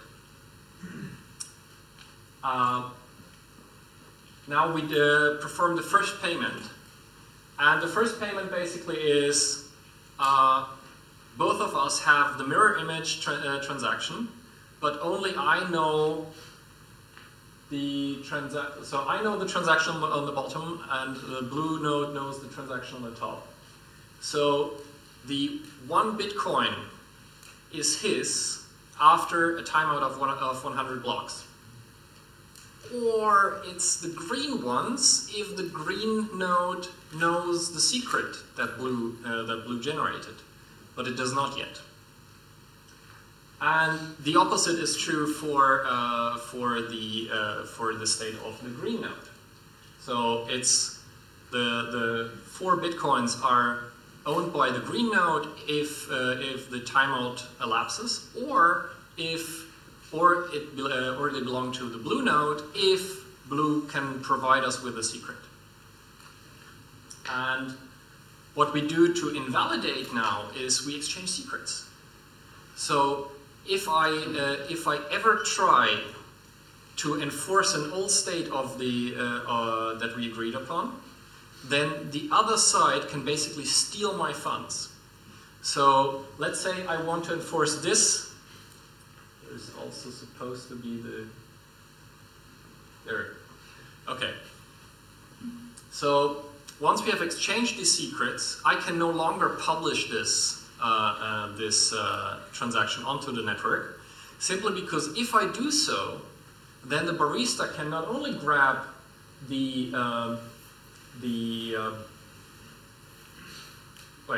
Now we perform the first payment. And the first payment basically is both of us have the mirror image transaction, but only I know the transaction. So I know the transaction on the bottom, and the blue node knows the transaction on the top. So the 1 Bitcoin is his after a timeout of 100 blocks. Or it's the green one's if the green node knows the secret that blue generated, but it does not yet. And the opposite is true for the state of the green node. So it's the 4 Bitcoins are owned by the green node if the timeout elapses, or they belong to the blue node if blue can provide us with a secret. And what we do to invalidate now is we exchange secrets. So if I ever try to enforce an old state of the that we agreed upon, then the other side can basically steal my funds. So let's say I want to enforce this. There's also supposed to be there. Okay. So once we have exchanged these secrets, I can no longer publish this transaction onto the network, simply because if I do so, then the barista can not only grab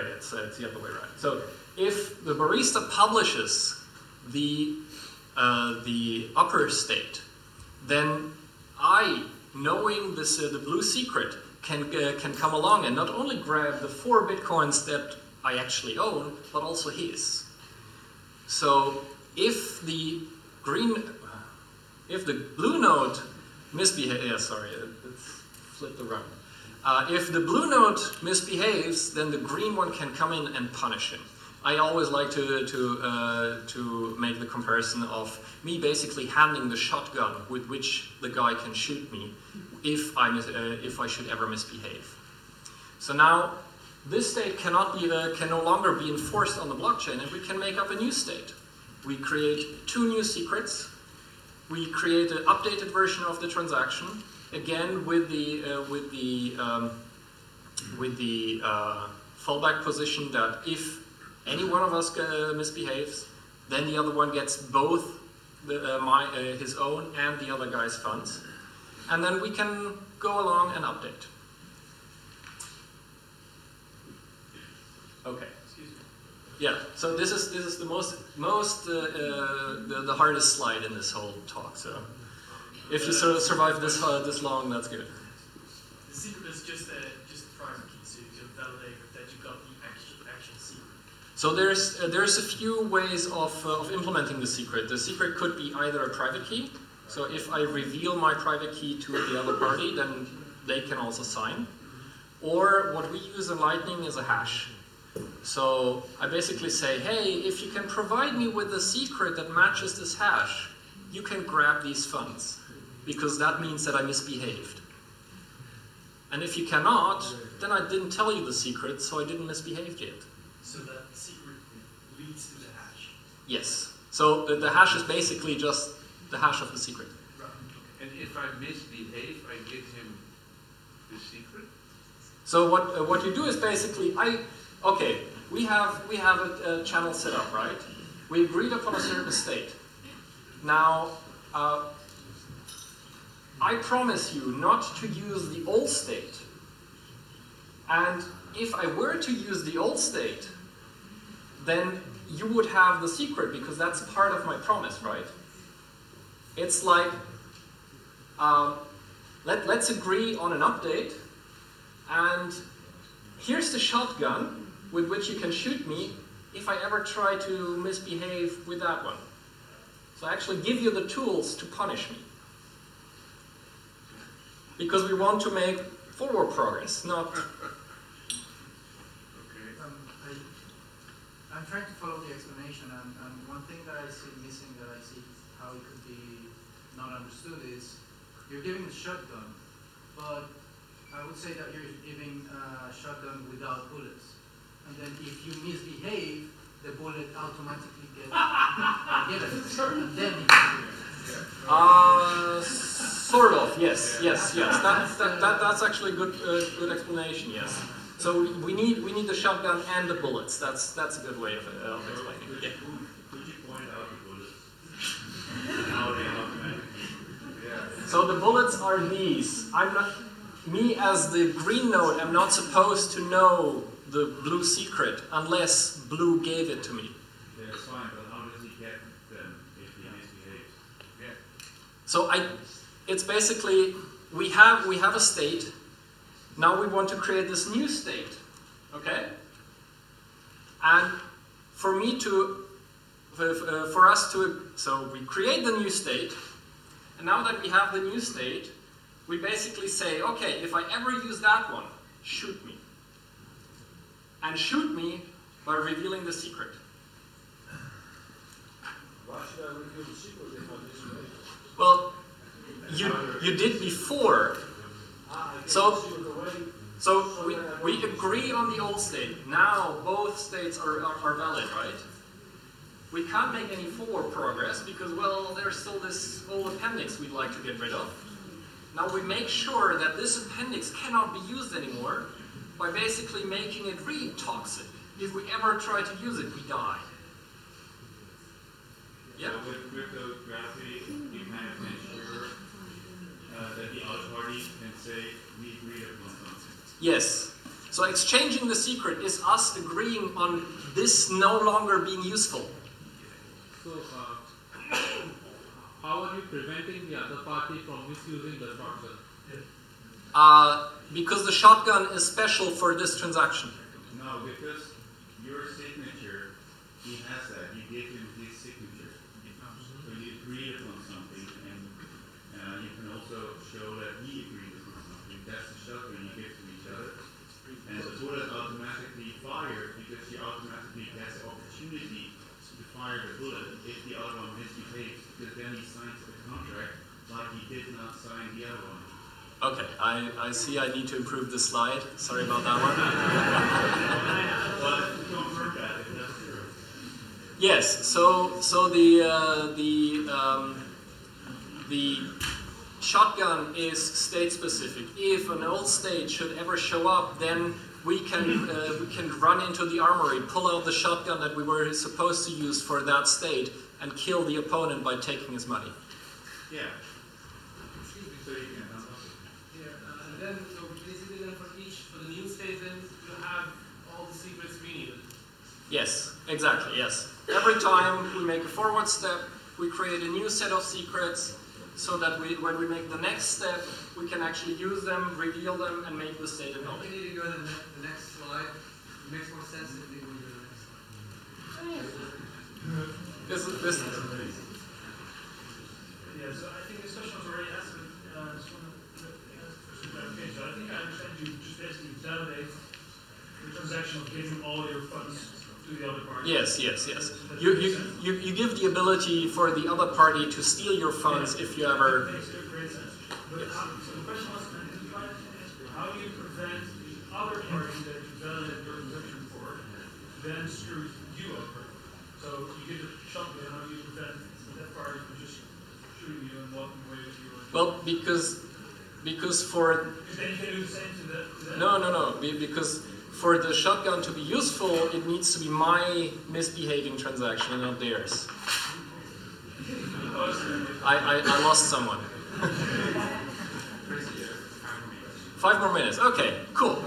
it's the other way around. So if the barista publishes the upper state, then I, knowing this the blue secret, can come along and not only grab the 4 Bitcoins that I actually own, but also his. So if the blue node misbehaves, it's flipped around. If the blue node misbehaves, then the green one can come in and punish him. I always like to make the comparison of me basically handing the shotgun with which the guy can shoot me if I should ever misbehave. So now this state can no longer be enforced on the blockchain, and we can make up a new state. We create 2 new secrets. We create an updated version of the transaction, again with the fallback position that if any one of us misbehaves, then the other one gets both his own and the other guy's funds, and then we can go along and update. Okay. Excuse me. Yeah. So this is the the hardest slide in this whole talk. So if you survive this long, that's good. The secret is just a private key, so you can validate that you got the actual secret. So there's a few ways of implementing the secret. The secret could be either a private key. So if I reveal my private key to the other party, then they can also sign. Or what we use in Lightning is a hash. So I basically say, hey, if you can provide me with a secret that matches this hash, you can grab these funds, because that means that I misbehaved. And if you cannot, then I didn't tell you the secret, so I didn't misbehave yet. So that secret leads to the hash. Yes. So the hash is basically just the hash of the secret. And if I misbehave, I give him the secret? So what you do is basically, we have a channel set up, right? We agreed upon a certain state. Now, I promise you not to use the old state. And if I were to use the old state, then you would have the secret, because that's part of my promise, right? It's like, let's agree on an update, and here's the shotgun with which you can shoot me if I ever try to misbehave with that one. So I actually give you the tools to punish me. Because we want to make forward progress, not... I'm trying to follow the explanation, and one thing that I see missing, that I see how it could be not understood, is you're giving a shotgun, but I would say that you're giving a shotgun without bullets. And then if you misbehave, the bullet automatically gets given, and then you Sort of, yes. That's actually a good explanation, yes. So we need the shotgun and the bullets. That's a good way of explaining it. Yeah. Could you point out the bullets? How they automatically? So the bullets are these. Me as the green node, I'm not supposed to know the blue secret unless blue gave it to me. Yeah, that's fine, but how does he get them if he misbehaves? Yeah. So it's basically, we have a state. Now we want to create this new state, okay? And for us to, so we create the new state, and now that we have the new state, we basically say, okay, if I ever use that one, shoot me. And shoot me by revealing the secret. Why should I reveal the secret if I misbehave? Well, you did before. So we agree on the old state. Now both states are valid, right? We can't make any forward progress because, well, there's still this old appendix we'd like to get rid of. Now we make sure that this appendix cannot be used anymore by basically making it really toxic. If we ever try to use it, we die. Yeah? So with cryptography, you kind of make sure that the other party can say, we agree upon something. Yes. So exchanging the secret is us agreeing on this no longer being useful. So, how are you preventing the other party from misusing the shotgun? Because the shotgun is special for this transaction. No, because your signature, he has that. You gave him his signature. So you agreed upon something, and you can also show that he agreed upon something. That's the shotgun you give to each other. And the bullet automatically fires because she automatically gets the opportunity to fire the bullet if the other one misbehaves, because then he signs the contract like he did not sign the other one. Okay, I see I need to improve the slide. Sorry about that one. But confirm that if that's true. Yes, so the shotgun is state specific. If an old state should ever show up, then we can run into the armory, pull out the shotgun that we were supposed to use for that state, and kill the opponent by taking his money. Yeah. So you can. And then, so basically then for the new state, then you have all the secrets we needed. Yes, exactly, yes. Every time we make a forward step, we create a new set of secrets, so that when we make the next step, we can actually use them, reveal them, and make the state annulled. We need to go to the next slide. It makes more sense if we go to the next slide. This Yeah, so I think this question was already asked, but just want to clarification. I think I understand you just basically validate the transaction of giving all your funds to the other party. Yes. You give the ability for the other party to steal your funds if you ever... That makes great sense. But so the question was, how how do you prevent the other party that you validate your transaction for then screws you over? So you get a shotgun, how do you prevent that party from just shooting you and walking away with you? Well, because for... Because then you can do the same to that? No. Because for the shotgun to be useful, it needs to be my misbehaving transaction and not theirs. I lost someone. 5 more minutes. Okay, cool.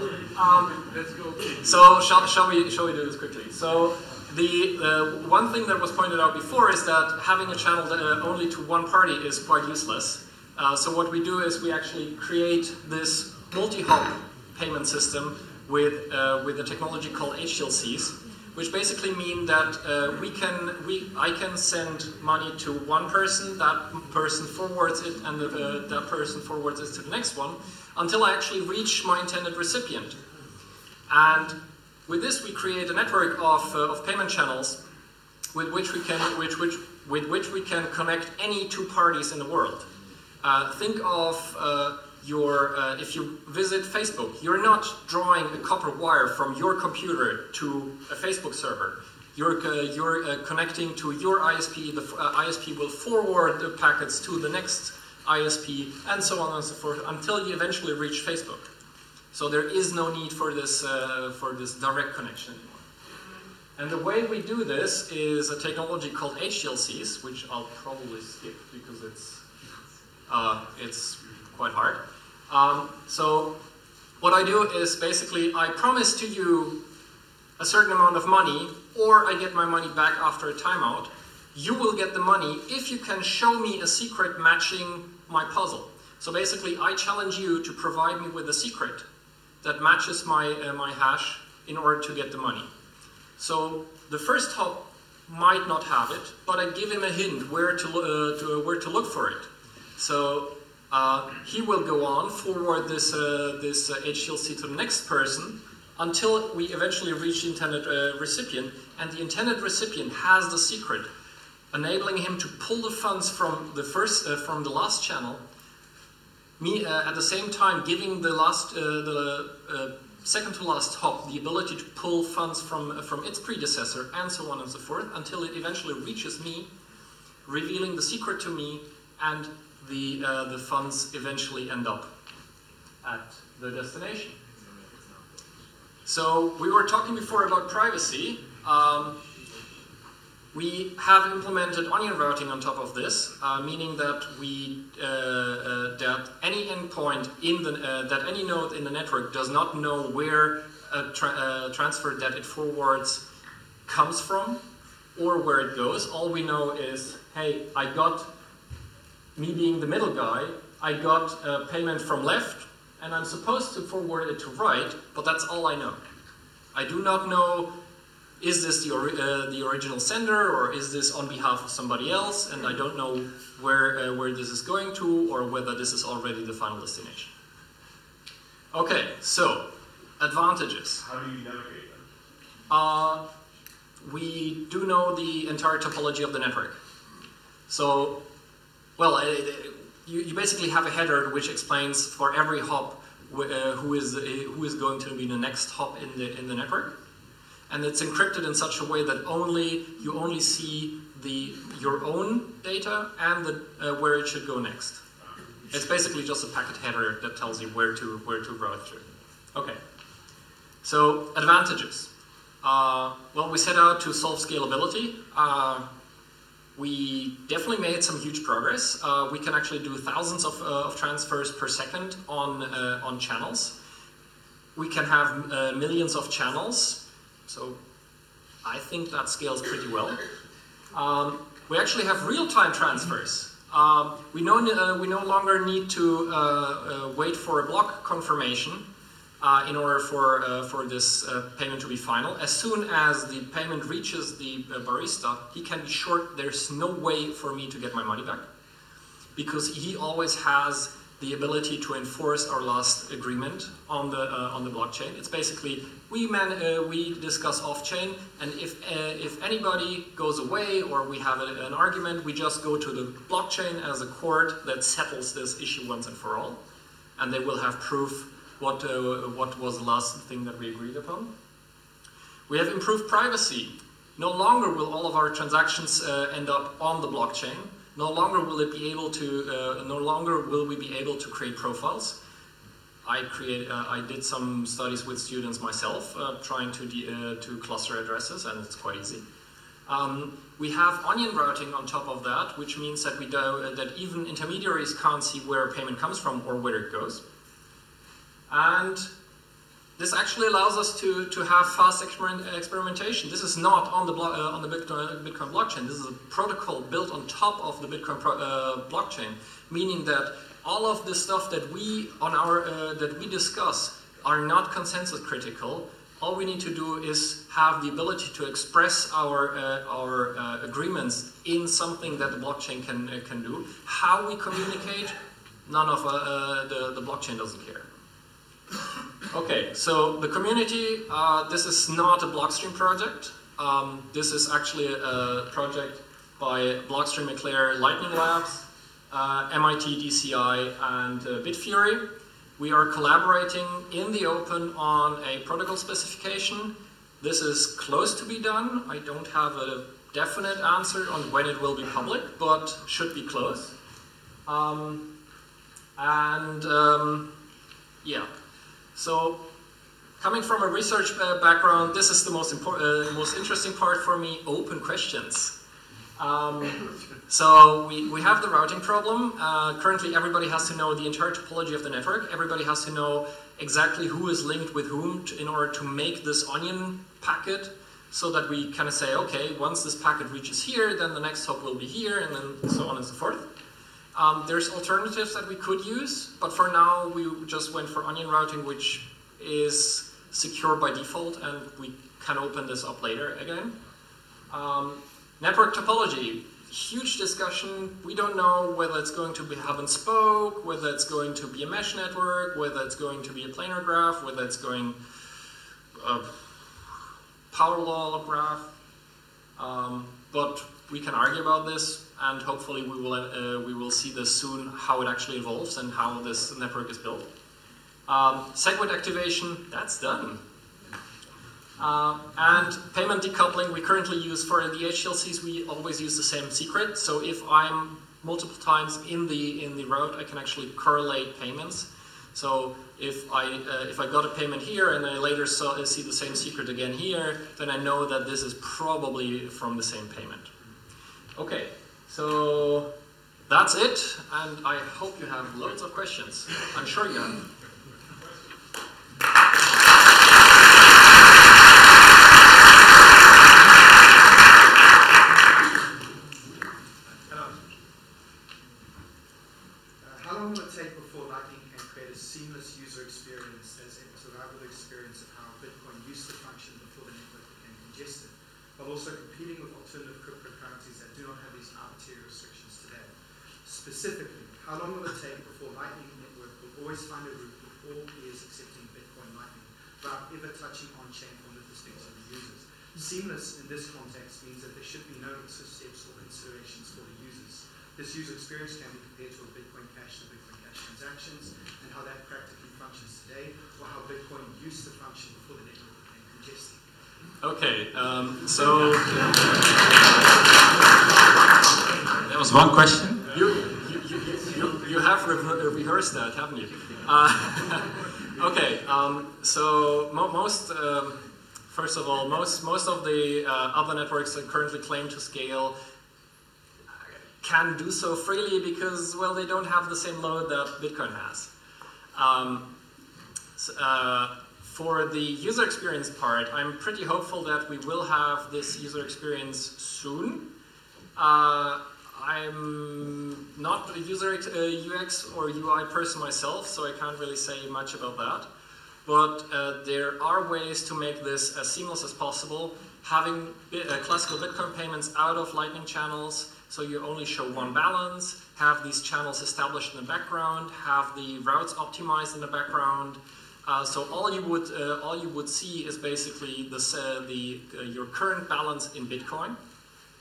Let's go. So shall we do this quickly? So the one thing that was pointed out before is that having a channel only to one party is quite useless. So what we do is we actually create this multi-hop payment system with a technology called HTLCs, which basically mean that I can send money to one person, that person forwards it, and that person forwards it to the next one, until I actually reach my intended recipient. And with this, we create a network of payment channels with which we can connect any two parties in the world. Think of if you visit Facebook, you're not drawing a copper wire from your computer to a Facebook server. You're connecting to your ISP. The ISP will forward the packets to the next ISP, and so on and so forth, until you eventually reach Facebook. So there is no need for this direct connection anymore. And the way we do this is a technology called HTLCs, which I'll probably skip because it's quite hard. So what I do is basically I promise to you a certain amount of money, or I get my money back after a timeout. You will get the money if you can show me a secret matching my puzzle. So basically I challenge you to provide me with a secret that matches my hash in order to get the money. So the first hop might not have it, but I give him a hint where to look for it. So he will go on, forward this HTLC to the next person until we eventually reach the intended recipient, and the intended recipient has the secret, enabling him to pull the funds from the last channel. Me at the same time giving the second to last hop the ability to pull funds from its predecessor, and so on and so forth, until it eventually reaches me, revealing the secret to me, and the funds eventually end up at the destination. So we were talking before about privacy. We have implemented onion routing on top of this, meaning that that any endpoint that any node in the network does not know where a transfer that it forwards comes from or where it goes. All we know is, hey, me being the middle guy, I got a payment from left, and I'm supposed to forward it to right, but that's all I know. I do not know, is this the original sender, or is this on behalf of somebody else, and I don't know where this is going to, or whether this is already the final destination. Okay, so, advantages. How do you navigate them? We do know the entire topology of the network. So, well, you basically have a header which explains for every hop who is going to be the next hop in the network, and it's encrypted in such a way that you only see your own data and where it should go next. It's basically just a packet header that tells you where to route through. Okay. So advantages. Well, we set out to solve scalability. We definitely made some huge progress. We can actually do thousands of transfers per second on channels. We can have millions of channels, so I think that scales pretty well. We actually have real-time transfers. We no longer need to wait for a block confirmation in order for this payment to be final. As soon as the payment reaches the barista, he can be sure there's no way for me to get my money back, because he always has the ability to enforce our last agreement on the blockchain. It's basically we discuss off-chain, and if anybody goes away or we have an argument, we just go to the blockchain as a court that settles this issue once and for all, and they will have proof what was the last thing that we agreed upon. We have improved privacy. No longer will all of our transactions end up on the blockchain. No longer will it be able to. No longer will we be able to create profiles. I did some studies with students myself, trying to cluster addresses, and it's quite easy. We have onion routing on top of that, which means that that even intermediaries can't see where a payment comes from or where it goes. And this actually allows us to have fast experimentation. This is not on the Bitcoin blockchain. This is a protocol built on top of the Bitcoin blockchain, meaning that all of the stuff that we discuss are not consensus critical. All we need to do is have the ability to express our agreements in something that the blockchain can do. How we communicate, none of the blockchain doesn't care. Okay, so the community, this is not a Blockstream project. This is actually a project by Blockstream Eclair Lightning Labs, MIT DCI, and Bitfury. We are collaborating in the open on a protocol specification. This is close to be done. I don't have a definite answer on when it will be public, but should be close. Yeah. So, coming from a research background, this is the most interesting part for me: open questions. So we have the routing problem. Currently, everybody has to know the entire topology of the network. Everybody has to know exactly who is linked with whom in order to make this onion packet, so that we kind of say, okay, once this packet reaches here, then the next hop will be here, and then so on and so forth. There's alternatives that we could use, but for now we just went for onion routing, which is secure by default, and we can open this up later again. Network topology, huge discussion. We don't know whether it's going to be hub and spoke, whether it's going to be a mesh network, whether it's going to be a planar graph, whether it's going power law graph. But we can argue about this, and hopefully we will see this soon, how it actually evolves and how this network is built. SegWit activation, that's done. And payment decoupling, we currently use for the HTLCs, we always use the same secret. So if I'm multiple times in the route, I can actually correlate payments. So if I got a payment here and I later see the same secret again here, then I know that this is probably from the same payment. Okay, so that's it, and I hope you have loads of questions. I'm sure you have. How long will it take before Lightning can create a seamless user experience as a survival experience of how Bitcoin used to function before the network became congested, while also competing with alternative cryptocurrencies that do not have these arbitrary restrictions today? Specifically, how long will it take before Lightning Network will always find a route with all peers accepting Bitcoin Lightning without ever touching on-chain from the perspective of the users? Seamless in this context means that there should be no extra steps or considerations for the users. This user experience can be compared to a Bitcoin Cash to Bitcoin Cash transactions and how that practically functions today, or how Bitcoin used to function before the network became congested. Okay, so that was one question. You have rehearsed that, haven't you? Okay, so first of all, most of the other networks that currently claim to scale can do so freely because, well, they don't have the same load that Bitcoin has. For the user experience part, I'm pretty hopeful that we will have this user experience soon. I'm not a user UX or UI person myself, so I can't really say much about that. But there are ways to make this as seamless as possible, having classical Bitcoin payments out of Lightning channels, so you only show one balance, have these channels established in the background, have the routes optimized in the background. So all you would see is basically your current balance in Bitcoin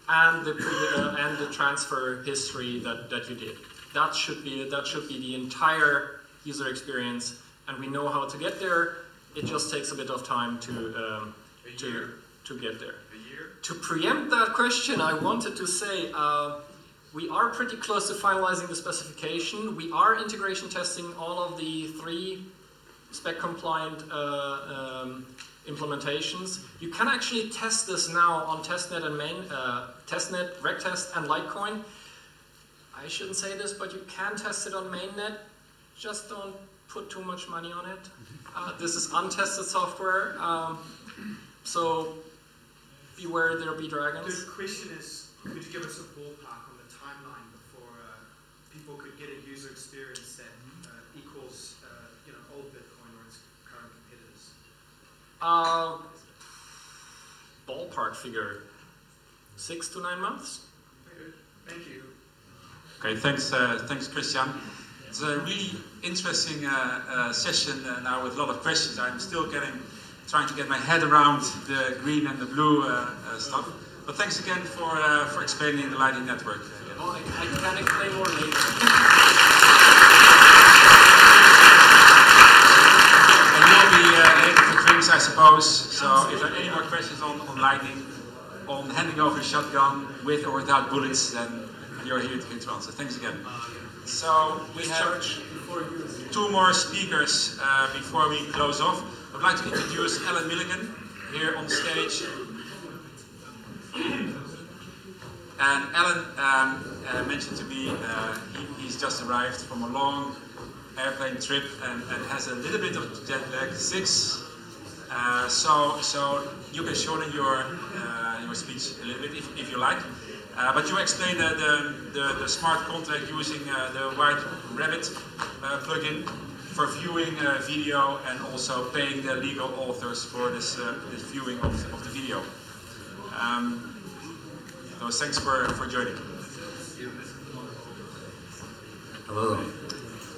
and the transfer history that you did. That should be the entire user experience, and we know how to get there. It just takes a bit of time to get there. A year? To preempt that question, I wanted to say we are pretty close to finalizing the specification. We are integration testing all of the 3 spec-compliant implementations. You can actually test this now on testnet and testnet, Rectest, and Litecoin. I shouldn't say this, but you can test it on mainnet. Just don't put too much money on it. This is untested software, so beware there'll be dragons. The question is, could you give us a ballpark on the timeline before people could get a user experience that equals old Bitcoin or its current competitors? Ballpark figure, 6 to 9 months. Very good. Thank you. Okay, thanks Christian. It's a really interesting session now with a lot of questions. I'm still trying to get my head around the green and the blue stuff. But thanks again for explaining the Lightning Network. Well, I can explain more later. And you'll be later for drinks, I suppose. So if there are any more questions on Lightning, on handing over a shotgun with or without bullets, then you're here to answer. Thanks again. So we have 2 more speakers before we close off. I'd like to introduce Alan Milligan here on stage. And Alan mentioned to me he's just arrived from a long airplane trip and has a little bit of jet lag, 6. So you can shorten your speech a little bit if you like. But you explained the smart contract using the White Rabbit plugin for viewing video and also paying the legal authors for this viewing of the video. So thanks for joining. Hello.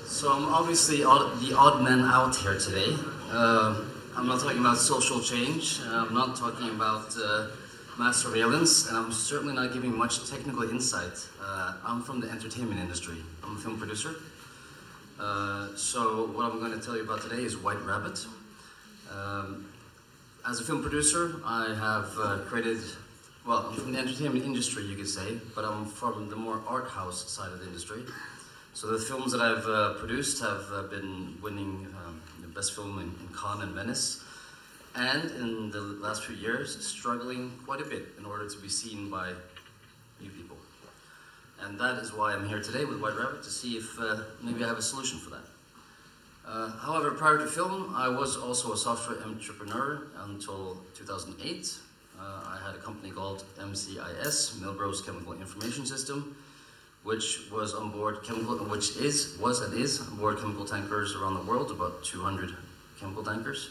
So I'm obviously the odd man out here today. I'm not talking about social change. I'm not talking about mass surveillance, and I'm certainly not giving much technical insight. I'm from the entertainment industry. I'm a film producer. So what I'm going to tell you about today is White Rabbit. As a film producer, I have created, well, I'm from the entertainment industry, you could say, but I'm from the more art house side of the industry. So the films that I've produced have been winning the best film in Cannes and Venice, and in the last few years, struggling quite a bit in order to be seen by you people. And that is why I'm here today with White Rabbit, to see if maybe I have a solution for that. However, prior to film, I was also a software entrepreneur until 2008. I had a company called MCIS, Millbros Chemical Information System, which was on board was and is on board chemical tankers around the world, about 200 chemical tankers,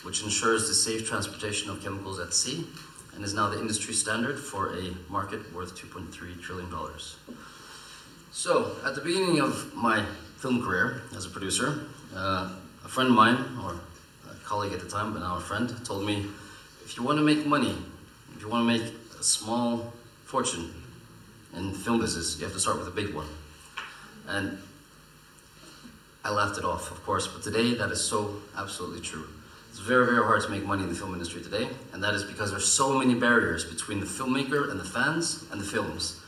which ensures the safe transportation of chemicals at sea, and is now the industry standard for a market worth $2.3 trillion. So, at the beginning of my film career as a producer, a friend of mine, or a colleague at the time, but now a friend, told me, if you want to make money, if you want to make a small fortune in the film business, you have to start with a big one. And I laughed it off, of course, but today that is so absolutely true. It's very, very hard to make money in the film industry today, and that is because there's so many barriers between the filmmaker and the fans and the films.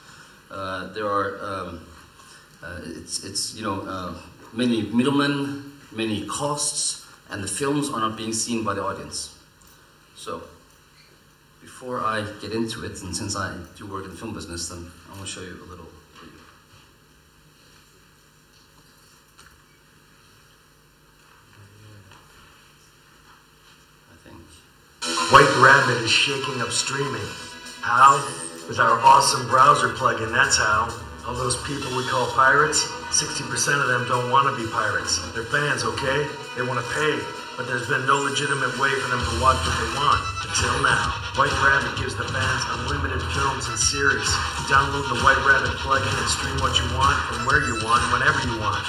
There are, many middlemen, many costs, and the films are not being seen by the audience. So, before I get into it, and since I do work in the film business, then I'm going to show you a little video. White Rabbit is shaking up streaming. How? With our awesome browser plugin, that's how. All those people we call pirates, 60% of them don't want to be pirates. They're fans, okay? They want to pay, but there's been no legitimate way for them to watch what they want, until now. White Rabbit gives the fans unlimited films and series. Download the White Rabbit plugin and stream what you want, from where you want, whenever you want.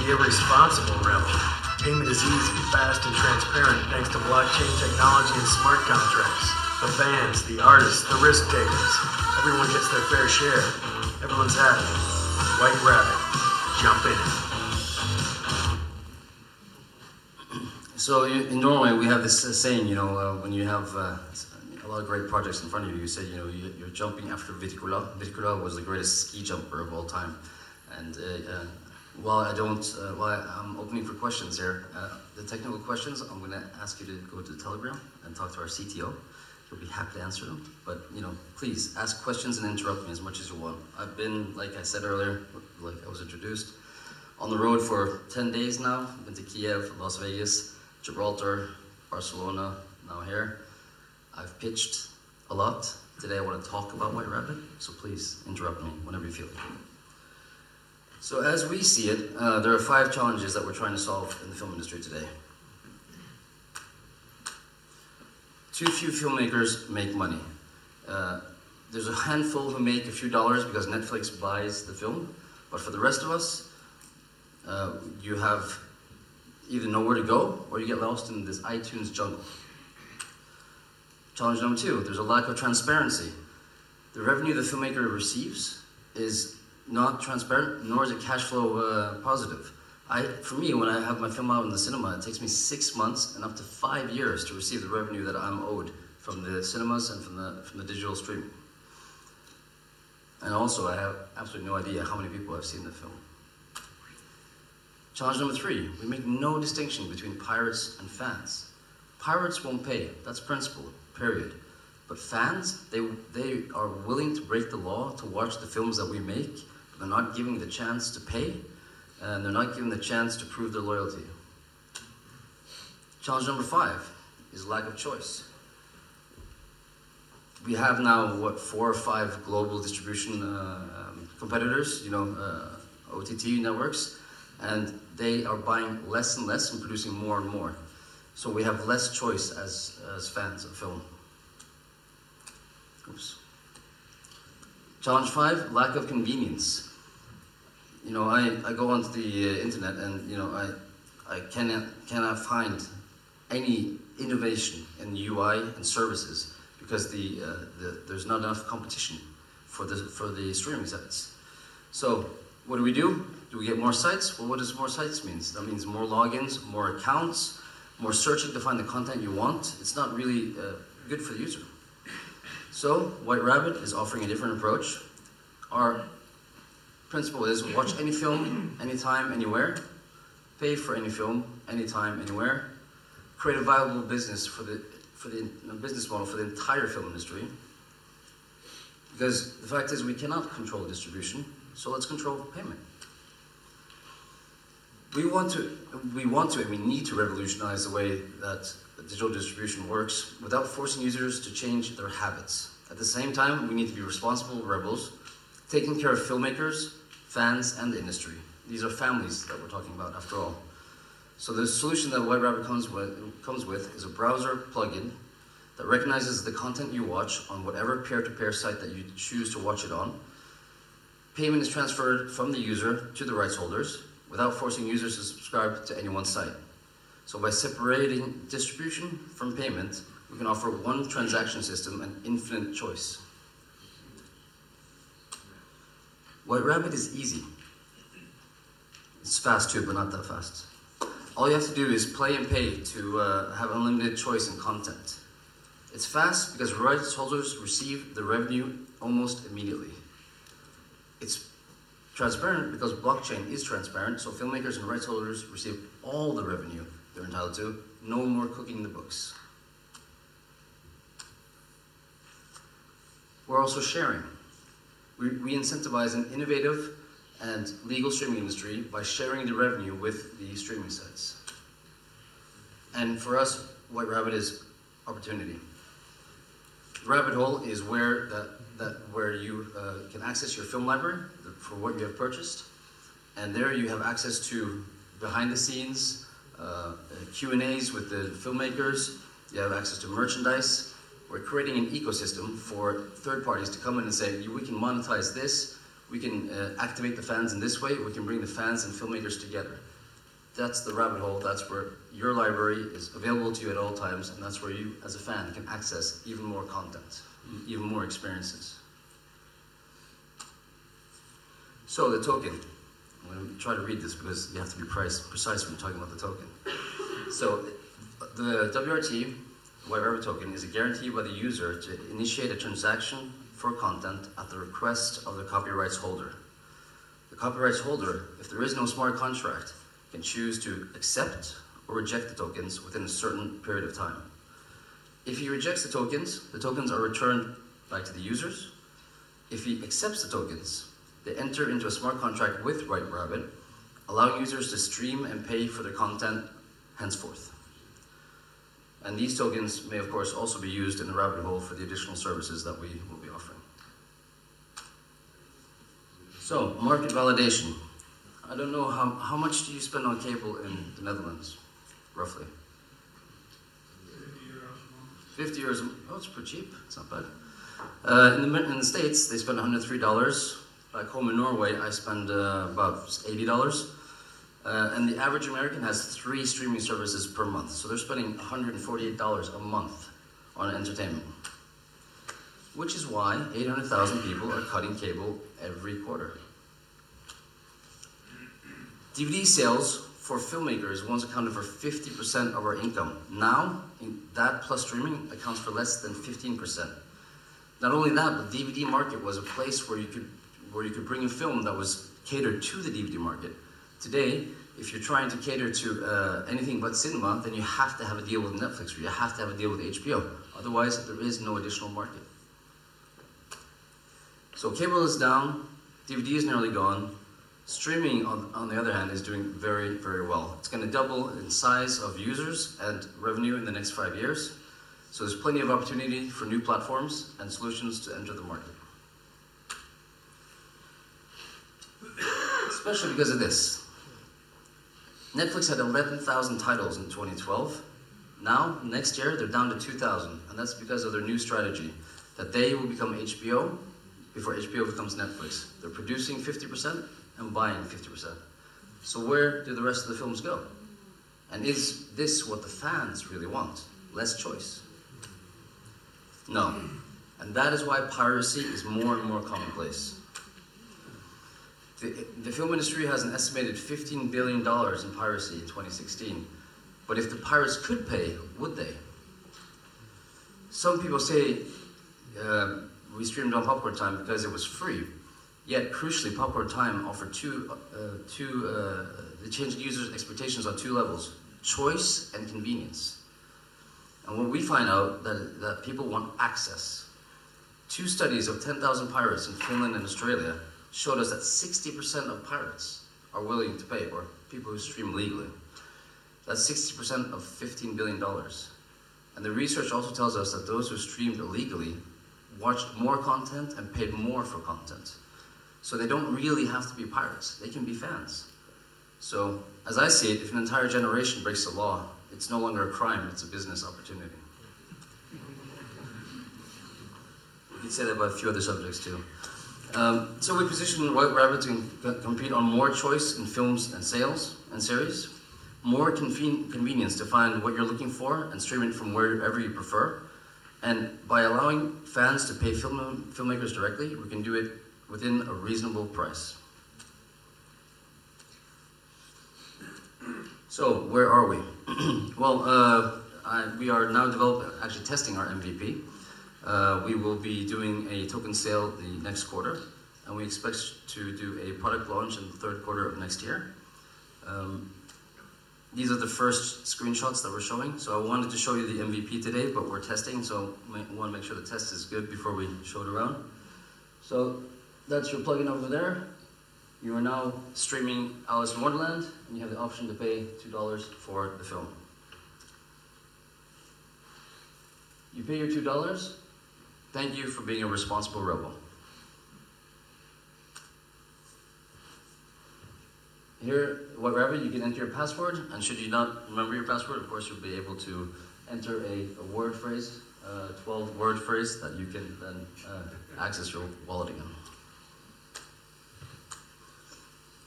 Be a responsible rebel. Payment is easy, fast, and transparent thanks to blockchain technology and smart contracts. The fans, the artists, the risk takers. Everyone gets their fair share. Everyone's happy. White Rabbit. Jump in. So in Norway, we have this saying, you know, when you have a lot of great projects in front of you, you say, you know, you're jumping after Wirkola. Wirkola was the greatest ski jumper of all time. And while I'm opening for questions here, the technical questions, I'm going to ask you to go to Telegram and talk to our CTO. He'll be happy to answer them. But, you know, please ask questions and interrupt me as much as you want. I've been, like I said earlier, like I was introduced, on the road for 10 days now. I've been to Kiev, Las Vegas, Gibraltar, Barcelona, now here. I've pitched a lot. Today I want to talk about White Rabbit, so please interrupt me whenever you feel like it. So as we see it, there are 5 challenges that we're trying to solve in the film industry today. Too few filmmakers make money. There's a handful who make a few dollars because Netflix buys the film, but for the rest of us, you have either nowhere to go or you get lost in this iTunes jungle. Challenge number 2, there's a lack of transparency. The revenue the filmmaker receives is not transparent, nor is it cash flow positive. For me, when I have my film out in the cinema, it takes me 6 months and up to 5 years to receive the revenue that I'm owed from the cinemas and from the digital streaming. And also, I have absolutely no idea how many people have seen the film. Challenge number 3, we make no distinction between pirates and fans. Pirates won't pay, that's principle, period. But fans, they are willing to break the law to watch the films that we make, but they're not giving the chance to pay, and they're not given the chance to prove their loyalty. Challenge number 5 is lack of choice. We have now, 4 or 5 global distribution competitors, you know, OTT networks, and they are buying less and less and producing more and more. So we have less choice as fans of film. Oops. Challenge 5, lack of convenience. You know, I go onto the internet and, you know, I cannot find any innovation in UI and services because there's not enough competition for the streaming sites. So what do? Do we get more sites? Well, what does more sites mean? That means more logins, more accounts, more searching to find the content you want. It's not really good for the user. So White Rabbit is offering a different approach. Our principle is watch any film, anytime, anywhere. Pay for any film, anytime, anywhere. Create a viable business for the business model for the entire film industry. Because the fact is we cannot control distribution, so let's control payment. We want to, and we need to revolutionize the way that digital distribution works without forcing users to change their habits. At the same time, we need to be responsible rebels, taking care of filmmakers, fans, and the industry. These are families that we're talking about, after all. So the solution that White Rabbit comes with is a browser plugin that recognizes the content you watch on whatever peer-to-peer site that you choose to watch it on. Payment is transferred from the user to the rights holders without forcing users to subscribe to any one site. So by separating distribution from payment, we can offer one transaction system and infinite choice. White Rabbit is easy. It's fast too, but not that fast. All you have to do is play and pay to have unlimited choice in content. It's fast because rights holders receive the revenue almost immediately. It's transparent because blockchain is transparent, so filmmakers and rights holders receive all the revenue they're entitled to. No more cooking the books. We're also sharing. We incentivize an innovative and legal streaming industry by sharing the revenue with the streaming sites. And for us, White Rabbit is opportunity. The rabbit hole is where you can access your film library for what you have purchased, and there you have access to behind the scenes Q&As with the filmmakers. You have access to merchandise. We're creating an ecosystem for third parties to come in and say, we can monetize this, we can activate the fans in this way, we can bring the fans and filmmakers together. That's the rabbit hole. That's where your library is available to you at all times, and that's where you, as a fan, can access even more content, even more experiences. So the token. I'm going to try to read this because you have to be precise when you're talking about the token. So the WRT, White Rabbit token, is a guarantee by the user to initiate a transaction for content at the request of the copyrights holder. The copyrights holder, if there is no smart contract, can choose to accept or reject the tokens within a certain period of time. If he rejects the tokens are returned back to the users. If he accepts the tokens, they enter into a smart contract with White Rabbit, allowing users to stream and pay for their content henceforth. And these tokens may, of course, also be used in the rabbit hole for the additional services that we will be offering. So, market validation. I don't know, how much do you spend on cable in the Netherlands, roughly? 50 euros a month. Oh, it's pretty cheap. It's not bad. In the States, they spend $103. Back home in Norway, I spend about $80. And the average American has 3 streaming services per month. So they're spending $148 a month on entertainment. Which is why 800,000 people are cutting cable every quarter. DVD sales for filmmakers once accounted for 50% of our income. Now, that plus streaming accounts for less than 15%. Not only that, but the DVD market was a place where you could bring a film that was catered to the DVD market. Today, if you're trying to cater to anything but cinema, then you have to have a deal with Netflix, or you have to have a deal with HBO. Otherwise, there is no additional market. So cable is down, DVD is nearly gone. Streaming, on the other hand, is doing very, very well. It's going to double in size of users and revenue in the next 5 years. So there's plenty of opportunity for new platforms and solutions to enter the market. Especially because of this. Netflix had 11,000 titles in 2012. Now, next year, they're down to 2,000. And that's because of their new strategy, that they will become HBO before HBO becomes Netflix. They're producing 50% and buying 50%. So where do the rest of the films go? And is this what the fans really want? Less choice? No. And that is why piracy is more and more commonplace. The film industry has an estimated $15 billion in piracy in 2016. But if the pirates could pay, would they? Some people say we streamed on Popcorn Time because it was free. Yet, crucially, Popcorn Time offered they changed users' expectations on 2 levels: choice and convenience. And when we find out that people want access, 2 studies of 10,000 pirates in Finland and Australia showed us that 60% of pirates are willing to pay, or people who stream legally. That's 60% of $15 billion. And the research also tells us that those who streamed illegally watched more content and paid more for content. So they don't really have to be pirates. They can be fans. So, as I see it, if an entire generation breaks the law, it's no longer a crime, it's a business opportunity. You could say that about a few other subjects too. So we position White Rabbit to compete on more choice in films and sales and series, more convenience to find what you're looking for and stream it from wherever you prefer. And by allowing fans to pay filmmakers directly, we can do it within a reasonable price. So, where are we? Well, we are now actually testing our MVP. We will be doing a token sale the next quarter, and we expect to do a product launch in the 3rd quarter of next year. These are the first screenshots that we're showing. So I wanted to show you the MVP today, but we're testing, so we want to make sure the test is good before we show it around. So that's your plugin over there. You are now streaming Alice in Wonderland, and you have the option to pay $2 for the film. You pay your $2. Thank you for being a responsible rebel. Here, White Rabbit, you can enter your password, and should you not remember your password, of course, you'll be able to enter a word phrase, 12-word phrase that you can then access your wallet again.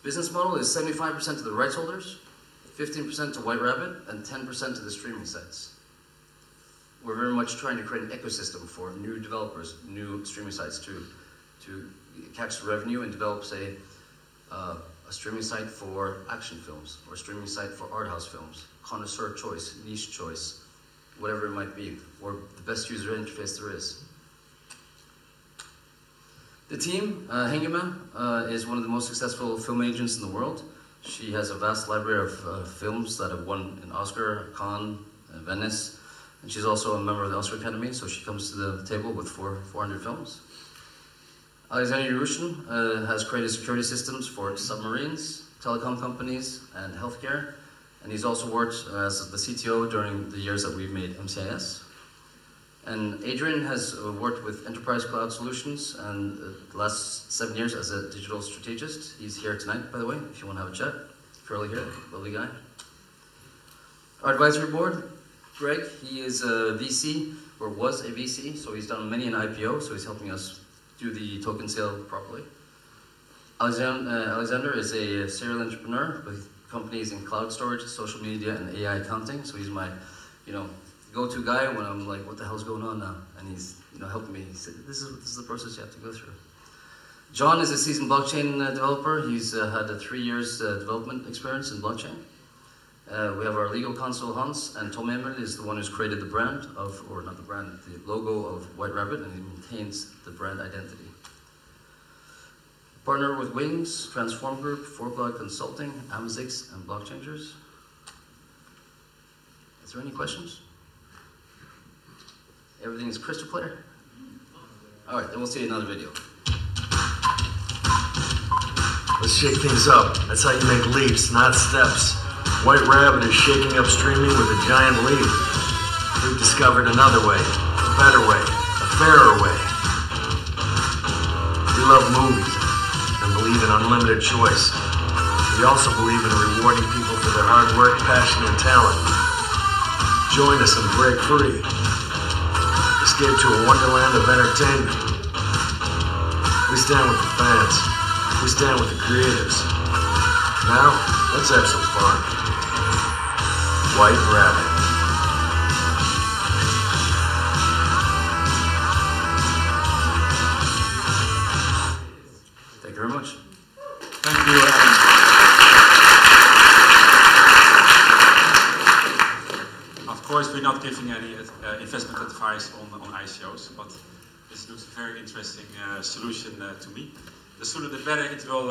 Business model is 75% to the rights holders, 15% to White Rabbit, and 10% to the streaming sites. We're very much trying to create an ecosystem for new developers, new streaming sites to catch the revenue and develop, say, a streaming site for action films, or a streaming site for art house films, connoisseur choice, niche choice, whatever it might be, or the best user interface there is. The team, Hengema, is one of the most successful film agents in the world. She has a vast library of films that have won an Oscar, Cannes, Venice, and she's also a member of the Oscar Academy, so she comes to the table with 400 films. Alexander Yerushin has created security systems for submarines, telecom companies, and healthcare, and he's also worked as the CTO during the years that we've made MCIS. And Adrian has worked with enterprise cloud solutions and the last 7 years as a digital strategist. He's here tonight, by the way, if you want to have a chat. Curly hair, lovely guy. Our advisory board, Greg, he is a VC, or was a VC, so he's done many an IPO, so he's helping us do the token sale properly. Alexander is a serial entrepreneur with companies in cloud storage, social media, and AI accounting, so he's my, go-to guy when I'm like, what the hell's going on now? And he's, helping me. He said, this is the process you have to go through. John is a seasoned blockchain developer. He's had 3 years development experience in blockchain. We have our legal counsel, Hans, and Tom Emil is the one who's created the brand of, or not the brand, the logo of White Rabbit, and he maintains the brand identity. Partner with Wings, Transform Group, Fourblog Consulting, Amazix, and Blockchangers. Is there any questions? Everything is crystal clear? All right, then we'll see you in another video. Let's shake things up. That's how you make leaps, not steps. White Rabbit is shaking up streaming with a giant leap. We've discovered another way, a better way, a fairer way. We love movies and believe in unlimited choice. We also believe in rewarding people for their hard work, passion, and talent. Join us and break free. Escape to a wonderland of entertainment. We stand with the fans. We stand with the creators. Now, let's have some fun. White Rabbit. Thank you very much. Thank you, Alex. Of course, we're not giving any investment advice on ICOs, but this looks a very interesting solution to me. The sooner the better it will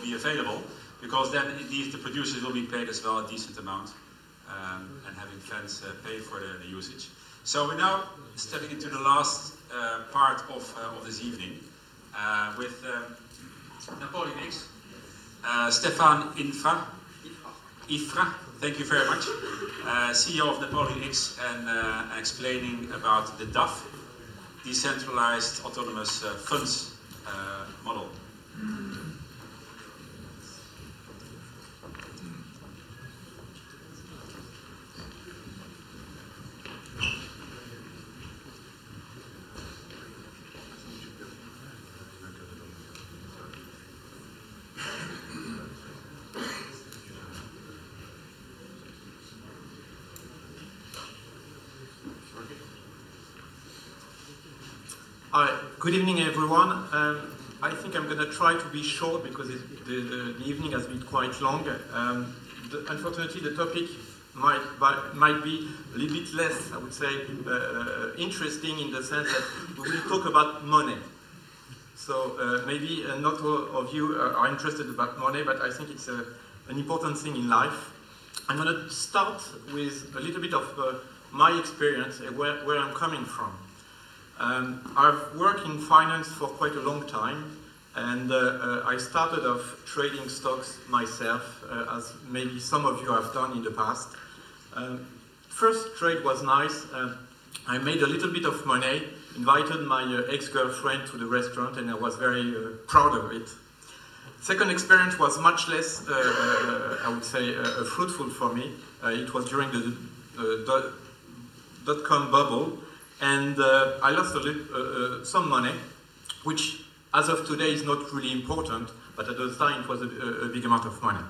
be available, because then indeed the producers will be paid as well a decent amount, and having fans pay for the usage. So we're now stepping into the last part of this evening with Napoleon X, Stefan Ifra, thank you very much, CEO of Napoleon X, and explaining about the DAF, Decentralized Autonomous Funds model. Good evening, everyone. I think I'm going to try to be short because the evening has been quite long. Unfortunately, the topic might be a little bit less, I would say, interesting in the sense that we will talk about money. So maybe not all of you are interested about money, but I think it's an important thing in life. I'm going to start with a little bit of my experience, where I'm coming from. I've worked in finance for quite a long time, and I started off trading stocks myself, as maybe some of you have done in the past. First trade was nice. I made a little bit of money, invited my ex-girlfriend to the restaurant, and I was very proud of it. Second experience was much less, I would say, fruitful for me. It was during the dot-com bubble. And I lost some money, which as of today is not really important, but at the time it was a big amount of money.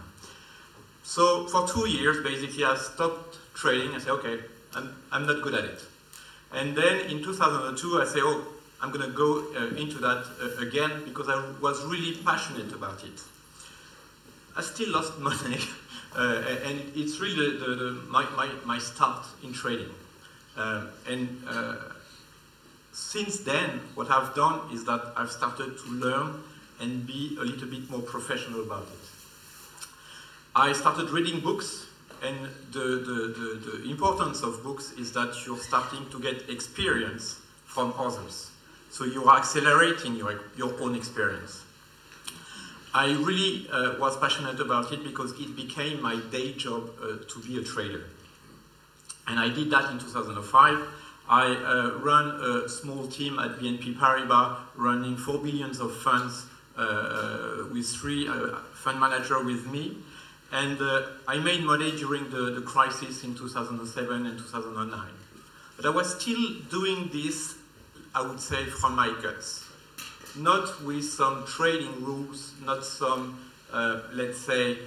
So for 2 years, basically, I stopped trading. I said, okay, I'm not good at it. And then in 2002, I said, oh, I'm going to go into that again because I was really passionate about it. I still lost money, and it's really my start in trading. Since then, what I've done is that I've started to learn and be a little bit more professional about it. I started reading books, and the importance of books is that you're starting to get experience from others. So you are accelerating your own experience. I really was passionate about it because it became my day job to be a trader. And I did that in 2005. I ran a small team at BNP Paribas, running 4 billion of funds with 3 fund managers with me. And I made money during the crisis in 2007 and 2009. But I was still doing this, I would say, from my guts. Not with some trading rules, not some, let's say,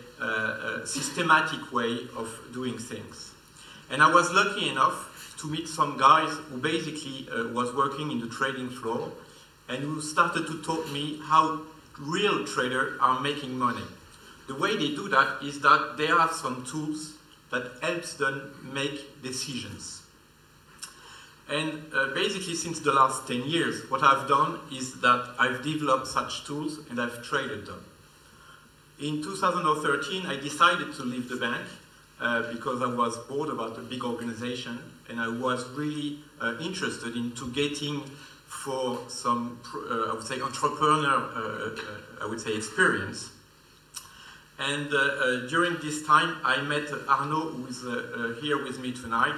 systematic way of doing things. And I was lucky enough to meet some guys who basically was working in the trading floor and who started to taught me how real traders are making money. The way they do that is that they have some tools that helps them make decisions. And basically since the last 10 years, what I've done is that I've developed such tools and I've traded them. In 2013, I decided to leave the bank because I was bored about a big organization and I was really interested into getting for some, I would say, entrepreneur, I would say, experience. And during this time, I met Arnaud, who is here with me tonight,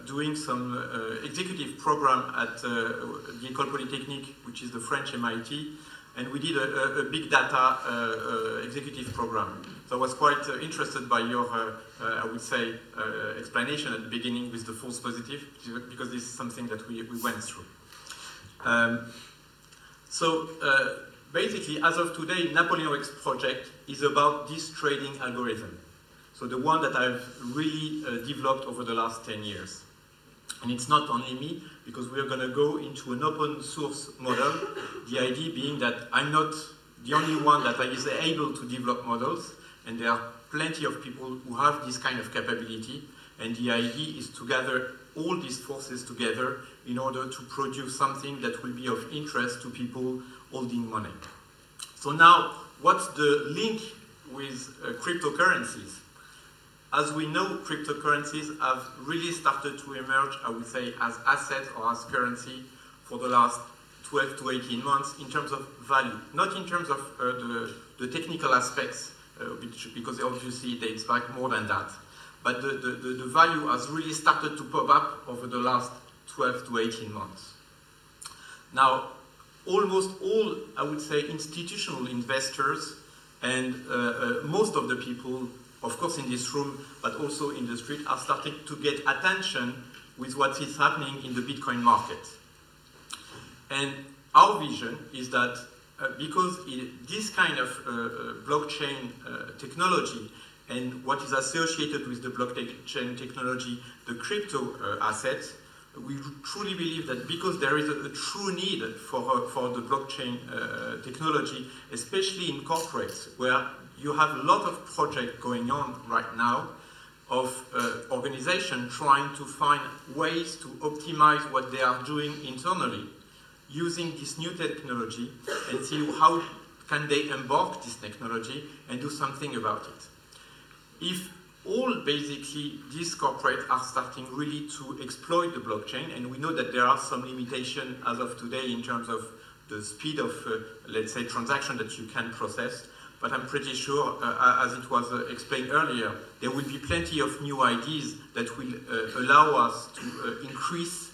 doing some executive program at the École Polytechnique, which is the French MIT, and we did a big data executive program. So I was quite interested by your, I would say, explanation at the beginning with the false positive, because this is something that we went through. Basically, as of today, Napoleon X project is about this trading algorithm. So the one that I've really developed over the last 10 years. And it's not only me, because we are going to go into an open source model, the idea being that I'm not the only one that is able to develop models, and there are plenty of people who have this kind of capability, and the idea is to gather all these forces together in order to produce something that will be of interest to people holding money. So now, what's the link with cryptocurrencies? As we know, cryptocurrencies have really started to emerge, I would say, as assets or as currency for the last 12 to 18 months in terms of value, not in terms of the technical aspects, because obviously it dates back more than that. But the value has really started to pop up over the last 12 to 18 months. Now, almost all, I would say, institutional investors and most of the people, of course in this room, but also in the street, are starting to get attention with what is happening in the Bitcoin market. And our vision is that because this kind of blockchain technology and what is associated with the blockchain technology, the crypto assets, we truly believe that because there is a true need for the blockchain technology, especially in corporates, where you have a lot of projects going on right now of organizations trying to find ways to optimize what they are doing internally using this new technology and see how can they embark this technology and do something about it. If all basically these corporates are starting really to exploit the blockchain, and we know that there are some limitations as of today in terms of the speed of, let's say, transaction that you can process, but I'm pretty sure, as it was explained earlier, there will be plenty of new ideas that will allow us to increase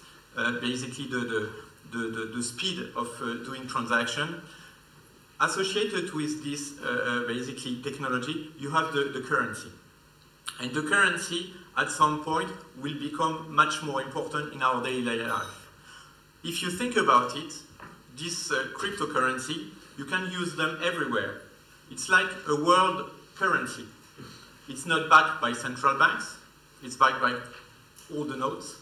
basically the speed of doing transaction. Associated with this basically technology, you have the currency. And the currency, at some point, will become much more important in our daily life. If you think about it, this cryptocurrency, you can use them everywhere. It's like a world currency. It's not backed by central banks. It's backed by all the nodes.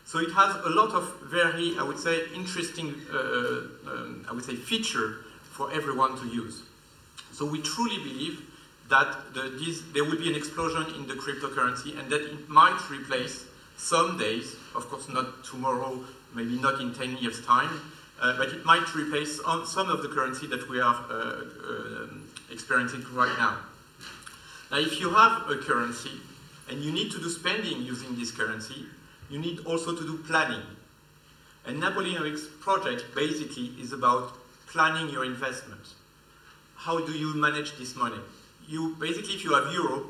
So it has a lot of very, I would say, interesting, I would say, feature for everyone to use. So we truly believe that there will be an explosion in the cryptocurrency and that it might replace some days, of course not tomorrow, maybe not in 10 years' time, but it might replace some of the currency that we are experiencing right now. Now, if you have a currency and you need to do spending using this currency, you need also to do planning. And Napoleonic's project basically is about planning your investment. How do you manage this money? Basically, if you have euro,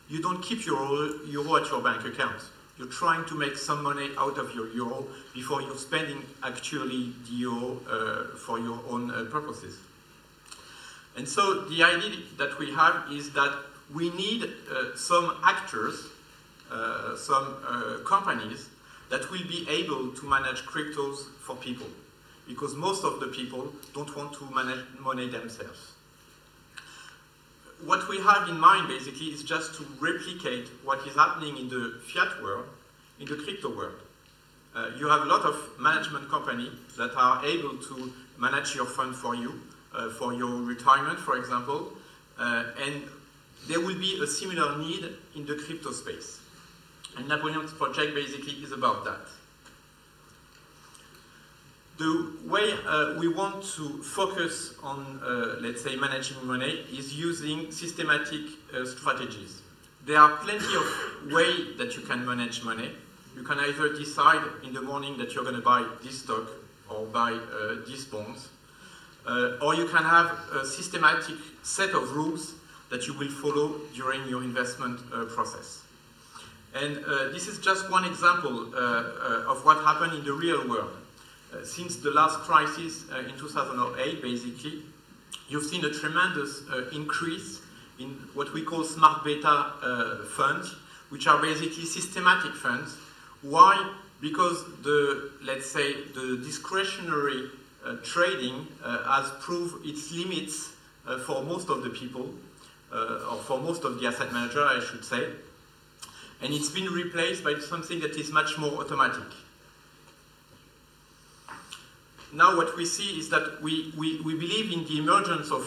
you don't keep your euro at your bank account. You're trying to make some money out of your euro before you're spending actually the euro for your own purposes. And so the idea that we have is that we need some actors, some companies that will be able to manage cryptos for people, because most of the people don't want to manage money themselves. What we have in mind basically is just to replicate what is happening in the fiat world, in the crypto world. You have a lot of management companies that are able to manage your fund for you, for your retirement, for example, and there will be a similar need in the crypto space. And Napoleon's project basically is about that. The way we want to focus on, let's say, managing money is using systematic strategies. There are plenty of ways that you can manage money. You can either decide in the morning that you're going to buy this stock or buy these bonds, or you can have a systematic set of rules that you will follow during your investment process. And this is just one example of what happened in the real world. Since the last crisis in 2008, basically, you've seen a tremendous increase in what we call smart beta funds, which are basically systematic funds. Why? Because let's say, the discretionary trading has proved its limits for most of the people, or for most of the asset manager, I should say. And it's been replaced by something that is much more automatic. Now what we see is that we believe in the emergence of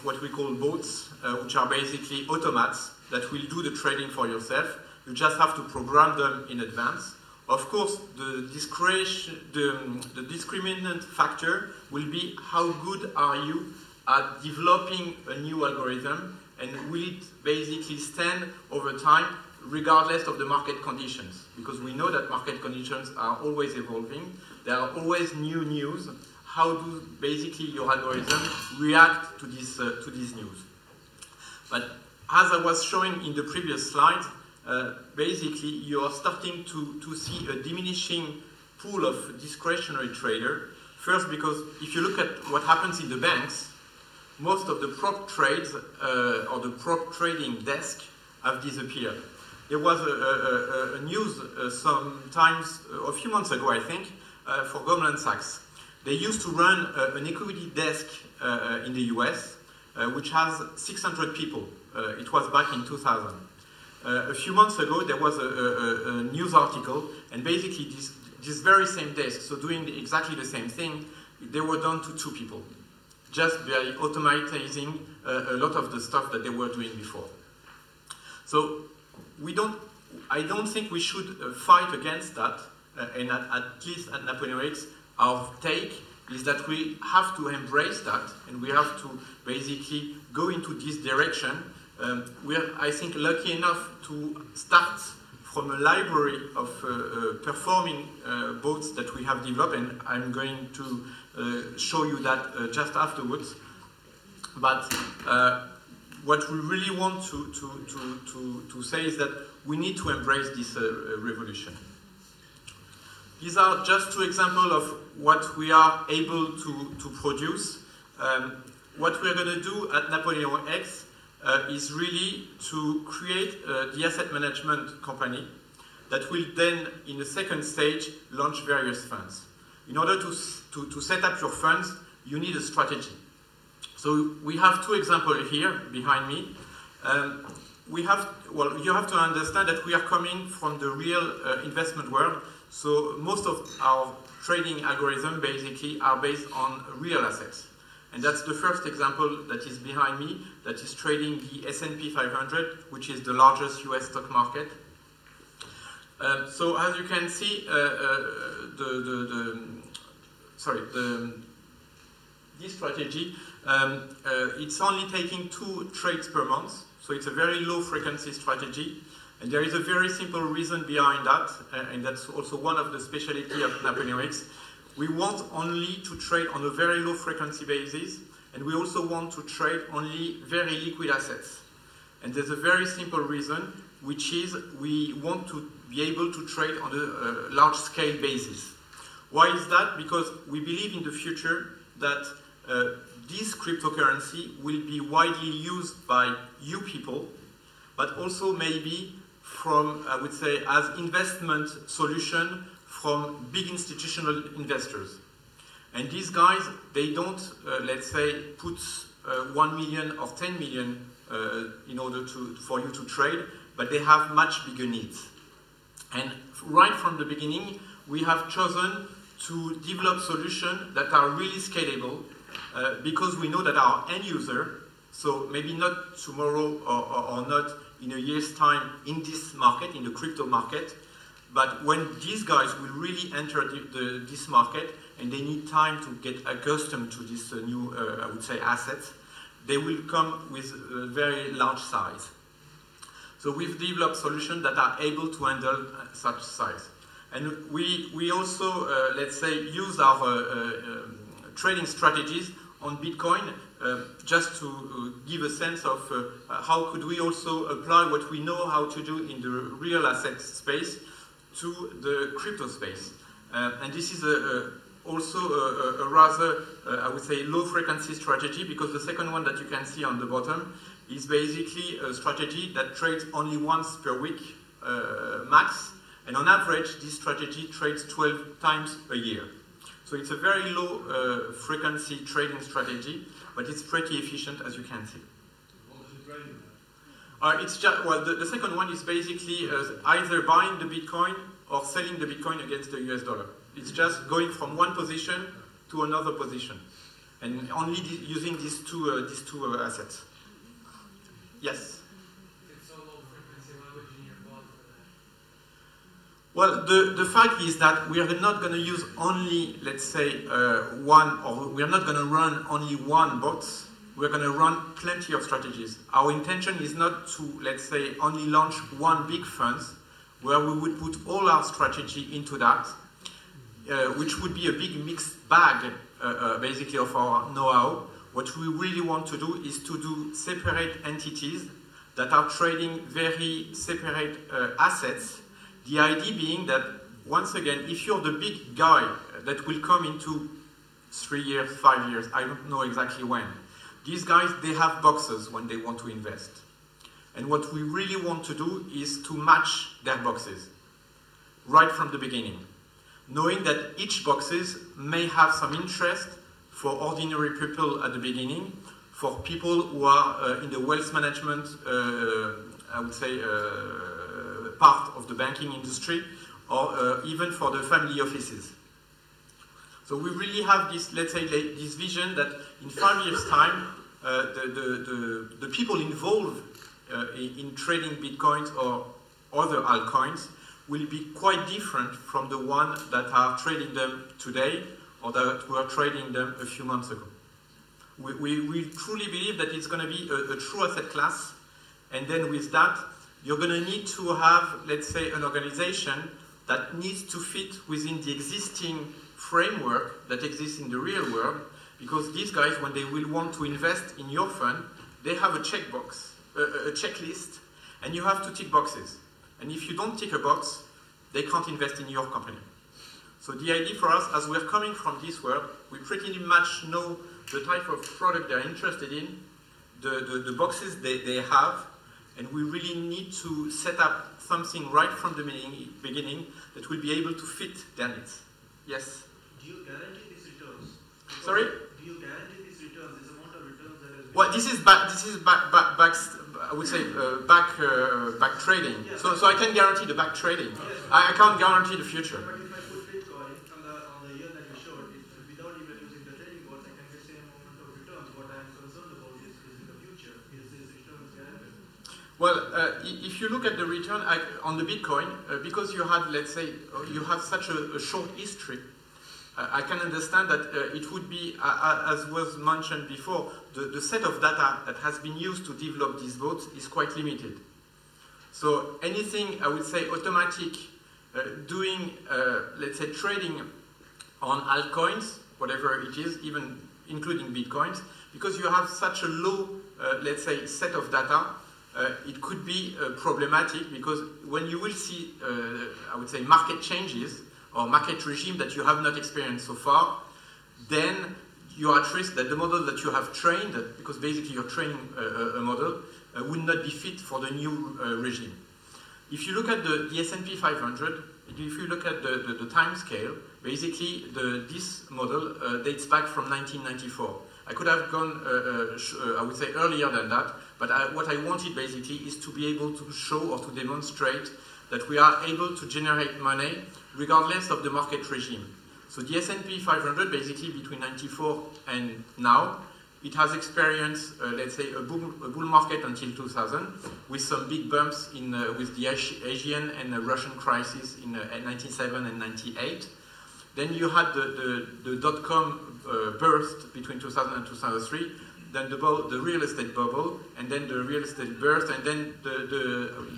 what we call bots, which are basically automats that will do the trading for yourself. You just have to program them in advance. Of course, the discriminant factor will be how good are you at developing a new algorithm, and will it basically stand over time regardless of the market conditions, because we know that market conditions are always evolving. There are always new news. How do basically your algorithm react to this news? But as I was showing in the previous slide, basically you are starting to see a diminishing pool of discretionary trader. First, because if you look at what happens in the banks, most of the prop trades or the prop trading desk have disappeared. There was a news sometimes, a few months ago, I think, for Goldman Sachs. They used to run an equity desk in the US, which has 600 people. It was back in 2000. A few months ago, there was a news article, and basically this very same desk, so doing exactly the same thing, they were down to 2 people, just by automating a lot of the stuff that they were doing before. So I don't think we should fight against that, and at least at Napoleonics, our take is that we have to embrace that, and we have to basically go into this direction. We are, I think, lucky enough to start from a library of performing boats that we have developed, and I'm going to show you that just afterwards. But what we really want to say is that we need to embrace this revolution. These are just 2 examples of what we are able to produce. What we're going to do at Napoleon X is really to create the asset management company that will then, in the second stage, launch various funds. In order to set up your funds, you need a strategy. So we have 2 examples here behind me. You have to understand that we are coming from the real investment world. So most of our trading algorithms basically are based on real assets. And that's the first example that is behind me, that is trading the S&P 500, which is the largest US stock market. So as you can see, this strategy, it's only taking 2 trades per month, so it's a very low frequency strategy. And there is a very simple reason behind that, and that's also one of the specialty of Napoleonics. We want only to trade on a very low frequency basis, and we also want to trade only very liquid assets. And there's a very simple reason, which is we want to be able to trade on a large scale basis. Why is that? Because we believe in the future that this cryptocurrency will be widely used by you people, but also maybe from, I would say, as investment solution from big institutional investors. And these guys, they don't, let's say, put 1 million or 10 million in order for you to trade, but they have much bigger needs. And right from the beginning, we have chosen to develop solutions that are really scalable because we know that our end user, so maybe not tomorrow or not in a year's time in this market, in the crypto market, but when these guys will really enter this market and they need time to get accustomed to this new, I would say, assets, they will come with a very large size. So we've developed solutions that are able to handle such size. And we also, let's say, use our trading strategies on Bitcoin just to give a sense of how could we also apply what we know how to do in the real asset space to the crypto space. And this is also a rather, I would say, low frequency strategy, because the second one that you can see on the bottom is basically a strategy that trades only once per week max. And on average, this strategy trades 12 times a year. So it's a very low frequency trading strategy, but it's pretty efficient, as you can see. It's just, well, the second one is basically either buying the Bitcoin or selling the Bitcoin against the US dollar. It's just going from one position to another position, and only using these two assets. Yes? Well, the fact is that we are not going to use only, let's say, one, or we are not going to run only one bot. We're going to run plenty of strategies. Our intention is not to, let's say, only launch one big fund where we would put all our strategy into that, which would be a big mixed bag, basically, of our know-how. What we really want to do is to do separate entities that are trading very separate assets. The idea being that, once again, if you're the big guy that will come into 3 years, 5 years, I don't know exactly when, these guys, they have boxes when they want to invest. And what we really want to do is to match their boxes right from the beginning, knowing that each boxes may have some interest for ordinary people at the beginning, for people who are in the wealth management, I would say, part of the banking industry, or even for the family offices. So we really have this, let's say, this vision that in 5 years' time, the people involved in trading Bitcoins or other altcoins will be quite different from the one that are trading them today or that were trading them a few months ago. We truly believe that it's going to be a true asset class, and then with that, you're going to need to have, let's say, an organization that needs to fit within the existing framework that exists in the real world, because these guys, when they will want to invest in your fund, they have a checkbox, a checklist, and you have to tick boxes. And if you don't tick a box, they can't invest in your company. So the idea for us, as we're coming from this world, we pretty much know the type of product they're interested in, the boxes they have, and we really need to set up something right from the beginning that will be able to fit their needs. Yes? Do you guarantee these returns? Sorry? Do you guarantee these returns, this amount of returns that is... Well, this is I would say back trading. Yes. So I can guarantee the back trading. Yes. I can't guarantee the future. But if I put Bitcoin on the year that you showed, without even using the trading boards, I can get the same amount of return. Well, if you look at the return on the Bitcoin, because you had, let's say, you have such a short history, I can understand that it would be, as was mentioned before, the set of data that has been used to develop these bots is quite limited. So anything, I would say, automatic, doing, let's say, trading on altcoins, whatever it is, even including Bitcoins, because you have such a low, let's say, set of data, it could be problematic, because when you will see, I would say, market changes or market regime that you have not experienced so far, then you are at risk that the model that you have trained, because basically you're training a model, will not be fit for the new regime. If you look at the S&P 500, if you look at the time scale, basically this model dates back from 1994. I could have gone, I would say, earlier than that, but what I wanted basically is to be able to show or to demonstrate that we are able to generate money regardless of the market regime. So the S&P 500, basically between 94 and now, it has experienced, let's say, a bull market until 2000, with some big bumps in, with the Asian and Russian crisis in 97 and 98. Then you had the dot-com burst between 2000 and 2003, then the real estate bubble, and then the real estate burst, and then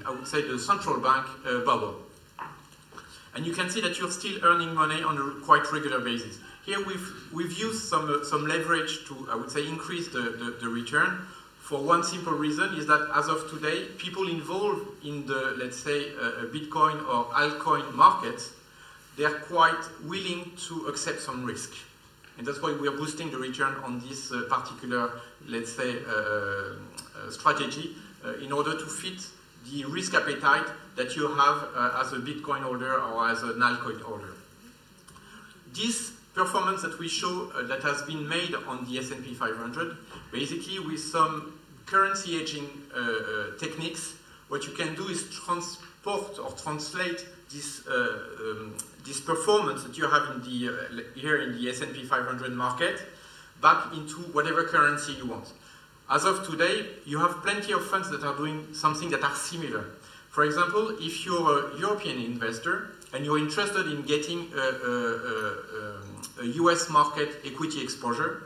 I would say the central bank bubble. And you can see that you're still earning money on a quite regular basis. Here we've used some leverage to, I would say, increase the return. For one simple reason is that as of today, people involved in the, let's say, Bitcoin or altcoin markets, they are quite willing to accept some risk. And that's why we are boosting the return on this particular, let's say, strategy in order to fit the risk appetite that you have as a Bitcoin holder or as an altcoin holder. This performance that we show that has been made on the S&P 500, basically with some currency hedging techniques, what you can do is transport or translate this performance that you have in the, here in the S&P 500 market back into whatever currency you want. As of today, you have plenty of funds that are doing something that are similar. For example, if you're a European investor and you're interested in getting a US market equity exposure,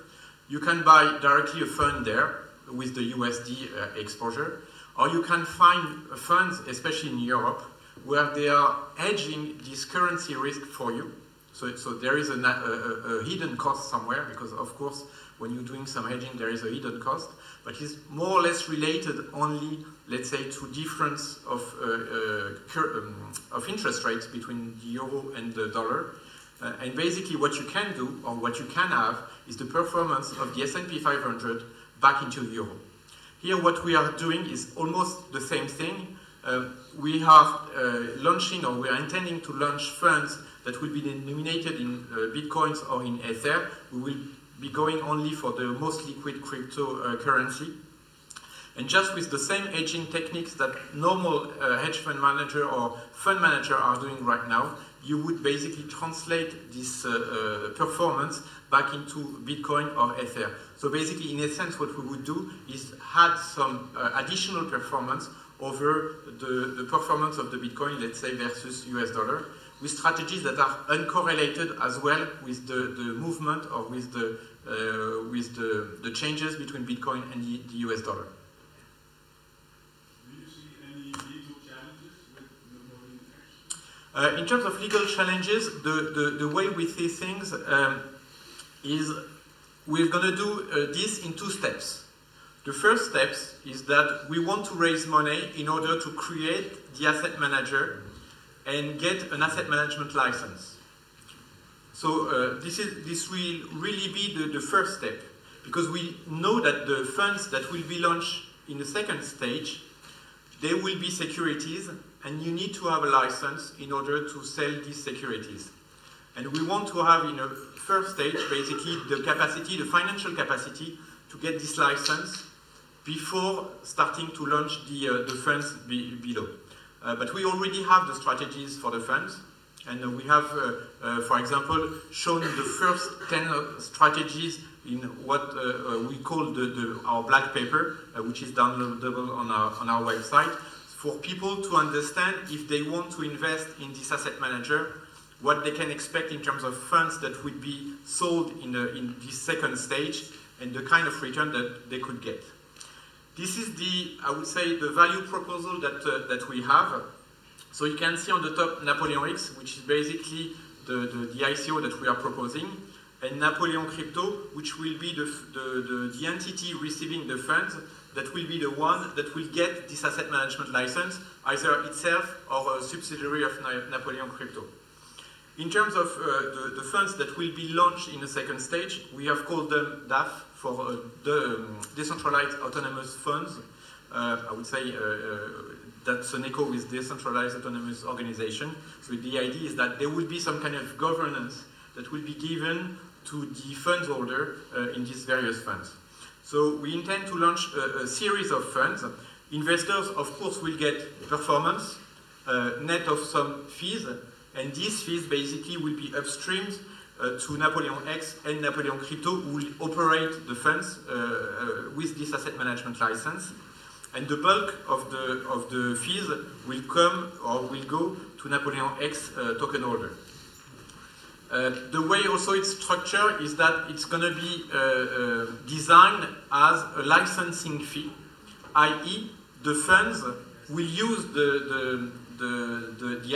you can buy directly a fund there with the USD exposure, or you can find funds, especially in Europe, where they are hedging this currency risk for you. So there is a hidden cost somewhere, because of course when you're doing some hedging there is a hidden cost, but it's more or less related only, let's say, to difference of interest rates between the euro and the dollar. And basically what you can do, or what you can have, is the performance of the S&P 500 back into euro. Here what we are doing is almost the same thing. We are launching, or we are intending to launch funds that will be denominated in Bitcoins or in Ether. We will be going only for the most liquid cryptocurrency. And just with the same hedging techniques that normal hedge fund manager or fund manager are doing right now, you would basically translate this performance back into Bitcoin or Ether. So basically, in a sense, what we would do is add some additional performance over the performance of the Bitcoin, let's say, versus US dollar, with strategies that are uncorrelated as well with the movement or with the changes between Bitcoin and the US dollar. Do you see any legal challenges with no more In terms of legal challenges, the way we see things is we're going to do this in two steps. The first step is that we want to raise money in order to create the asset manager and get an asset management license. So this will really be the first step, because we know that the funds that will be launched in the second stage, they will be securities, and you need to have a license in order to sell these securities. And we want to have in a first stage basically the capacity, the financial capacity to get this license before starting to launch the funds below. But we already have the strategies for the funds, and we have, for example, shown the first 10 strategies in what we call our black paper, which is downloadable on our website, for people to understand if they want to invest in this asset manager, what they can expect in terms of funds that would be sold in this second stage, and the kind of return that they could get. This is I would say, the value proposal that we have. So you can see on the top Napoleon X, which is basically the ICO that we are proposing, and Napoleon Crypto, which will be the entity receiving the funds, that will be the one that will get this asset management license, either itself or a subsidiary of Napoleon Crypto. In terms of the funds that will be launched in the second stage, we have called them DAF, for the Decentralized Autonomous Funds. I would say that's an echo with Decentralized Autonomous Organization. So the idea is that there will be some kind of governance that will be given to the fund holder in these various funds. So we intend to launch a series of funds. Investors, of course, will get performance, net of some fees, and these fees basically will be upstreamed to Napoleon X and Napoleon Crypto, who will operate the funds with this asset management license. And the bulk of the fees will come or will go to Napoleon X token holder. The way also it's structured is that it's going to be designed as a licensing fee, i.e. the funds will use the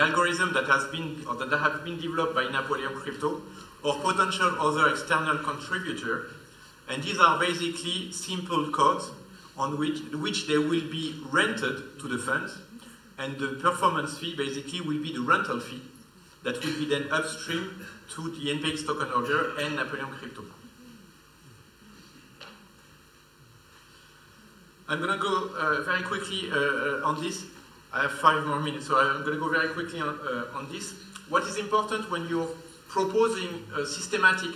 algorithm that has been or that have been developed by Napoleon Crypto or potential other external contributor, and these are basically simple codes on which they will be rented to the funds, and the performance fee basically will be the rental fee that will be then upstream to the NPX token holder and Napoleon Crypto. I'm going to go very quickly on this. I have 5 more minutes, so I'm going to go very quickly on this. What is important when you're proposing a systematic,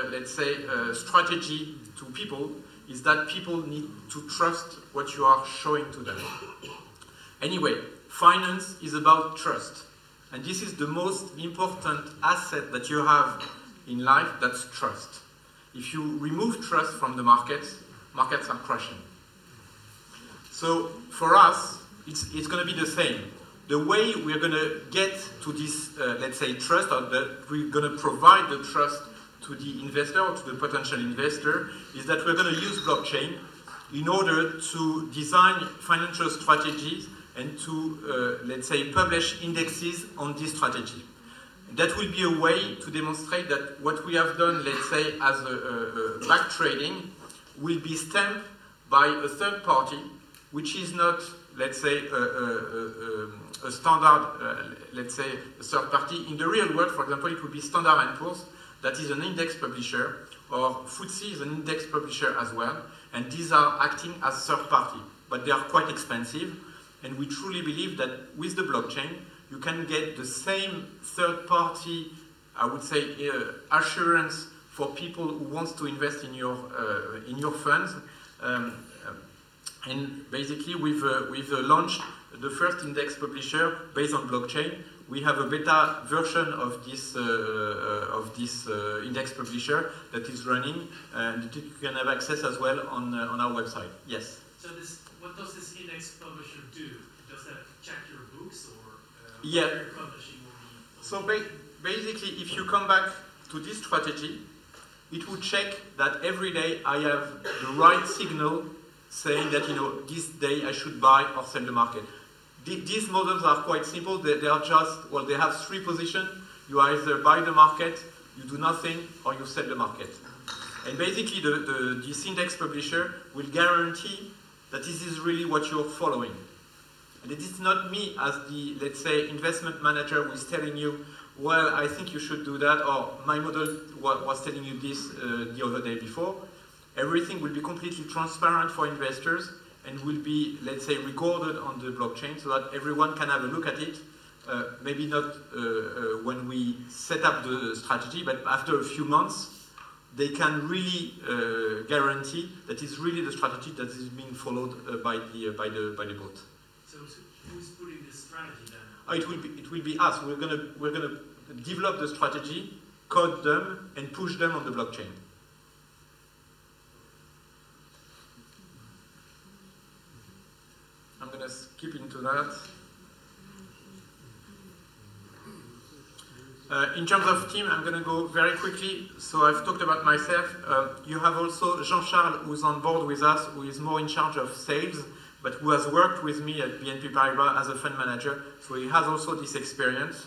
let's say, strategy to people is that people need to trust what you are showing to them. Anyway, finance is about trust. And this is the most important asset that you have in life, that's trust. If you remove trust from the markets, markets are crashing. So for us, it's going to be the same. The way we're going to get to this, let's say, trust, or that we're going to provide the trust to the investor or to the potential investor, is that we're going to use blockchain in order to design financial strategies and to, let's say, publish indexes on this strategy. That will be a way to demonstrate that what we have done, let's say, as a back trading, will be stamped by a third party, which is not, let's say, a standard, let's say, a third party. In the real world, for example, it would be Standard & Poor's, that is an index publisher, or FTSE is an index publisher as well, and these are acting as third party, but they are quite expensive, and we truly believe that with the blockchain, you can get the same third party, I would say, assurance for people who want to invest in your funds. And basically, we've launched the first index publisher based on blockchain. We have a beta version of this index publisher that is running, and you can have access as well on our website. Yes. So what does this index publisher do? Does that check your books, or yeah. what you're publishing? So basically, if you come back to this strategy, it would check that every day I have the right signal saying that, this day I should buy or sell the market. These models are quite simple. They are just, well, they have 3 positions. You either buy the market, you do nothing, or you sell the market. And basically, this index publisher will guarantee that this is really what you're following. And it is not me as the, let's say, investment manager who is telling you, well, I think you should do that, or my model was telling you this the other day before. Everything will be completely transparent for investors and will be, let's say, recorded on the blockchain so that everyone can have a look at it. Maybe not when we set up the strategy, but after a few months, they can really guarantee that it's really the strategy that is being followed by the bot. So who's putting this strategy then? It will be us. We're gonna develop the strategy, code them, and push them on the blockchain. I'm going to skip into that. In terms of team, I'm going to go very quickly. So I've talked about myself. You have also Jean-Charles, who's on board with us, who is more in charge of sales, but who has worked with me at BNP Paribas as a fund manager. So he has also this experience.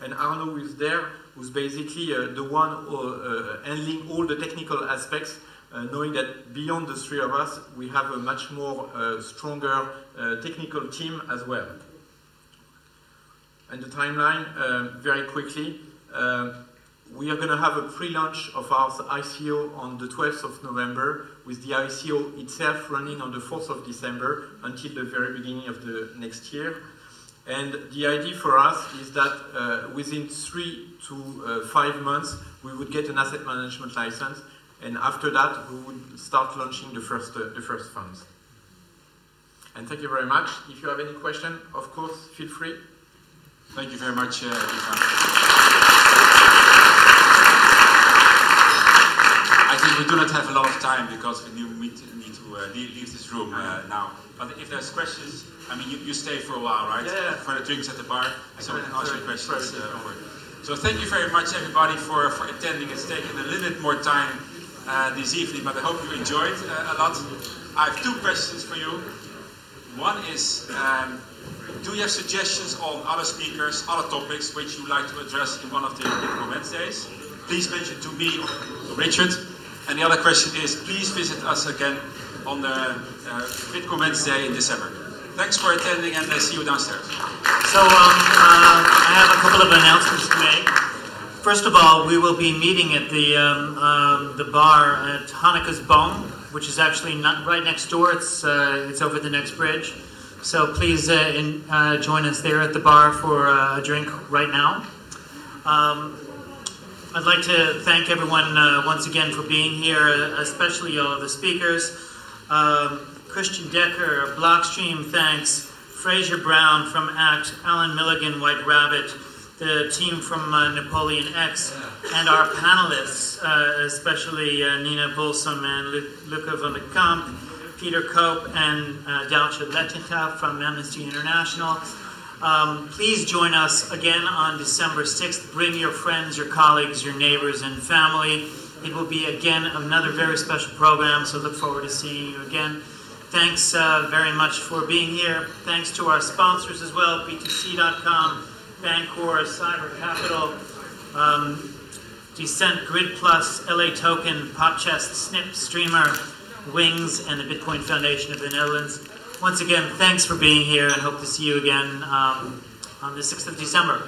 And Arnaud, who is there, who's basically the one handling all the technical aspects, knowing that beyond the three of us, we have a much more stronger technical team as well. And the timeline, very quickly, we are going to have a pre-launch of our ICO on the 12th of November, with the ICO itself running on the 4th of December until the very beginning of the next year. And the idea for us is that within 3 to 5 months, we would get an asset management license, and after that, we would start launching the first funds. And thank you very much. If you have any question, of course, feel free. Thank you very much, Ivan. I think we do not have a lot of time because we need to leave this room now. But if there's questions, I mean, you stay for a while, right? Yeah. For the drinks at the bar, so we can ask you questions. So thank you very much, everybody, for attending. It's taken a little bit more time this evening, but I hope you enjoyed a lot. I have 2 questions for you. One is, do you have suggestions on other speakers, other topics which you'd like to address in one of the Bitcoin Wednesdays? Please mention to me or to Richard. And the other question is, please visit us again on the Bitcoin Wednesday in December. Thanks for attending, and see you downstairs. So I have a couple of announcements to make. First of all, we will be meeting at the bar at Haneke's Boom, which is actually not right next door. It's over the next bridge. So please join us there at the bar for a drink right now. I'd like to thank everyone once again for being here, especially all of the speakers. Christian Decker, Blockstream, thanks. Fraser Brown from ACT, Alan Milligan, White Rabbit, the team from Napoleon X, and our panelists, especially Nina Bolsom and Luca van de Kamp, Peter Koop, and Douche Letticha from Amnesty International. Please join us again on December 6th. Bring your friends, your colleagues, your neighbors, and family. It will be, again, another very special program, so look forward to seeing you again. Thanks very much for being here. Thanks to our sponsors as well, BTC.com, Bancor, Cyber Capital, Descent, Grid Plus, LA Token, PopChest, Snip, Streamer, Wings, and the Bitcoin Foundation of the Netherlands. Once again, thanks for being here, and hope to see you again on the 6th of December.